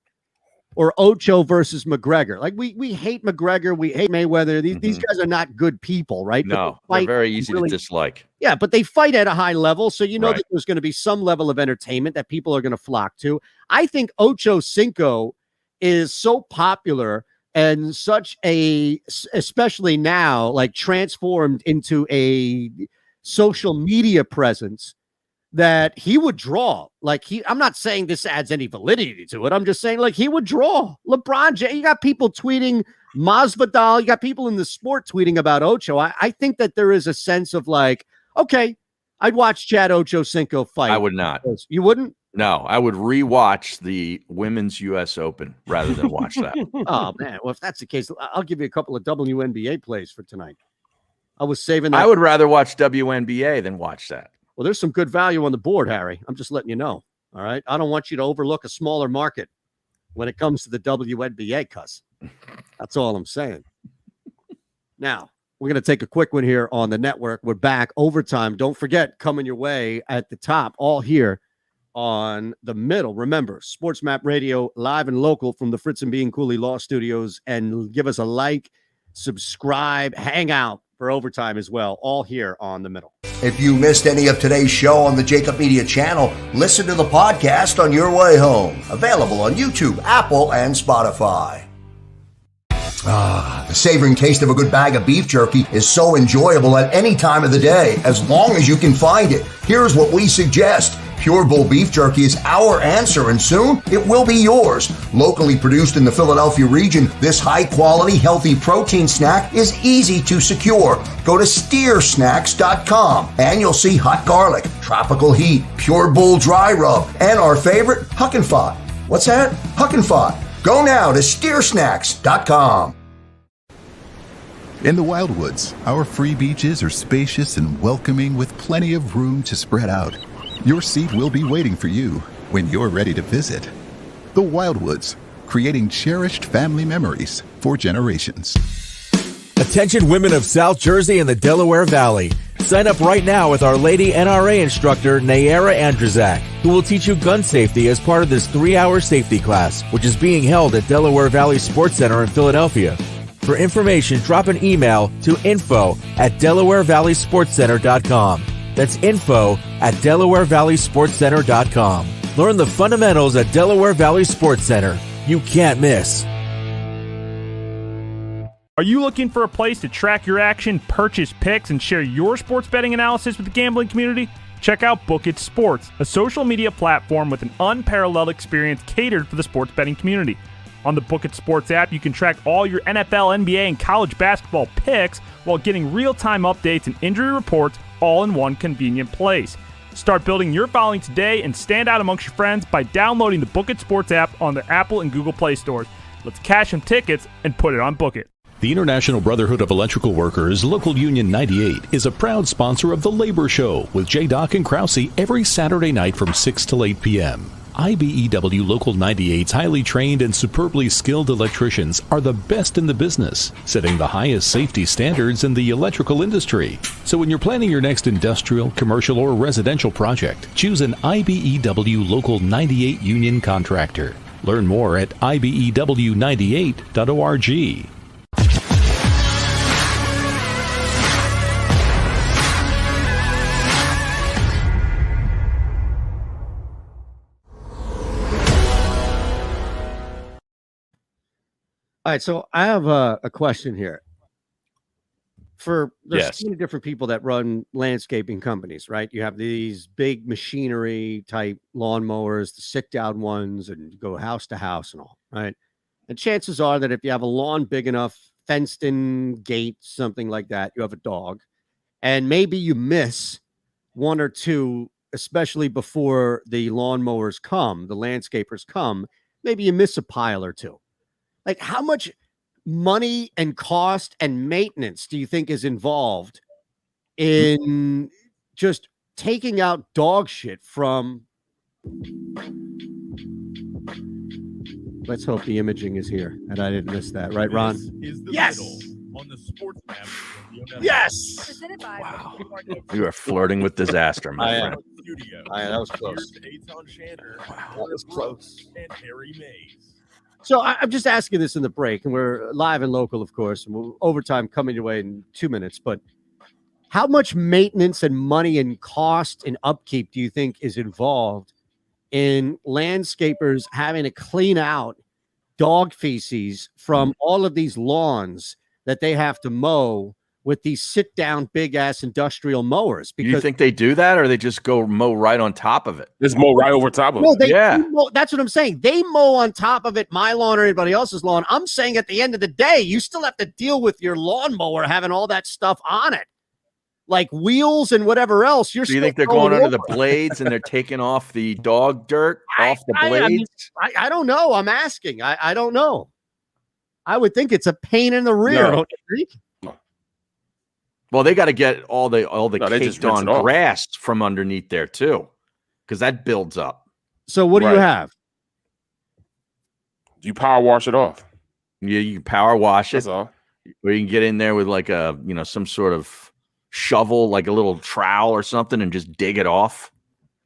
S1: Or Ocho versus McGregor? Like, we hate McGregor, we hate Mayweather. These guys are not good people, right?
S2: No, they're very easy to dislike.
S1: Yeah, but they fight at a high level, so that there's going to be some level of entertainment that people are going to flock to. I think Ocho Cinco is so popular and such especially now, like transformed into a social media presence that he would draw. Like I'm not saying this adds any validity to it. I'm just saying like he would draw. LeBron James, you got people tweeting Masvidal, you got people in the sport tweeting about Ocho. I think that there is a sense of like, okay, I'd watch Chad Ocho Cinco fight.
S2: I would not.
S1: You wouldn't?
S2: No, I would rewatch the Women's U.S. Open rather than watch that.
S1: Oh, man. Well, if that's the case, I'll give you a couple of WNBA plays for tonight. I was saving that.
S2: I would rather watch WNBA than watch that.
S1: Well, there's some good value on the board, Harry. I'm just letting you know. All right. I don't want you to overlook a smaller market when it comes to the WNBA, cuss. That's all I'm saying. Now, we're going to take a quick one here on the network. We're back overtime. Don't forget, coming your way at the top, all here on the middle. Remember, Sports Map Radio, live and local from the Fritz and Bean Cooley Law Studios. And give us a like, subscribe, hang out for overtime as well, all here on the middle.
S7: If you missed any of today's show on the JAKIB Media channel, listen to the podcast on your way home. Available on YouTube, Apple, and Spotify. The savoring taste of a good bag of beef jerky is so enjoyable at any time of the day, as long as you can find it. Here's what we suggest. Pure Bull beef jerky is our answer, and soon it will be yours. Locally produced in the Philadelphia region, this high-quality, healthy protein snack is easy to secure. Go to steersnacks.com, and you'll see hot garlic, tropical heat, Pure Bull dry rub, and our favorite, Huck and Fod. What's that? Huck and Fod. Go now to steersnacks.com.
S8: In the Wildwoods, our free beaches are spacious and welcoming with plenty of room to spread out. Your seat will be waiting for you when you're ready to visit. The Wildwoods, creating cherished family memories for generations.
S9: Attention women of South Jersey and the Delaware Valley. Sign up right now with Our Lady NRA instructor Nayara Andrzak, who will teach you gun safety as part of this 3-hour safety class, which is being held at Delaware Valley Sports Center in Philadelphia. For information, drop an email to info@DelawareValleySportsCenter.com. That's info@DelawareValleySportsCenter.com. Learn the fundamentals at Delaware Valley Sports Center. You can't miss.
S10: Are you looking for a place to track your action, purchase picks, and share your sports betting analysis with the gambling community? Check out JAKIB Sports, a social media platform with an unparalleled experience catered for the sports betting community. On the JAKIB Sports app, you can track all your NFL, NBA, and college basketball picks while getting real-time updates and injury reports all in one convenient place. Start building your following today and stand out amongst your friends by downloading the JAKIB Sports app on the Apple and Google Play stores. Let's cash some tickets and put it on Book It.
S11: The International Brotherhood of Electrical Workers, Local Union 98, is a proud sponsor of The Labor Show with J. and Krause every Saturday night from 6 till 8 p.m. IBEW Local 98's highly trained and superbly skilled electricians are the best in the business, setting the highest safety standards in the electrical industry. So when you're planning your next industrial, commercial, or residential project, choose an IBEW Local 98 union contractor. Learn more at IBEW98.org.
S1: All right, so I have a question here. There's
S2: Yes.
S1: so many different people that run landscaping companies, right? You have these big machinery type lawnmowers, the sit-down ones, and you go house to house and all, right? And chances are that if you have a lawn big enough, fenced-in gate, something like that, you have a dog, and maybe you miss one or two, especially before the lawnmowers come, the landscapers come, maybe you miss a pile or two. Like, how much money and cost and maintenance do you think is involved in just taking out dog shit from? Let's hope the imaging is here and I didn't miss that, right, Ron?
S6: Yes. On the sports map.
S1: Yes.
S4: Presented by
S2: Wow.
S4: Mortgage.
S2: You are flirting with disaster, my friend.
S1: That was close.
S6: Eytan Shander,
S1: That was close.
S6: and Harry Mays.
S1: So I'm just asking this in the break, and we're live and local, of course, and we'll overtime coming your way in 2 minutes. But how much maintenance and money and cost and upkeep do you think is involved in landscapers having to clean out dog feces from all of these lawns that they have to mow with these sit-down big-ass industrial mowers?
S2: Do you think they do that, or they just go mow right on top of it?
S3: Just mow right over top of
S1: No,
S3: it.
S1: they
S2: Yeah.
S1: mow, that's what I'm saying. They mow on top of it, my lawn or anybody else's lawn. I'm saying at the end of the day, you still have to deal with your lawnmower having all that stuff on it, like wheels and whatever else.
S2: Do you think they're going under the blades and they're taking off the dog dirt off the blades?
S1: I don't know. I'm asking. I don't know. I would think it's a pain in the rear.
S3: No.
S1: Don't you think?
S2: Well, they got to get all the
S3: No, they just
S2: caked
S3: rinse
S2: on
S3: it off.
S2: grass from underneath there too, because that builds up.
S1: So what do you
S3: Right.
S1: have?
S3: You power wash it off.
S2: You power wash it.
S3: That's all.
S2: where you can get in there with like a, some sort of shovel, like a little trowel or something, and just dig it off.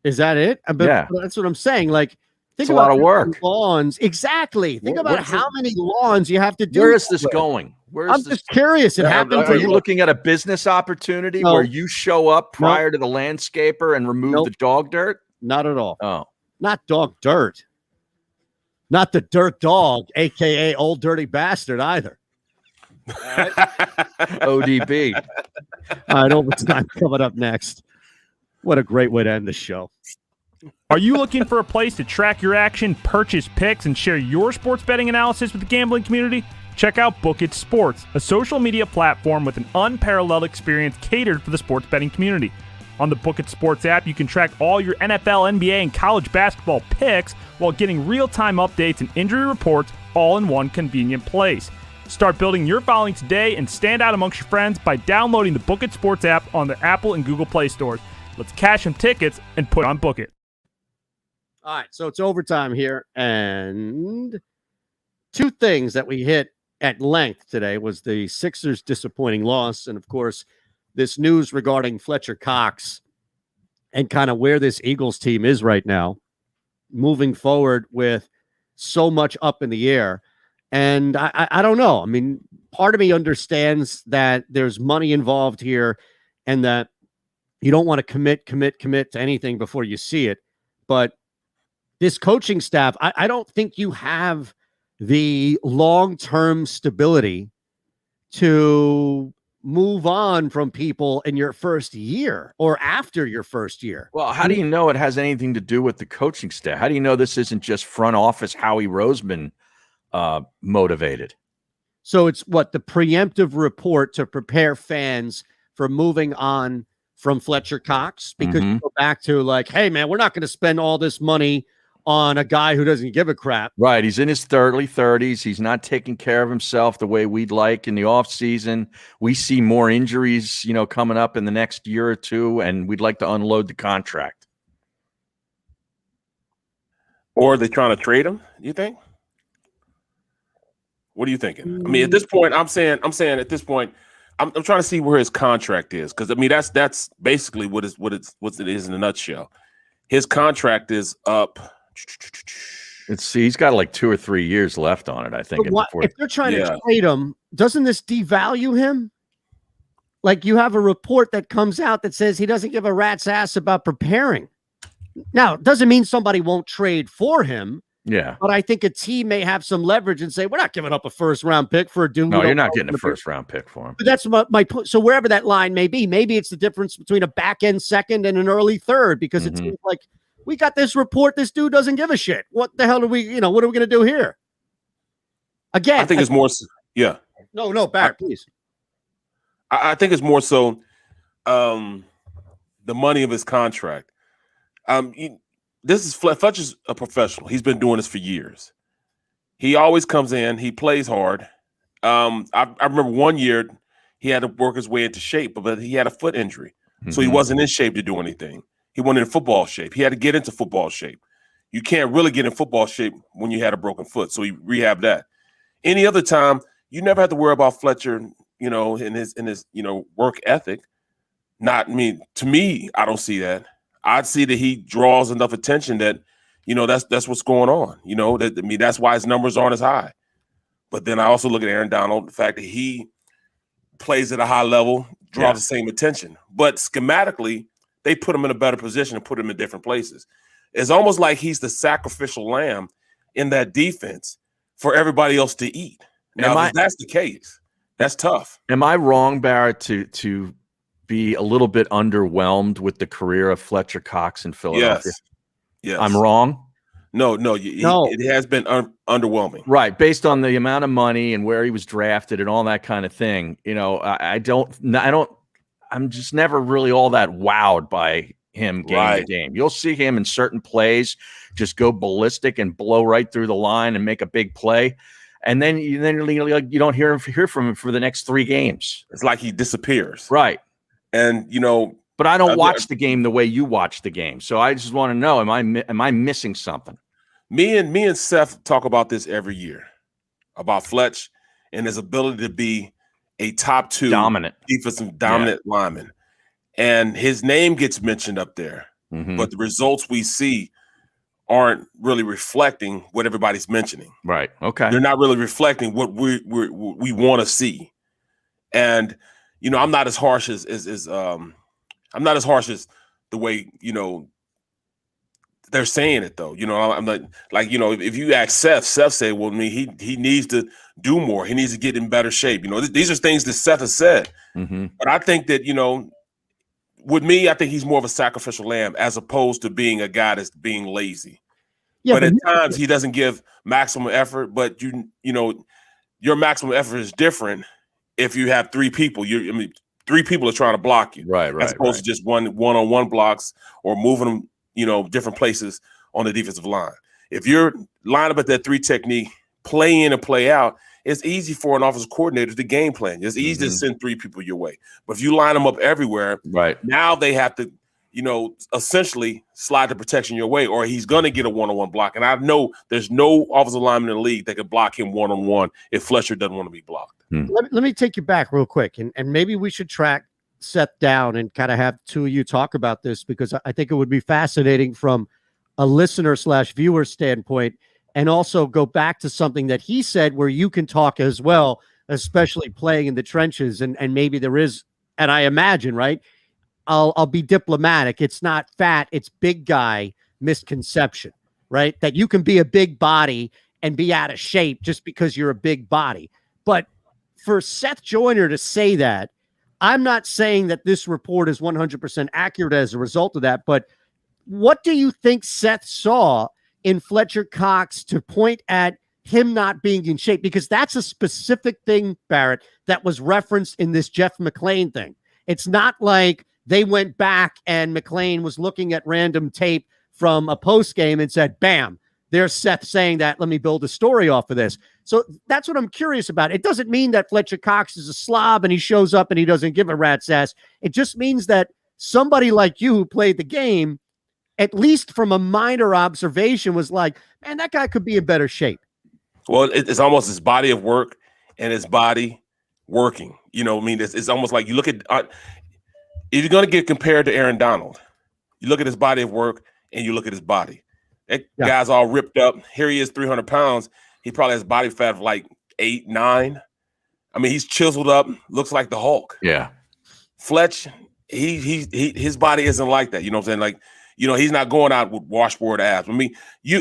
S1: Is that it?
S2: Yeah.
S1: That's what I'm saying. Like, think
S2: It's a
S1: about
S2: lot of work.
S1: lawns. Exactly. Think about how many lawns you have to do.
S2: Where is this going?
S1: I'm just curious. It happens.
S2: Are you looking at a business opportunity where you show up prior to the landscaper and remove the dog dirt?
S1: Not at all.
S2: Oh,
S1: not dog dirt. Not the dirt dog, aka old dirty bastard either.
S2: ODB.
S1: All right, overtime coming up next. What a great way to end the show.
S10: Are you looking for a place to track your action, purchase picks, and share your sports betting analysis with the gambling community? Check out JAKIB Sports, a social media platform with an unparalleled experience catered for the sports betting community. On the JAKIB Sports app, you can track all your NFL, NBA, and college basketball picks while getting real-time updates and injury reports all in one convenient place. Start building your following today and stand out amongst your friends by downloading the JAKIB Sports app on the Apple and Google Play stores. Let's cash some tickets and put on Book It.
S1: All right, so it's overtime here, and two things that we hit at length today was the Sixers' disappointing loss, and of course, this news regarding Fletcher Cox and kind of where this Eagles team is right now, moving forward with so much up in the air. And I don't know. I mean, part of me understands that there's money involved here and that you don't want to commit to anything before you see it. But this coaching staff, I don't think you have the long-term stability to move on from people in your first year or after your first year.
S2: Well, how do you know it has anything to do with the coaching staff? How do you know this isn't just front office Howie Roseman motivated?
S1: So it's what the preemptive report to prepare fans for moving on from Fletcher Cox, because you go back to like, hey man, we're not going to spend all this money on a guy who doesn't give a crap.
S2: Right. He's in his early 30s. He's not taking care of himself the way we'd like in the offseason. We see more injuries, coming up in the next year or two, and we'd like to unload the contract.
S3: Or are they trying to trade him, you think? What are you thinking? I mean, at this point, I'm saying at this point, I'm trying to see where his contract is, because I mean that's basically what it is in a nutshell. His contract is up.
S2: He's got like 2 or 3 years left on it, I think.
S1: If they're trying to trade him, doesn't this devalue him? Like, you have a report that comes out that says he doesn't give a rat's ass about preparing. Now, it doesn't mean somebody won't trade for him.
S2: Yeah.
S1: But I think a team may have some leverage and say, we're not giving up a first-round pick for a dude.
S2: No, you're not getting a first-round pick for him.
S1: But that's my point. So wherever that line may be, maybe it's the difference between a back-end second and an early third, because it seems like we got this report. This dude doesn't give a shit. What the hell do we, what are we going to do here? Again,
S3: I think it's more. Yeah.
S1: No, Barrett, please.
S3: I think it's more so the money of his contract. Fletcher's a professional. He's been doing this for years. He always comes in. He plays hard. I remember one year he had to work his way into shape, but he had a foot injury, so he wasn't in shape to do anything. He went in football shape. He had to get into football shape. You can't really get in football shape when you had a broken foot, so he rehabbed that. Any other time, you never have to worry about Fletcher, in his work ethic. To me, I don't see that. I'd see that he draws enough attention that, that's what's going on. That's why his numbers aren't as high. But then I also look at Aaron Donald, the fact that he plays at a high level, draws the same attention. But schematically, they put him in a better position and put him in different places. It's almost like he's the sacrificial lamb in that defense for everybody else to eat. Now, if that's the case, that's tough.
S2: Am I wrong, Barrett, to be a little bit underwhelmed with the career of Fletcher Cox in Philadelphia?
S3: Yes.
S2: I'm wrong?
S3: No. It has been underwhelming.
S2: Right. Based on the amount of money and where he was drafted and all that kind of thing. I'm just never really all that wowed by him game to game. You'll see him in certain plays just go ballistic and blow right through the line and make a big play. And then you don't hear from him for the next 3 games.
S3: It's like he disappears.
S2: Right.
S3: And,
S2: but I don't watch the game the way you watch the game. So I just want to know, am I missing something?
S3: Me and Seth talk about this every year, about Fletch and his ability to be a top 2
S2: dominant
S3: defensive dominant lineman. And his name gets mentioned up there, but the results we see aren't really reflecting what everybody's mentioning.
S2: Right. Okay.
S3: They're not really reflecting what we want to see. And I'm not as harsh as I'm not as harsh as the way they're saying it though. I'm not like if you ask Seth said, well, I mean he needs to do more. He needs to get in better shape. These are things that Seth has said. But I think that with me, I think he's more of a sacrificial lamb as opposed to being a guy that's being lazy. Yeah, but at times he doesn't give maximum effort. But your maximum effort is different if you have 3 people. 3 people are trying to block you, right? As opposed to just one-on-one blocks or moving them, different places on the defensive line. If you're lined up at that 3 technique, play in and play out, it's easy for an offensive coordinator to game plan. It's easy to send 3 people your way. But if you line them up everywhere, now they have to, essentially slide the protection your way, or he's going to get a one-on-one block. And I know there's no offensive lineman in the league that could block him one-on-one if Fletcher doesn't want to be blocked.
S1: Let me take you back real quick, and maybe we should track Seth down and kind of have 2 of you talk about this, because I think it would be fascinating from a listener/viewer standpoint, and also go back to something that he said where you can talk as well, especially playing in the trenches. And maybe there is, and I imagine, right, I'll be diplomatic, it's not fat, it's big guy misconception, right? That you can be a big body and be out of shape just because you're a big body. But for Seth Joyner to say that, I'm not saying that this report is 100% accurate as a result of that, but what do you think Seth saw in Fletcher Cox to point at him not being in shape? Because that's a specific thing, Barrett, that was referenced in this Jeff McLean thing. It's not like they went back and McLean was looking at random tape from a post game and said, bam, there's Seth saying that. Let me build a story off of this. So that's what I'm curious about. It doesn't mean that Fletcher Cox is a slob and he shows up and he doesn't give a rat's ass. It just means that somebody like you who played the game, at least from a minor observation, was like, man, that guy could be in better shape.
S3: Well, it's almost his body of work and his body working. It's almost like you look at if you're going to get compared to Aaron Donald, you look at his body of work and you look at his body. That guy's all ripped up. Here he is, 300 pounds. He probably has body fat of like 8, 9. I mean, he's chiseled up, looks like the Hulk.
S2: Yeah.
S3: Fletch, his body isn't like that. You know what I'm saying? Like, he's not going out with washboard abs. I mean,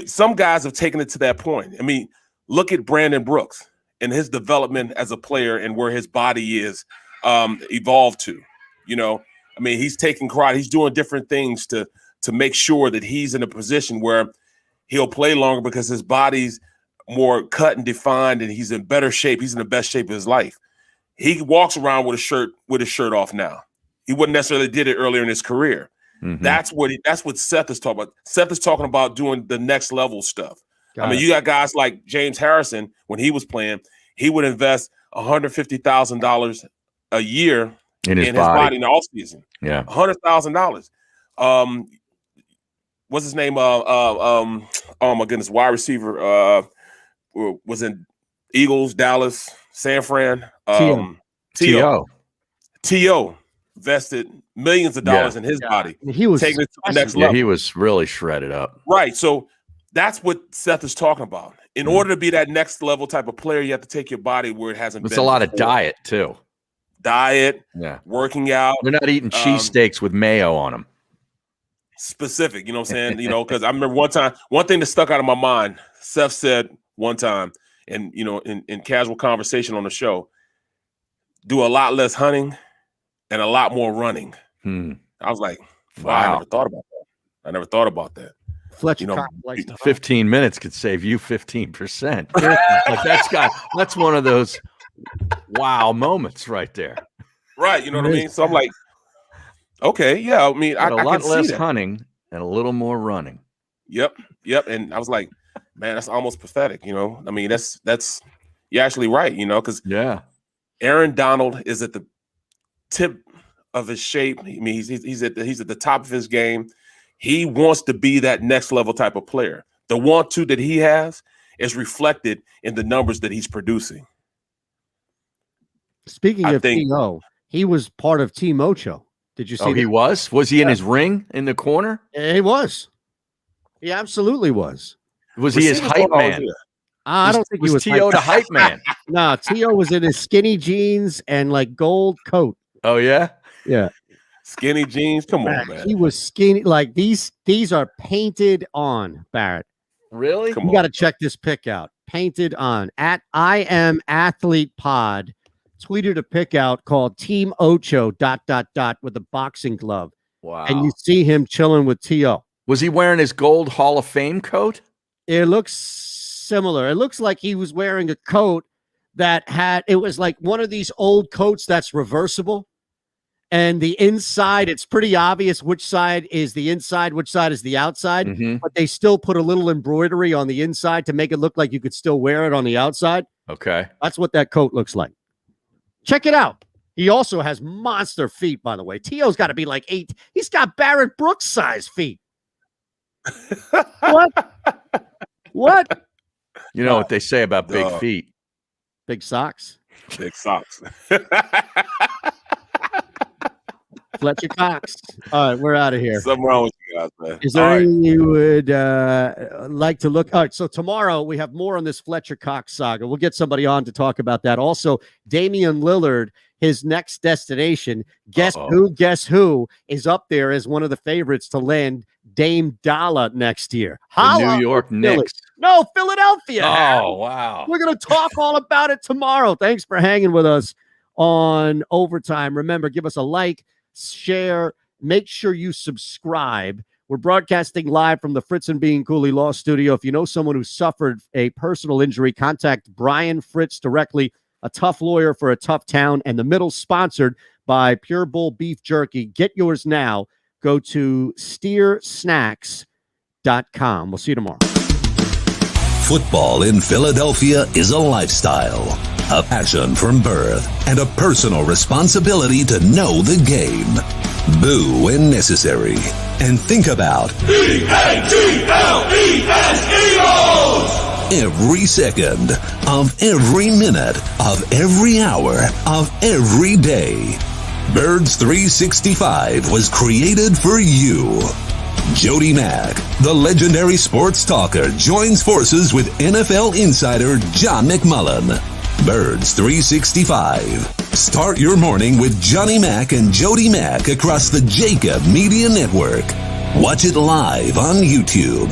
S3: some guys have taken it to that point. I mean, look at Brandon Brooks and his development as a player and where his body is evolved to. I mean, he's taking karate. He's doing different things to make sure that he's in a position where he'll play longer because his body's more cut and defined and he's in better shape. He's in the best shape of his life. He walks around with his shirt off now. He wouldn't necessarily did it earlier in his career. That's what Seth is talking about. Seth is talking about doing the next level stuff. I mean, you got guys like James Harrison, when he was playing, he would invest $150,000 a year in his body in the offseason. Yeah. $100,000. What's his name? Oh my goodness, wide receiver was in Eagles, Dallas, San Fran. T.O. invested millions of dollars in his body.
S1: He was
S3: taking it to the next level.
S2: He was really shredded up.
S3: Right. So that's what Seth is talking about. In order to be that next level type of player, you have to take your body where it hasn't been.
S2: It's a lot of diet too.
S3: Working out.
S2: They're not eating cheesesteaks with mayo on them.
S3: Specific, you know what I'm saying? Because I remember one thing that stuck out of my mind, Seth said one time, and in casual conversation on the show, do a lot less hunting and a lot more running. I was like, wow, I never thought about that.
S1: Fletcher,
S2: 15 minutes could save you 15%. Like that's one of those wow moments right there.
S3: Right, you know what I mean? So I'm like, okay, yeah. I mean, I
S2: a lot
S3: can
S2: less
S3: see that.
S2: hunting and a little more running.
S3: Yep. And I was like, man, that's almost pathetic. I mean, that's you're actually right. Because Aaron Donald is at the tip of his shape. I mean, he's at the top of his game. He wants to be that next level type of player. The want to that he has is reflected in the numbers that he's producing.
S1: Speaking of T.O., he was part of Team Ocho. Did you see?
S2: Oh, he was? Was he in his ring in the corner?
S1: He was. He absolutely was.
S2: Was he his hype man?
S1: I don't think he was
S2: T.O. the hype man.
S1: No, T.O. was in his skinny jeans and like gold coat.
S2: Oh, yeah?
S1: Yeah.
S3: Skinny jeans. Come on, man.
S1: He was skinny. Like these are painted on, Barrett.
S2: Really?
S1: You got to check this pic out. Painted on. At I Am Athlete Pod tweeted a pic out called Team Ocho ... with a boxing glove.
S2: Wow.
S1: And you see him chilling with T.O.
S2: Was he wearing his gold Hall of Fame coat?
S1: It looks similar. It looks like he was wearing a coat that it was like one of these old coats that's reversible. And the inside, it's pretty obvious which side is the inside, which side is the outside.
S2: Mm-hmm.
S1: But they still put a little embroidery on the inside to make it look like you could still wear it on the outside.
S2: Okay.
S1: That's what that coat looks like. Check it out. He also has monster feet, by the way. T.O.'s got to be like 8. He's got Barrett Brooks size feet. What? What?
S2: You know what they say about big feet.
S1: Big socks.
S3: Big socks.
S1: Fletcher Cox. All right, we're out of here.
S3: Something wrong with you guys, man.
S1: Is there anything you would like to look? All right, so tomorrow we have more on this Fletcher Cox saga. We'll get somebody on to talk about that. Also, Damian Lillard, his next destination. Guess who is up there as one of the favorites to land Dame Dollar next year?
S2: The New York Knicks.
S1: No, Philadelphia.
S2: Oh, wow.
S1: We're going to talk all about it tomorrow. Thanks for hanging with us on Overtime. Remember, give us a like, share, make sure you subscribe. We're broadcasting live from the Fritz and Bean Cooley Law Studio. If you know someone who suffered a personal injury, contact Brian Fritz directly, a tough lawyer for a tough town, and The Middle, sponsored by Pure Bull Beef Jerky. Get yours now. Go to steersnacks.com. We'll see you tomorrow.
S12: Football in Philadelphia is a lifestyle, a passion from birth, and a personal responsibility to know the game. Boo when necessary. And think about EAGLES! Every second of every minute of every hour of every day. Birds 365 was created for you. Jody Mack, the legendary sports talker, joins forces with NFL insider John McMullen. Birds 365. Start your morning with Johnny Mack and Jody Mack across the JAKIB Media Network. Watch it live on YouTube.